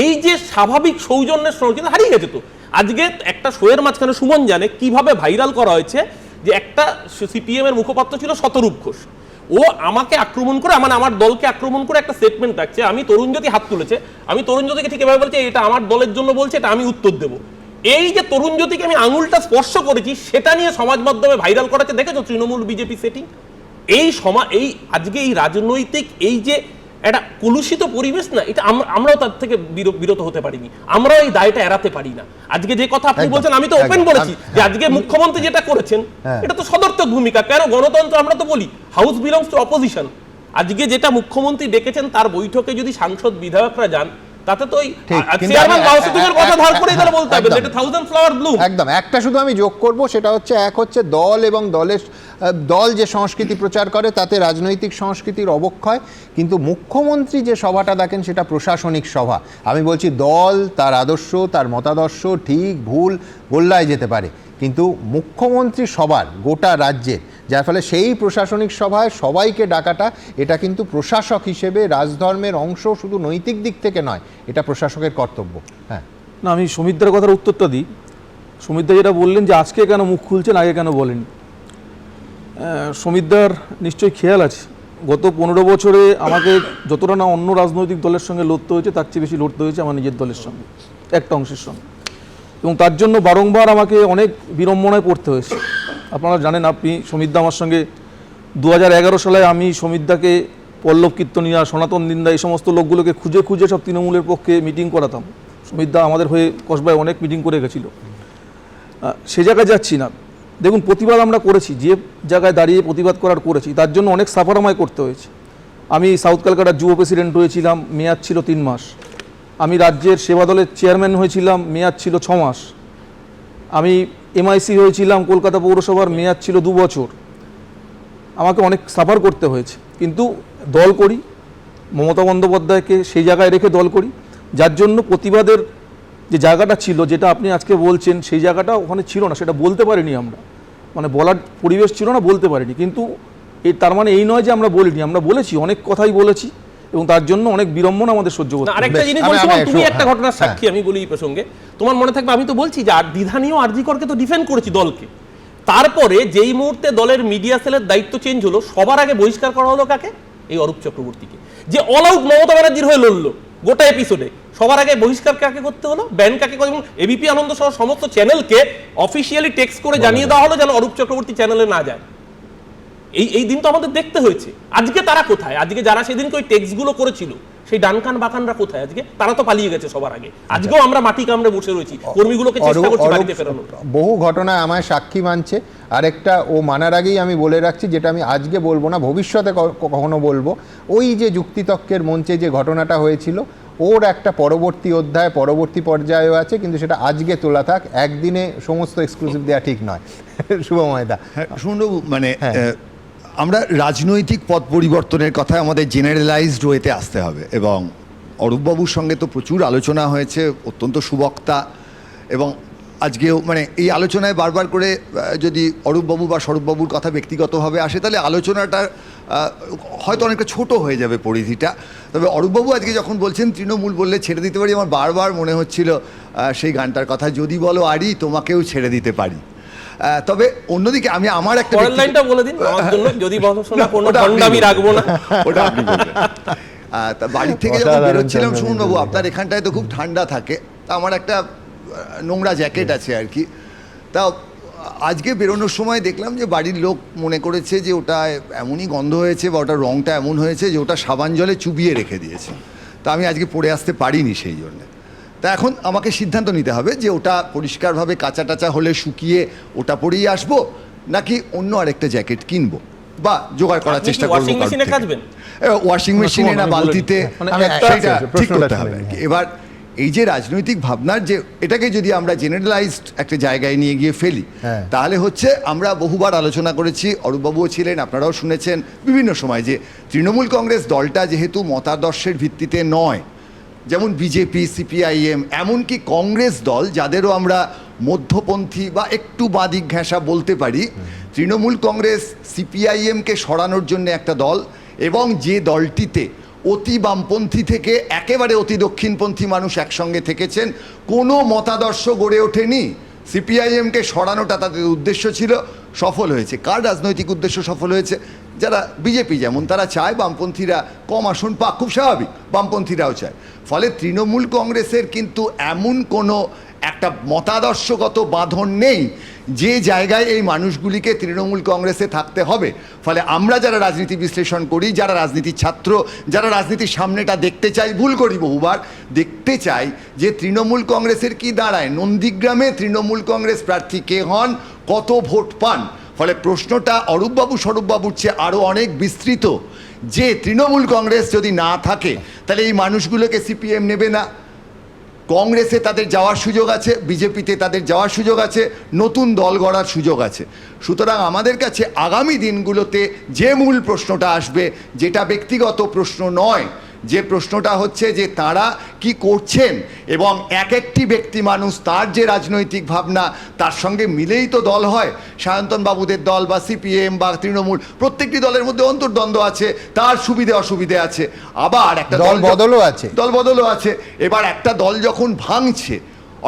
এই যে স্বাভাবিক সৌজন্যের সংস্কৃতি হারিয়ে গেছে। তো আজকে একটা শোয়ের মাঝখানে সুমন জানে কিভাবে ভাইরাল করা হয়েছে যে একটা সিপিএম এর মুখপাত্র ছিল শতরূপ ঘোষ, ও আমাকে আক্রমণ করে, মানে আমার দলকে আক্রমণ করে একটা স্টেটমেন্ট রাখছে। আমি তরুণজ্যোতি হাত তুলেছে, আমি তরুণজ্যোতিকে ঠিক এভাবে বলছি এটা আমার দলের জন্য বলছে, এটা আমি উত্তর দেবো। এই যে তরুণজ্যোতিকে আমি আঙুলটা স্পর্শ করেছি, সেটা নিয়ে সমাজ মাধ্যমে ভাইরাল করাচ্ছে। দেখেছো তৃণমূল বিজেপি সেটিং? এই আজকে এই রাজনৈতিক এই যে একটা কলুষিত পরিবেশ না, এটা আমরাও তার থেকে বিরত হতে পারিনি, আমরাও এই দায়টা এড়াতে পারি না। আজকে যে কথা আপনি বলছেন, আমি তো ওপেন বলেছি যে আজকে মুখ্যমন্ত্রী যেটা করেছেন এটা তো সদর্থক ভূমিকা। কেন গণতন্ত্র, আমরা তো বলি হাউস বিলংস টু অপোজিশন। আজকে যেটা মুখ্যমন্ত্রী ডেকেছেন তার বৈঠকে যদি সাংসদ বিধায়করা যান, তাতে তো চেয়ারম্যান বাউসুদের কথা ধার করেই তারা বলতে হবে এটা থাউজেন্ড ফ্লাওয়ার ব্লুম। একদম। একটা শুধু আমি যোগ করব, সেটা হচ্ছে এক হচ্ছে দল এবং দল যে সংস্কৃতি প্রচার করে তাতে রাজনৈতিক সংস্কৃতির অবক্ষয়, কিন্তু মুখ্যমন্ত্রী যে সভাটা দেখেন সেটা প্রশাসনিক সভা। আমি বলছি দল তার আদর্শ তার মতাদর্শ ঠিক ভুল গোল্লায় যেতে পারে, কিন্তু মুখ্যমন্ত্রী সবার গোটা রাজ্যের, যার ফলে সেই প্রশাসনিক সভায় সবাইকে ডাকাটা এটা কিন্তু প্রশাসক হিসেবে রাজধর্মের অংশ, শুধু নৈতিক দিক থেকে নয়, এটা প্রশাসকের কর্তব্য। হ্যাঁ না, আমি সুমিতদার কথার উত্তরটা দিই। সুমিতদা যেটা বললেন যে আজকে কেন মুখ খুলছেন, আগে কেন বলেন, সুমিতদার নিশ্চয়ই খেয়াল আছে গত 15 বছরে আমাকে যতটা না অন্য রাজনৈতিক দলের সঙ্গে লড়তে হয়েছে, তার চেয়ে বেশি লড়তে হয়েছে আমার নিজের দলের সঙ্গে, একটা অংশের সঙ্গে, এবং তার জন্য বারংবার আমাকে অনেক বিড়ম্বনায় পড়তে হয়েছে। আপনারা জানেন, আপনি সুমিতদা আমার সঙ্গে 2011 সালে আমি সুমিতদাকে পল্লব কীর্তনিয়া, সনাতন নিন্দা এই সমস্ত লোকগুলোকে খুঁজে খুঁজে সব তৃণমূলের পক্ষে মিটিং করাতাম। সুমিতদা আমাদের হয়ে কসবায় অনেক মিটিং করে গেছিল, সে জায়গায় যাচ্ছি না। দেখুন, প্রতিবাদ আমরা করেছি, যে জায়গায় দাঁড়িয়ে প্রতিবাদ করেছি তার জন্য অনেক সাফার আমায় করতে হয়েছে। আমি সাউথ ক্যালকাটার যুব প্রেসিডেন্ট হয়েছিলাম, মেয়াদ ছিল 3 মাস। আমি রাজ্যের সেবা দলের চেয়ারম্যান হয়েছিলাম, মেয়াদ ছিল 6 মাস। আমি এমআইসি হয়েছিলাম কলকাতা পৌরসভার, মেয়াদ ছিল 2 বছর। আমাকে অনেক সাফার করতে হয়েছে, কিন্তু দল করি, মমতা বন্দ্যোপাধ্যায়কে সেই জায়গায় রেখে দল করি, যার জন্য প্রতিবাদের যে জায়গাটা ছিল, যেটা আপনি আজকে বলছেন, সেই জায়গাটা ওখানে ছিল না, সেটা বলতে পারিনি আমরা, মানে বলার পরিবেশ ছিল না, বলতে পারিনি। কিন্তু তার মানে এই নয় যে আমরা বলিনি, আমরা বলেছি, অনেক কথাই বলেছি, এবং তার জন্য অনেক বিড়ম্বনা আমাদের সহ্য করতে। আরেকটা জিনিস বলছি, তুমি একটা ঘটনার সাক্ষী, আমি বলি এই প্রসঙ্গে, তোমার মনে থাকবে আমি তো বলছি যে দ্বিধানীয় আরজি করকে তো ডিফেন্ড করেছি দলকে। তারপরে যেই মুহূর্তে দলের মিডিয়া সেলের দায়িত্ব চেঞ্জ হলো, সবার আগে বহিষ্কার করা হলো কাকে? এই অরূপ চক্রবর্তীকে, যে অল আউট মমতা ব্যানার্জির হয়ে লড়লো গোটা এপিসোডে। সবার আগে বহিষ্কার কাকে করতে হলো? ব্যান কাকে করে? এবিপি আনন্দ সহ সমস্ত চ্যানেলকে অফিসিয়ালি টেক্সট করে জানিয়ে দেওয়া হলো যেন অরূপ চক্রবর্তী চ্যানেলে না যায়। এই দিন তো আমাদের দেখতে হয়েছে। আজকে তারা কোথায়? আজকে যারা সেদিনকে ওই টেক্সটগুলো করেছিল, সেই ডানকান বাকানরা কোথায় আজকে? তারা তো পালিয়ে গেছে সবার আগে। আজকেও আমরা মাটি কামড়ে বসে রয়েছি, কর্মীগুলোকে চেষ্টা করছি বাড়িতে ফেরানোর। বহু ঘটনা আমায় সাক্ষী মানছে। আরেকটা ও মানার আগেই আমি বলে রাখছি, যেটা আমি আজকে বলবো না, ভবিষ্যতে কখনো বলবো। ওই যে যুক্তিতক্কের মঞ্চে যে ঘটনাটা হয়েছিল, ওর একটা পরবর্তী অধ্যায়, পরবর্তী পর্যায়েও আছে, কিন্তু সেটা আজকে তোলা থাক, একদিনে সমস্ত এক্সক্লুসিভ দেওয়া ঠিক নয়। শুভময়দা। শুনবাবু, মানে আমরা রাজনৈতিক পথ পরিবর্তনের কথা আমাদের জেনারেলাইজড ওয়েতে আসতে হবে, এবং অরূপবাবুর সঙ্গে তো প্রচুর আলোচনা হয়েছে, অত্যন্ত সুবক্তা, এবং আজকেও মানে এই আলোচনায় বারবার করে যদি অরূপবাবু বা স্বরূপবাবুর কথা ব্যক্তিগতভাবে আসে, তাহলে আলোচনাটা হয়তো অনেকটা ছোট হয়ে যাবে পরিধিটা। তবে অরূপবাবু আজকে যখন বলছেন তৃণমূল বললে ছেড়ে দিতে পারি, আমার বারবার মনে হচ্ছিল সেই গানটার কথা, যদি বলো আরি তোমাকেও ছেড়ে দিতে পারি। তবে অন্যদিকে আমি আমার একটা লাইনটা বলে দিন আমার জন্য, যদি বলো কোনো আমি রাখবো না, ওটা আপনি বলবেন। তা বাড়ির থেকে যখন বেরোচ্ছিলাম, শুনুনবাবু, আপনার এখানটায় তো খুব ঠান্ডা থাকে, তা আমার একটা নোংরা জ্যাকেট আছে আর কি। তা আজকে বেরোনোর সময় দেখলাম যে বাড়ির লোক মনে করেছে যে ওটা এমনই গন্ধ হয়েছে বা ওটার রঙটা এমন হয়েছে যে ওটা সাবান জলে চুবিয়ে রেখে দিয়েছে। তা আমি আজকে পরে আসতে পারিনি সেই জন্যে। তা এখন আমাকে সিদ্ধান্ত নিতে হবে যে ওটা পরিষ্কারভাবে কাঁচা টাচা হলে শুকিয়ে ওটা পরেই আসবো, নাকি অন্য আরেকটা জ্যাকেট কিনবো বা জোগাড় করার চেষ্টা করবো। ওয়াশিং মেশিনে না বালতিতে, সেটা ঠিক করতে হবে। এবার এই যে রাজনৈতিক ভাবনার যে এটাকে যদি আমরা জেনারেলাইজড একটা জায়গায় নিয়ে গিয়ে ফেলি, তাহলে হচ্ছে আমরা বহুবার আলোচনা করেছি, অরূপবাবুও ছিলেন, আপনারাও শুনেছেন বিভিন্ন সময়, যে তৃণমূল কংগ্রেস দলটা যেহেতু মতাদর্শের ভিত্তিতে নয়, যেমন বিজেপি, সিপিআইএম, এমনকি কংগ্রেস দল যাদেরও আমরা মধ্যপন্থী বা একটু বাদিক ঘেঁষা বলতে পারি, তৃণমূল কংগ্রেস সিপিআইএমকে সরানোর জন্য একটা দল, এবং যে দলটিতে অতি বামপন্থী থেকে একেবারে অতি দক্ষিণপন্থী মানুষ একসঙ্গে থেকেছেন, কোনো মতাদর্শ গড়ে ওঠেনি। সিপিআইএমকে সরানোটা তাদের উদ্দেশ্য ছিল, সফল হয়েছে। কার রাজনৈতিক উদ্দেশ্য সফল হয়েছে? যারা বিজেপি যেমন তারা চায় বামপন্থীরা কম আসন পাক, খুব স্বাভাবিক, বামপন্থীরাও চায়। ফলে তৃণমূল কংগ্রেসের কিন্তু এমন কোনো একটা মতাদর্শগত বাঁধন নেই যে জায়গায় এই মানুষগুলিকে তৃণমূল কংগ্রেসে থাকতে হবে। ফলে আমরা যারা রাজনীতি বিশ্লেষণ করি, যারা রাজনীতির ছাত্র, যারা রাজনীতির সামনেটা দেখতে চাই, ভুল করি বহুবার, দেখতে চাই যে তৃণমূল কংগ্রেসের কি দাঁড়ায়, নন্দীগ্রামে তৃণমূল কংগ্রেস প্রার্থী কে হন, কত ভোট পান। ফলে প্রশ্নটা অরূপবাবু স্বরূপবাবুর চেয়ে আরও অনেক বিস্তৃত, যে তৃণমূল কংগ্রেস যদি না থাকে তাহলে এই মানুষগুলোকে সিপিএম নেবে না, কংগ্রেসে তাদের যাওয়ার সুযোগ আছে, বিজেপিতে তাদের যাওয়ার সুযোগ আছে, নতুন দল গড়ার সুযোগ আছে। সুতরাং আমাদের কাছে আগামী দিনগুলোতে যে মূল প্রশ্নটা আসবে, যেটা ব্যক্তিগত প্রশ্ন নয়, যে প্রশ্নটা হচ্ছে যে তারা কি করছেন, এবং এক একটি ব্যক্তি মানুষ তার যে রাজনৈতিক ভাবনা তার সঙ্গে মিলেই তো দল হয়। সায়ন্তন বাবুদের দল বা সিপিএম বা তৃণমূল, প্রত্যেকটি দলের মধ্যে অন্তর্দ্বন্দ্ব আছে, তার সুবিধে অসুবিধে আছে, আবার একটা দল বদলও আছে। এবার একটা দল যখন ভাঙছে,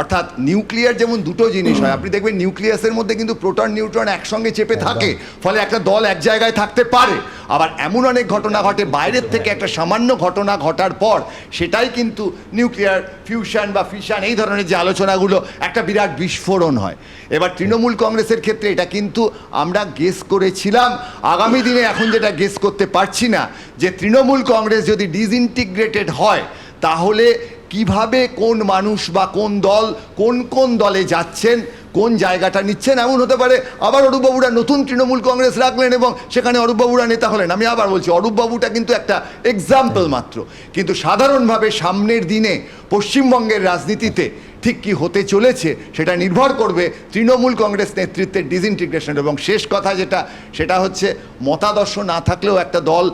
অর্থাৎ নিউক্লিয়ার যেমন দুটো জিনিস হয়, আপনি দেখবেন নিউক্লিয়াসের মধ্যে কিন্তু প্রোটন নিউট্রন একসঙ্গে চেপে থাকে, ফলে একটা দল এক জায়গায় থাকতে পারে। আবার এমন অনেক ঘটনা ঘটে বাইরের থেকে, একটা সামান্য ঘটনা ঘটার পর সেটাই কিন্তু নিউক্লিয়ার ফিউশন বা ফিশন, এই ধরনের যে আলোচনাগুলো, একটা বিরাট বিস্ফোরণ হয়। এবার তৃণমূল কংগ্রেসের ক্ষেত্রে এটা কিন্তু আমরা গেস করেছিলাম, আগামী দিনে এখন যেটা গেস করতে পারছি না, যে তৃণমূল কংগ্রেস যদি ডিসইন্টিগ্রেটেড হয় তাহলে কিভাবে কোন মানুষ বা কোন দল কোন কোন দলে যাচ্ছেন, কোন জায়গাটা নিচ্ছেন। এমন হতে পারে আবার অরূপবাবুরা নতুন তৃণমূল কংগ্রেস রাখলেন এবং সেখানে অরূপবাবুরা নেতা হলেন। আমি আবার বলছি, অরূপবাবুটা কিন্তু একটা এক্সাম্পল মাত্র, কিন্তু সাধারণভাবে সামনের দিনে পশ্চিমবঙ্গের রাজনীতিতে ঠিক কি হতে চলেছে সেটা নির্ভর করবে তৃণমূল কংগ্রেস নেতৃত্বের ডিসইন্টিগ্রেশন। এবং শেষ কথা যেটা, সেটা হচ্ছে মতাদর্শ না থাকলেও একটা দল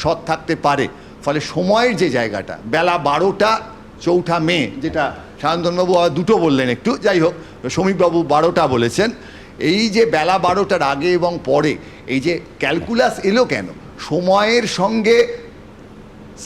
সৎ থাকতে পারে। ফলে সময়ের যে জায়গাটা, বেলা 12টা 4 মে, যেটা সায়ন্তনবাবু দুটো বললেন একটু, যাই হোক সমীপবাবু 12টা বলেছেন, এই যে বেলা 12টার আগে এবং পরে এই যে ক্যালকুলাস এলো কেন? সময়ের সঙ্গে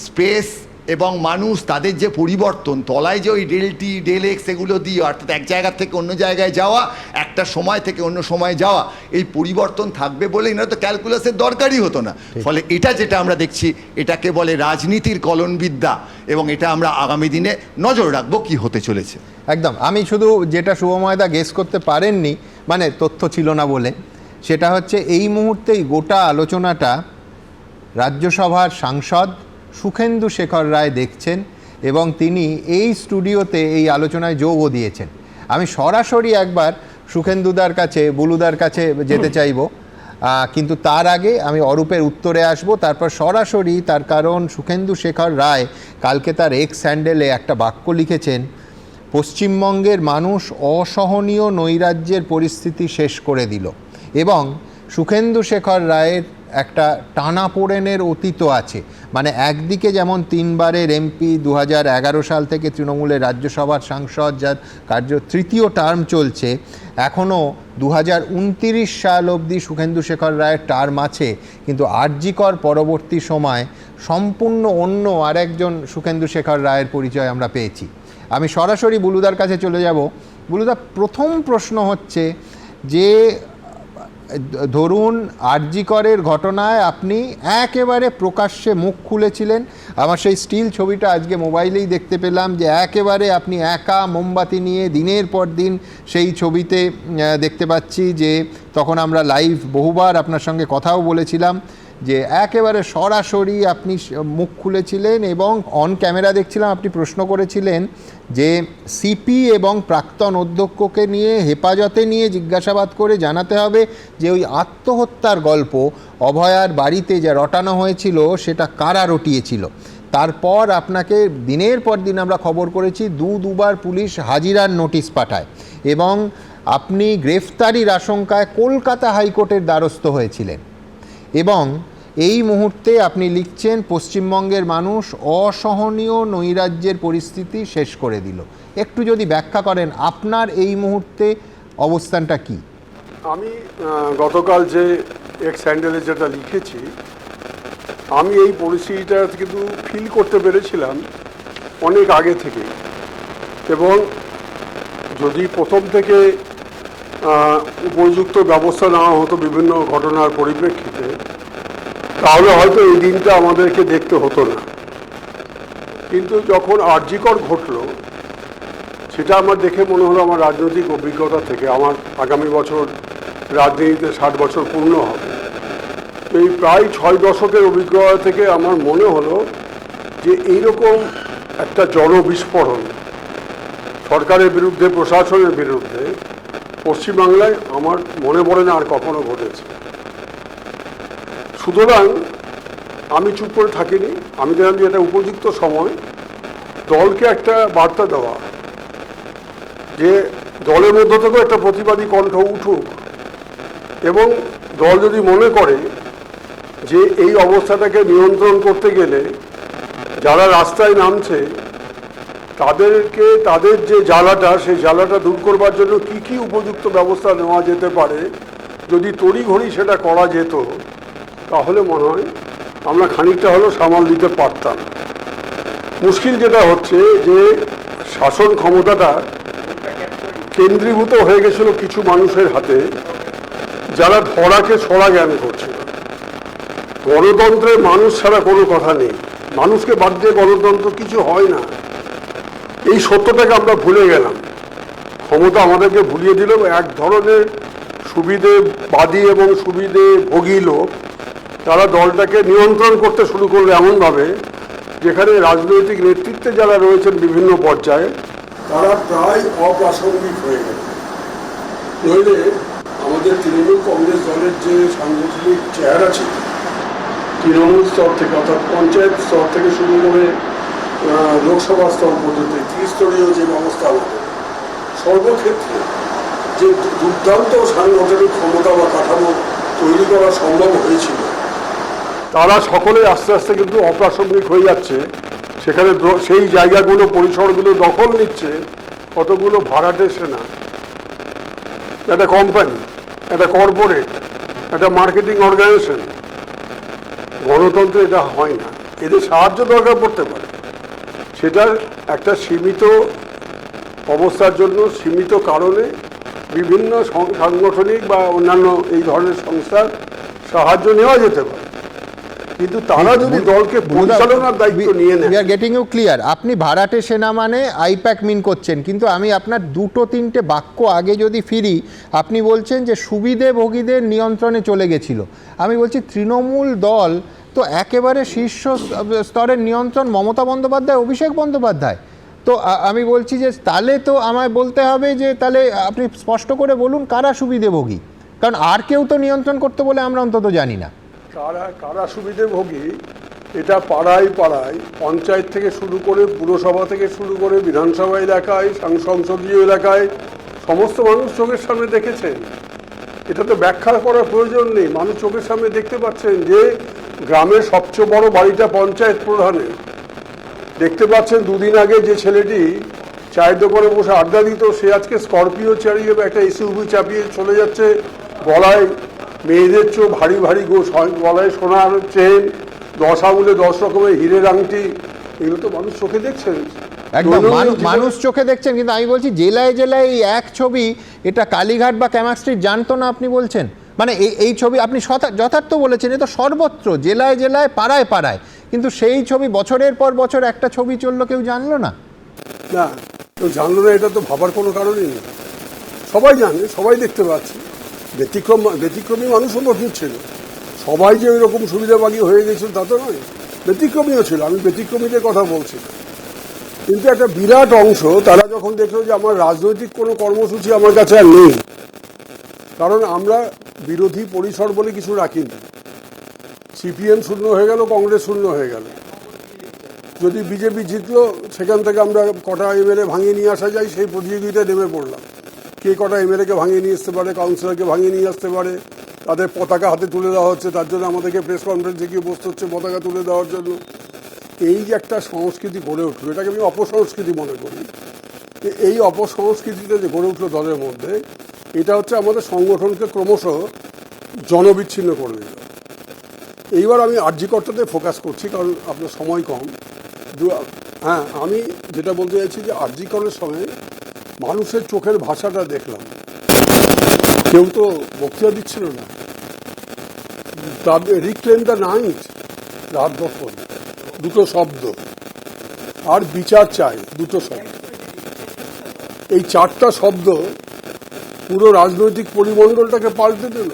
স্পেস এবং মানুষ তাদের যে পরিবর্তন, তলায় যে ওই ডেল-টি ডেল-এক্স এগুলো দিয়ে, অর্থাৎ এক জায়গা থেকে অন্য জায়গায় যাওয়া, একটা সময় থেকে অন্য সময় যাওয়া, এই পরিবর্তন থাকবে বলে না তো ক্যালকুলাসের দরকারই হতো না। ফলে এটা যেটা আমরা দেখছি, এটাকে বলে রাজনীতির কলনবিদ্যা, এবং এটা আমরা আগামী দিনে নজর রাখবো কি হতে চলেছে। একদম। আমি শুধু যেটা শুভময়দা গেস করতে পারেননি, মানে তথ্য ছিল না বলে, সেটা হচ্ছে এই মুহূর্তেই গোটা আলোচনাটা রাজ্যসভার সাংসদ সুখেন্দু শেখর রায় দেখছেন এবং তিনি এই স্টুডিওতে এই আলোচনায় যোগও দিয়েছেন। আমি সরাসরি একবার সুখেন্দুদার কাছে, বুলুদার কাছে যেতে চাইব, কিন্তু তার আগে আমি অরূপের উত্তরে আসব, তারপর সরাসরি, তার কারণ সুখেন্দু শেখর রায় কালকে তার এক্স হ্যান্ডেলে একটা বাক্য লিখেছেন, পশ্চিমবঙ্গের মানুষ অসহনীয় নৈরাজ্যের পরিস্থিতি শেষ করে দিল। এবং সুখেন্দু শেখর রায়ের একটা টানাপোড়েনের অতীতও আছে। মানে একদিকে যেমন 3 বারের এমপি, 2011 সাল থেকে তৃণমূলের রাজ্যসভার সাংসদ, যার কার্য 3য় টার্ম চলছে, এখনও 2029 সাল অবধি সুখেন্দু শেখর রায়ের টার্ম আছে, কিন্তু আরজিকর পরবর্তী সময় সম্পূর্ণ অন্য আরেকজন সুখেন্দু শেখর রায়ের পরিচয় আমরা পেয়েছি। আমি সরাসরি বুলুদার কাছে চলে যাব। বুলুদা, প্রথম প্রশ্ন হচ্ছে যে ধরুন আরজিকরের ঘটনায় আপনি একেবারে প্রকাশ্যে মুখ খুলেছিলেন, আমার সেই স্টিল ছবিটা আজকে মোবাইলেই দেখতে পেলাম, যে একেবারে আপনি একা মোমবাতি নিয়ে দিনের পর দিন সেই ছবিতে দেখতে পাচ্ছি, যে তখন আমরা লাইভ বহুবার আপনার সঙ্গে কথাও বলেছিলাম, যে একেবারে সরাসরি আপনি মুখ খুলেছিলেন এবং অন ক্যামেরা দেখছিলাম আপনি প্রশ্ন করেছিলেন যে সিপি এবং প্রাক্তন অধ্যক্ষকে নিয়ে হেফাজতে নিয়ে জিজ্ঞাসাবাদ করে জানাতে হবে যে ওই আত্মহত্যার গল্প অভয়ার বাড়িতে যা রটানো হয়েছিল সেটা কারা রটিয়েছিল। তারপর আপনাকে দিনের পর দিন আমরা খবর করেছি দুবার পুলিশ হাজিরার নোটিশ পাঠায় এবং আপনি গ্রেফতারির আশঙ্কায় কলকাতা হাইকোর্টের দ্বারস্থ হয়েছিলেন। এবং এই মুহূর্তে আপনি লিখছেন পশ্চিমবঙ্গের মানুষ অসহনীয় নৈরাজ্যের পরিস্থিতি শেষ করে দিল। একটু যদি ব্যাখ্যা করেন আপনার এই মুহূর্তে অবস্থানটা কি? আমি গতকাল যে এক্স হ্যান্ডেলে যেটা লিখেছি, আমি এই পরিস্থিতিটা কিন্তু ফিল করতে পেরেছিলাম অনেক আগে থেকে, এবং যদি প্রথম থেকে উপযুক্ত ব্যবস্থা নেওয়া হতো বিভিন্ন ঘটনার পরিপ্রেক্ষিতে, তাহলে হয়তো এই দিনটা আমাদেরকে দেখতে হতো না। কিন্তু যখন আরজিকর ঘটল, সেটা আমার দেখে মনে হলো, আমার রাজনৈতিক অভিজ্ঞতা থেকে, আমার আগামী বছর রাজনীতিতে 60 বছর পূর্ণ হবে, এই প্রায় 6 দশকের অভিজ্ঞতা থেকে আমার মনে হলো যে এইরকম একটা জনবিস্ফোরণ সরকারের বিরুদ্ধে, প্রশাসনের বিরুদ্ধে পশ্চিমবাংলায় আমার মনে পড়ে না আর কখনো ঘটেছে। সুতরাং আমি চুপ করে থাকিনি, আমি দেখলাম যে এটা উপযুক্ত সময় দলকে একটা বার্তা দেওয়া, যে দলের মধ্য থেকেও একটা প্রতিবাদী কণ্ঠ উঠুক, এবং দল যদি মনে করে যে এই অবস্থাটাকে নিয়ন্ত্রণ করতে গেলে যারা রাস্তায় নামছে তাদেরকে, তাদের যে জ্বালাটা, সেই জ্বালাটা দূর করবার জন্য কি কি উপযুক্ত ব্যবস্থা নেওয়া যেতে পারে, যদি তড়িঘড়ি সেটা করা যেত, তাহলে মনে হয় আমরা খানিকটা হলেও সামাল দিতে পারতাম। মুশকিল যেটা হচ্ছে যে শাসন ক্ষমতাটা কেন্দ্রীভূত হয়ে গেছিল কিছু মানুষের হাতে, যারা ধরাকে ছড়া জ্ঞান করছে। গণতন্ত্রের মানুষ ছাড়া কোনো কথা নেই, মানুষকে বাদ দিয়ে গণতন্ত্র কিছু হয় না। এই সত্যটাকে আমরা ভুলে গেলাম, ক্ষমতা আমাদেরকে ভুলিয়ে দিল। এক ধরনের সুবিধেবাদী এবং সুবিধেভোগী লোক, তারা দলটাকে নিয়ন্ত্রণ করতে শুরু করলো এমনভাবে, যেখানে রাজনৈতিক নেতৃত্বে যারা রয়েছেন বিভিন্ন পর্যায়ে, তারা প্রায় অপ্রাসঙ্গিক হয়ে গেল। নইলে আমাদের তৃণমূল কংগ্রেস দলের যে সাংগঠনিক চেহারা ছিল তৃণমূল স্তর থেকে অর্থাৎ পঞ্চায়েত স্তর থেকে শুরু করে লোকসভা স্তর পর্যন্ত ত্রিস্তরীয় যে ব্যবস্থা আমাদের সর্বক্ষেত্রে যে দুর্দান্ত সাংগঠনিক ক্ষমতা বা কাঠামো তৈরি করা সম্ভব হয়েছিল, তারা সকলে আস্তে আস্তে কিন্তু অপ্রাসঙ্গিক হয়ে যাচ্ছে। সেখানে সেই জায়গাগুলো পরিসরগুলো দখল নিচ্ছে কতগুলো ভাড়াটে সেনা, একটা কোম্পানি, একটা কর্পোরেট, একটা মার্কেটিং অর্গানাইজেশন। গণতন্ত্রে এটা হয় না, এদের সাহায্য দরকার পড়তে পারে, সেটার একটা সীমিত অবস্থার জন্য সীমিত কারণে বিভিন্ন সাংগঠনিক বা অন্যান্য এই ধরনের সংস্থার সাহায্য নেওয়া যেতে পারে, কিন্তু তারা যদি দলকে পরিচালনার দায়িত্ব নিয়ে নেয়। We are getting you clear. আপনি ভাড়াটে সেনা মানে আইপ্যাক মিন করছেন, কিন্তু আমি আপনার 2-3টে বাক্য আগে যদি ফিরি, আপনি বলছেন যে সুবিধেভোগীদের নিয়ন্ত্রণে চলে গেছিল। আমি বলছি তৃণমূল দল তো একেবারে শীর্ষ স্তরের নিয়ন্ত্রণ মমতা বন্দ্যোপাধ্যায়, অভিষেক বন্দ্যোপাধ্যায়। তো আমি বলছি যে তাহলে তো আমায় বলতে হবে যে তাহলে আপনি স্পষ্ট করে বলুন কারা সুবিধেভোগী, কারণ আর কেউ তো নিয়ন্ত্রণ করতে বলে আমরা অন্তত জানি না। কারা সুবিধেভোগী এটা পাড়ায় পাড়ায়, পঞ্চায়েত থেকে শুরু করে পুরসভা থেকে শুরু করে বিধানসভা এলাকায়, সংসদীয় এলাকায় সমস্ত মানুষ চোখের সামনে দেখেছেন। এটা তো ব্যাখ্যা করার প্রয়োজন নেই, মানুষ চোখের সামনে দেখতে পাচ্ছেন যে গ্রামের সবচেয়ে বড় বাড়িটা পঞ্চায়েত প্রধানের। দেখতে পাচ্ছেন দুদিন আগে যে ছেলেটি চায়ের দোকানে বসে আড্ডা দিত, সে আজকে স্করপিও চালিয়ে একটা এসইউভি চাপিয়ে চলে যাচ্ছে, গলায় মেয়েদের চেয়েও ভারী ভারী গলায় সোনার চেন, 10 আঙুলে 10 রকমের হীরের আংটি, এগুলো তো মানুষ চোখে দেখছেন। একদম মানুষ চোখে দেখছেন, কিন্তু আমি বলছি জেলায় জেলায় এই এক ছবি, এটা কালীঘাট বা ক্যামাক স্ট্রিট জানতো না আপনি বলছেন? মানে এই ছবি আপনি যথার্থ বলেছেন, এ তো সর্বত্র জেলায় জেলায় পাড়ায় পাড়ায়, কিন্তু সেই ছবি বছরের পর বছর একটা ছবি চললো, কেউ জানলো না। না, কেউ জানলো না, এটা তো ভাবার কোনো কারণই নেই। সবাই জানে, সবাই দেখতে পাচ্ছে। ব্যতিক্রমী মানুষও প্রচুর ছিল, সবাই যে ওই রকম সুবিধাবাদী হয়ে গেছিল তা তো নয়, ব্যতিক্রমীও ছিল। আমি ব্যতিক্রমীদের কথা বলছি, কিন্তু একটা বিরাট অংশ তারা যখন দেখলো যে আমার রাজনৈতিক কোনো কর্মসূচি আমার কাছে আর নেই, কারণ আমরা বিরোধী পরিসর বলে কিছু রাখিনি। সিপিএম শূন্য হয়ে গেল, কংগ্রেস শূন্য হয়ে গেল। যদি বিজেপি জিতলো, সেখান থেকে আমরা কটা এমএলএ ভাঙিয়ে নিয়ে আসা যায় সেই প্রতিযোগিতায় নেমে পড়লাম। কে কটা এমএলএকে ভাঙিয়ে নিয়ে আসতে পারে, কাউন্সিলরকে ভাঙিয়ে নিয়ে আসতে পারে, তাদের পতাকা হাতে তুলে দেওয়া হচ্ছে, তার জন্য আমাদেরকে প্রেস কনফারেন্সে গিয়ে বসতে হচ্ছে পতাকা তুলে দেওয়ার জন্য। এই যে একটা সংস্কৃতি গড়ে উঠলো, এটাকে আমি অপসংস্কৃতি মনে করি। এই অপসংস্কৃতিতে যে গড়ে উঠলো দলের মধ্যে, এটা হচ্ছে আমাদের সংগঠনকে ক্রমশ জনবিচ্ছিন্ন করে দিল। এইবার আমি আরজি কর্তাতে ফোকাস করছি, কারণ আপনার সময় কম। হ্যাঁ, আমি যেটা বলতে চাইছি যে আরজি করার সময় মানুষের চোখের ভাষাটা দেখলাম। কেউ তো বক্তৃতা দিচ্ছিল না, তাদের রিক্লেম দ্য নাইট, রাত দখল, 2টো শব্দ, আর বিচার চাই, 2টো শব্দ। এই 4টা শব্দ পুরো রাজনৈতিক পরিমণ্ডলটাকে পাল্টে দিল।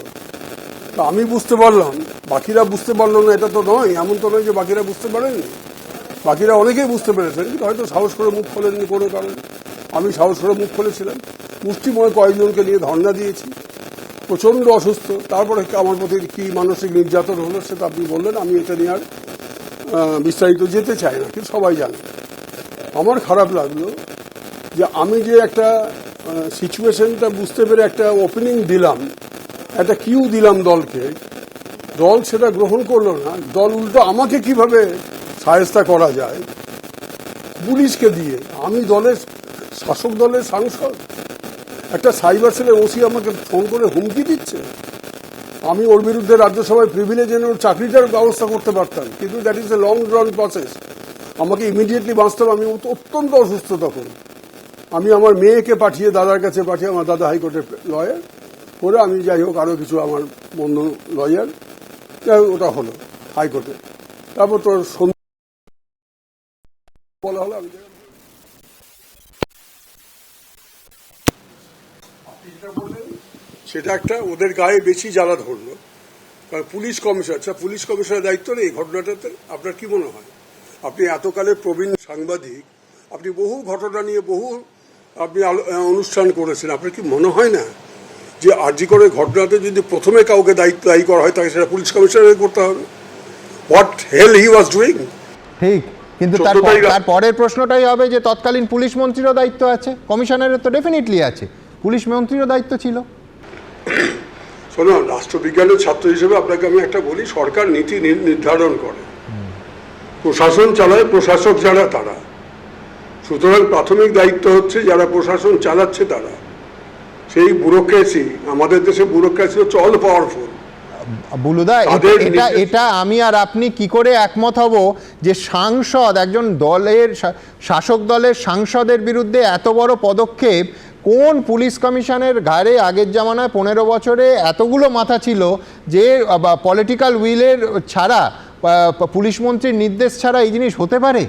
তা আমি বুঝতে পারলাম, বাকিরা বুঝতে পারলো না এটা তো নয়, এমন তো নয় যে বাকিরা বুঝতে পারেননি। বাকিরা অনেকেই বুঝতে পেরেছেন, কিন্তু হয়তো সাহস করে মুখ খোলেননি কোনো কারণে। আমি সাহস করে মুখ খুলেছিলাম, মুষ্টিময় কয়েকজনকে নিয়ে ধর্ণা দিয়েছি, প্রচণ্ড অসুস্থ। তারপরে আমার প্রতি কী মানসিক নির্যাতন হলো সেটা আপনি বললেন, আমি এটা নিয়ে আর বিস্তারিত যেতে চাই না, কিন্তু সবাই জানে। আমার খারাপ লাগলো যে আমি যে একটা সিচুয়েশনটা বুঝতে পেরে একটা ওপেনিং দিলাম, একটা কিউ দিলাম দলকে, দল সেটা গ্রহণ করলো না। দল উল্টো আমাকে কিভাবে সায়স্তা করা যায় পুলিশকে দিয়ে। আমি দলের শাসক দলের সাংসদ, একটা সাইবার সেলের ওসি আমাকে ফোন করে হুমকি দিচ্ছে। আমি ওর বিরুদ্ধে রাজ্যসভায় প্রিভিলেজ এনে ওর চাকরিটার ব্যবস্থা করতে পারতাম, কিন্তু that is a long run process. আমাকে ইমিডিয়েটলি বাঁচতে হবে। আমি অত্যন্ত অসুস্থ তখন। আমি আমার মেয়েকে পাঠিয়ে, দাদার কাছে পাঠিয়ে, আমার দাদা হাইকোর্টের লয়ার করে, আমি যাই হোক আরও কিছু আমার বন্ধু লয়ার, ওটা হলো হাইকোর্টে। তারপর তোর বলা হলো, আমি সেটা একটা ওদের গায়ে বেশি জ্বালা ধরলো। কারণ পুলিশ কমিশনার, আচ্ছা পুলিশ কমিশনারের দায়িত্ব নেই এই ঘটনাটাতে? আপনার কি মনে হয়? আপনি এতকালের প্রবীণ সাংবাদিক, আপনি বহু ঘটনা নিয়ে বহু আপনি অনুষ্ঠান করেছেন, আপনার কি মনে হয় না যে আরজি করে ঘটনাতে যদি প্রথমে কাউকে দায়ী করা হয় তাকে সেটা পুলিশ কমিশনারের করতে হবে। What hell he was doing. ঠিক, কিন্তু তার পরের প্রশ্নটাই হবে যে তৎকালীন পুলিশ মন্ত্রীরও দায়িত্ব আছে, কমিশনারের তো ডেফিনেটলি আছে, পুলিশ মন্ত্রীরও দায়িত্ব ছিল। শোনো, রাষ্ট্রবিজ্ঞানের ছাত্র হিসেবে আপনাকে আমি একটা বলি, সরকার নীতি নির্ধারণ করে, প্রশাসন চালায় প্রশাসক যারা তারা। সুতরাং প্রাথমিক দায়িত্ব হচ্ছে যারা প্রশাসন চালাচ্ছে তারা। সেই ব্যুরোক্রেসি, আমাদের দেশে ব্যুরোক্রেসি হচ্ছে অল পাওয়ারফুল। বুলুদা, এটা আমি আর আপনি কি করে একমত হব যে সাংসদ, একজন দলের শাসক দলের সাংসদের বিরুদ্ধে এত বড় পদক্ষেপ? কোন পুলিশ কমিশনের ঘাড়ে আগের জামানায় 15 বছরে এতগুলো মাথা ছিল যে পলিটিক্যাল উইলের ছাড়া, পুলিশ মন্ত্রীর নির্দেশ ছাড়া এই জিনিস হতে পারে?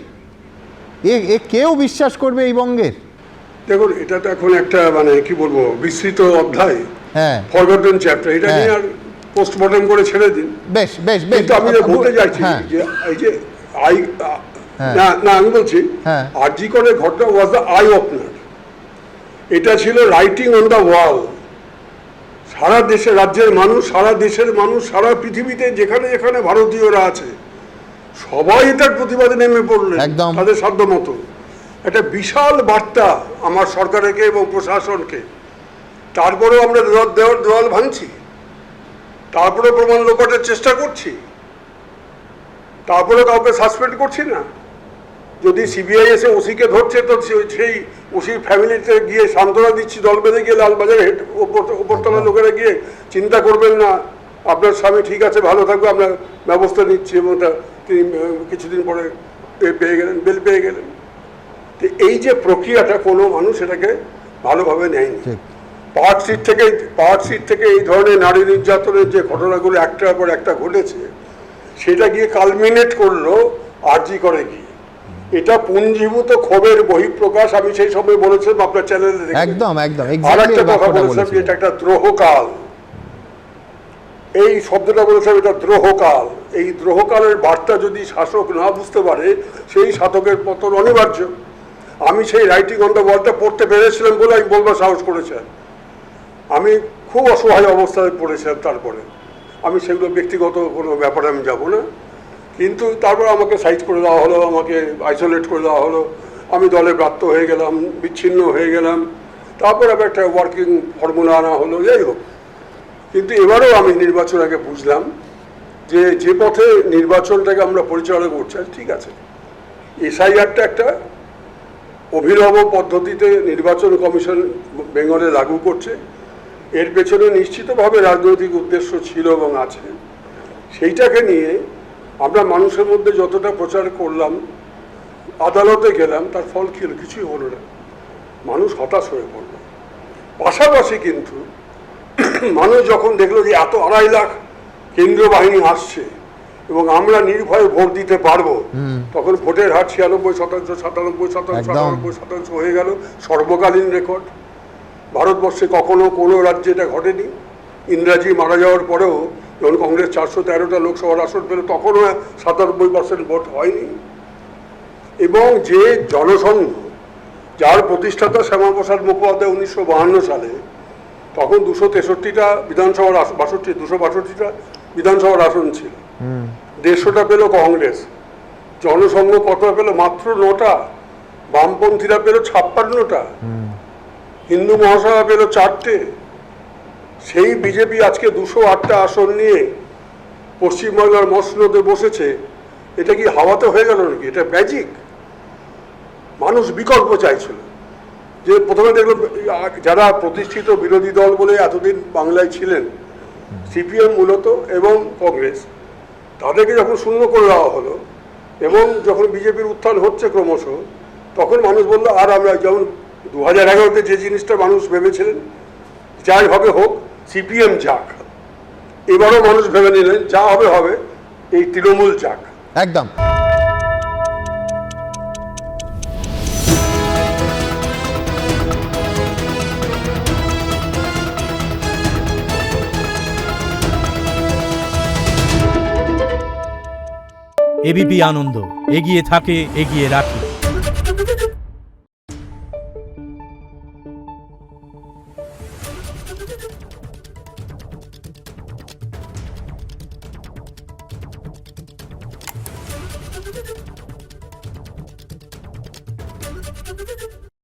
এ কেউ বিশ্বাস করবে এই বঙ্গের? দেখুন, এটা তো এখন একটা মানে কি বলবো, বিস্তৃত অধ্যায়, হ্যাঁ, ফরগটন চ্যাপ্টার। এটা নিয়ে আর পোস্টমর্টম করে ছেড়ে দিন। বেশ বেশ বেশ, কিন্তু আমি বলতে চাইছি যে এই যে আমি বলছি আরজি করে ঘটনা ওয়াজ দ্য আই ওপেনার। এটা ছিল রাইটিং অন দ্য ওয়াল। সারা দেশের, রাজ্যের মানুষ, সারা দেশের মানুষ, সারা পৃথিবীতে যেখানে যেখানে ভারতীয়রা আছে সবাই এটার প্রতিবাদে নেমে পড়লেন তাদের সাধ্য মতো। একটা বিশাল বার্তা আমার সরকারকে এবং প্রশাসনকে। তারপরেও আমরা দেওয়াল ভাঙছি, তারপরে প্রমাণ লোপাটের চেষ্টা করছি, তারপরে কাউকে সাসপেন্ড করছি না। যদি সিবিআই এসে ওসিকে ধরছে তো সেই ওসির ফ্যামিলিতে গিয়ে সান্ত্বনা দিচ্ছি, দল বেঁধে গিয়ে লালবাজারে উপরতলার লোকেরা গিয়ে চিন্তা করবেন না, আপনার স্বামী ঠিক আছে, ভালো থাকবে, আমরা ব্যবস্থা নিচ্ছি, এবং তিনি কিছুদিন পরে পেয়ে গেলেন, বেল পেয়ে গেলেন। তো এই যে প্রক্রিয়াটা কোনো মানুষ এটাকে ভালোভাবে নেয়নি। পার্ক স্ট্রিট থেকে এই ধরনের নারী নির্যাতনের যে ঘটনাগুলো একটার পর একটা ঘটেছে, সেটা গিয়ে কালমিনেট করলো আরজি করে গিয়ে। এটা পুঞ্জীভূত ক্ষোভের বহিঃপ্রকাশ। আমি সেই সময় বলেছিলাম আপনার চ্যানেলে, একদম একদম আর একটা কথা বলেছিলাম যে এটা একটা দ্রোহকাল। এই শব্দটা বলেছিলাম, এটা দ্রোহকাল। এই দ্রোহকালের বার্তা যদি শাসক না বুঝতে পারে, সেই শাসকের পতন অনিবার্য। আমি সেই রাইটিং অন দ্য ওয়ালটা পড়তে পেরেছিলাম বলে আমি বলবার সাহস করেছিলাম। আমি খুব অসহায় অবস্থায় পড়েছিলাম। তারপরে আমি সেগুলো ব্যক্তিগত কোনো ব্যাপারে আমি যাব না, কিন্তু তারপর আমাকে সাইড করে দেওয়া হলো, আমাকে আইসোলেট করে দেওয়া হলো, আমি দলে ব্রাত্য হয়ে গেলাম, বিচ্ছিন্ন হয়ে গেলাম। তারপর আবার একটা ওয়ার্কিং ফর্মুলা আনা হলো, যাই হোক। কিন্তু এবারেও আমি নির্বাচন আগে বুঝলাম যে পথে নির্বাচনটাকে আমরা পরিচালনা করছি, ঠিক আছে, এসআইআরটা একটা অভিনব পদ্ধতিতে নির্বাচন কমিশন বেঙ্গলে লাগু করছে। এর পেছনে নিশ্চিতভাবে রাজনৈতিক উদ্দেশ্য ছিল এবং আছে। সেইটাকে নিয়ে আমরা মানুষের মধ্যে যতটা প্রচার করলাম, আদালতে গেলাম, তার ফল কী হলো? কিছুই হলো না। মানুষ হতাশ হয়ে পড়ল। পাশাপাশি কিন্তু মানুষ যখন দেখলো যে এত 2.5 লাখ কেন্দ্রীয় বাহিনী আসছে এবং আমরা নির্ভয়ে ভোট দিতে পারবো, তখন ভোটের হার 96%, 97% হয়ে গেল, সর্বকালীন রেকর্ড। ভারতবর্ষে কখনো কোনো রাজ্যে এটা ঘটেনি। ইন্দিরাজি মারা যাওয়ার পরেও যখন কংগ্রেস 413টা লোকসভার আসন পেল, তখনও 97% ভোট হয়নি। এবং যে জনসংঘ, যার প্রতিষ্ঠাতা শ্যামাপ্রসাদ মুখোপাধ্যায় 1952 সালে, তখন 263টা বিধানসভার 262টা বিধানসভার আসন ছিল, 150টা পেল কংগ্রেস। জনসংঘ কত পেল? মাত্র 9টা। বামপন্থীরা পেল 56টা, হিন্দু মহাসভা পেল 4টে। সেই বিজেপি আজকে 208টা আসন নিয়ে পশ্চিমবাংলার মসনদে বসেছে। এটা কি হাওয়াতে হয়ে গেল নাকি? এটা ম্যাজিক। মানুষ বিকল্প চাইছিল। যে প্রথমে দেখলো যারা প্রতিষ্ঠিত বিরোধী দল বলে এতদিন বাংলায় ছিলেন, সিপিএম মূলত এবং কংগ্রেস, তাদেরকে যখন শূন্য করে দেওয়া হলো এবং যখন বিজেপির উত্থান হচ্ছে ক্রমশ, তখন মানুষ বললো আর আমরা, যেমন 2011-তে যে জিনিসটা মানুষ ভেবেছিলেন যাই হবে হোক, সিপিএম যাক, এবারও মানুষ ভেবে নিলেন যা হবে হবে, এই তৃণমূল যাক। একদম। এবিপি আনন্দ, এগিয়ে থাকে, এগিয়ে রাখে।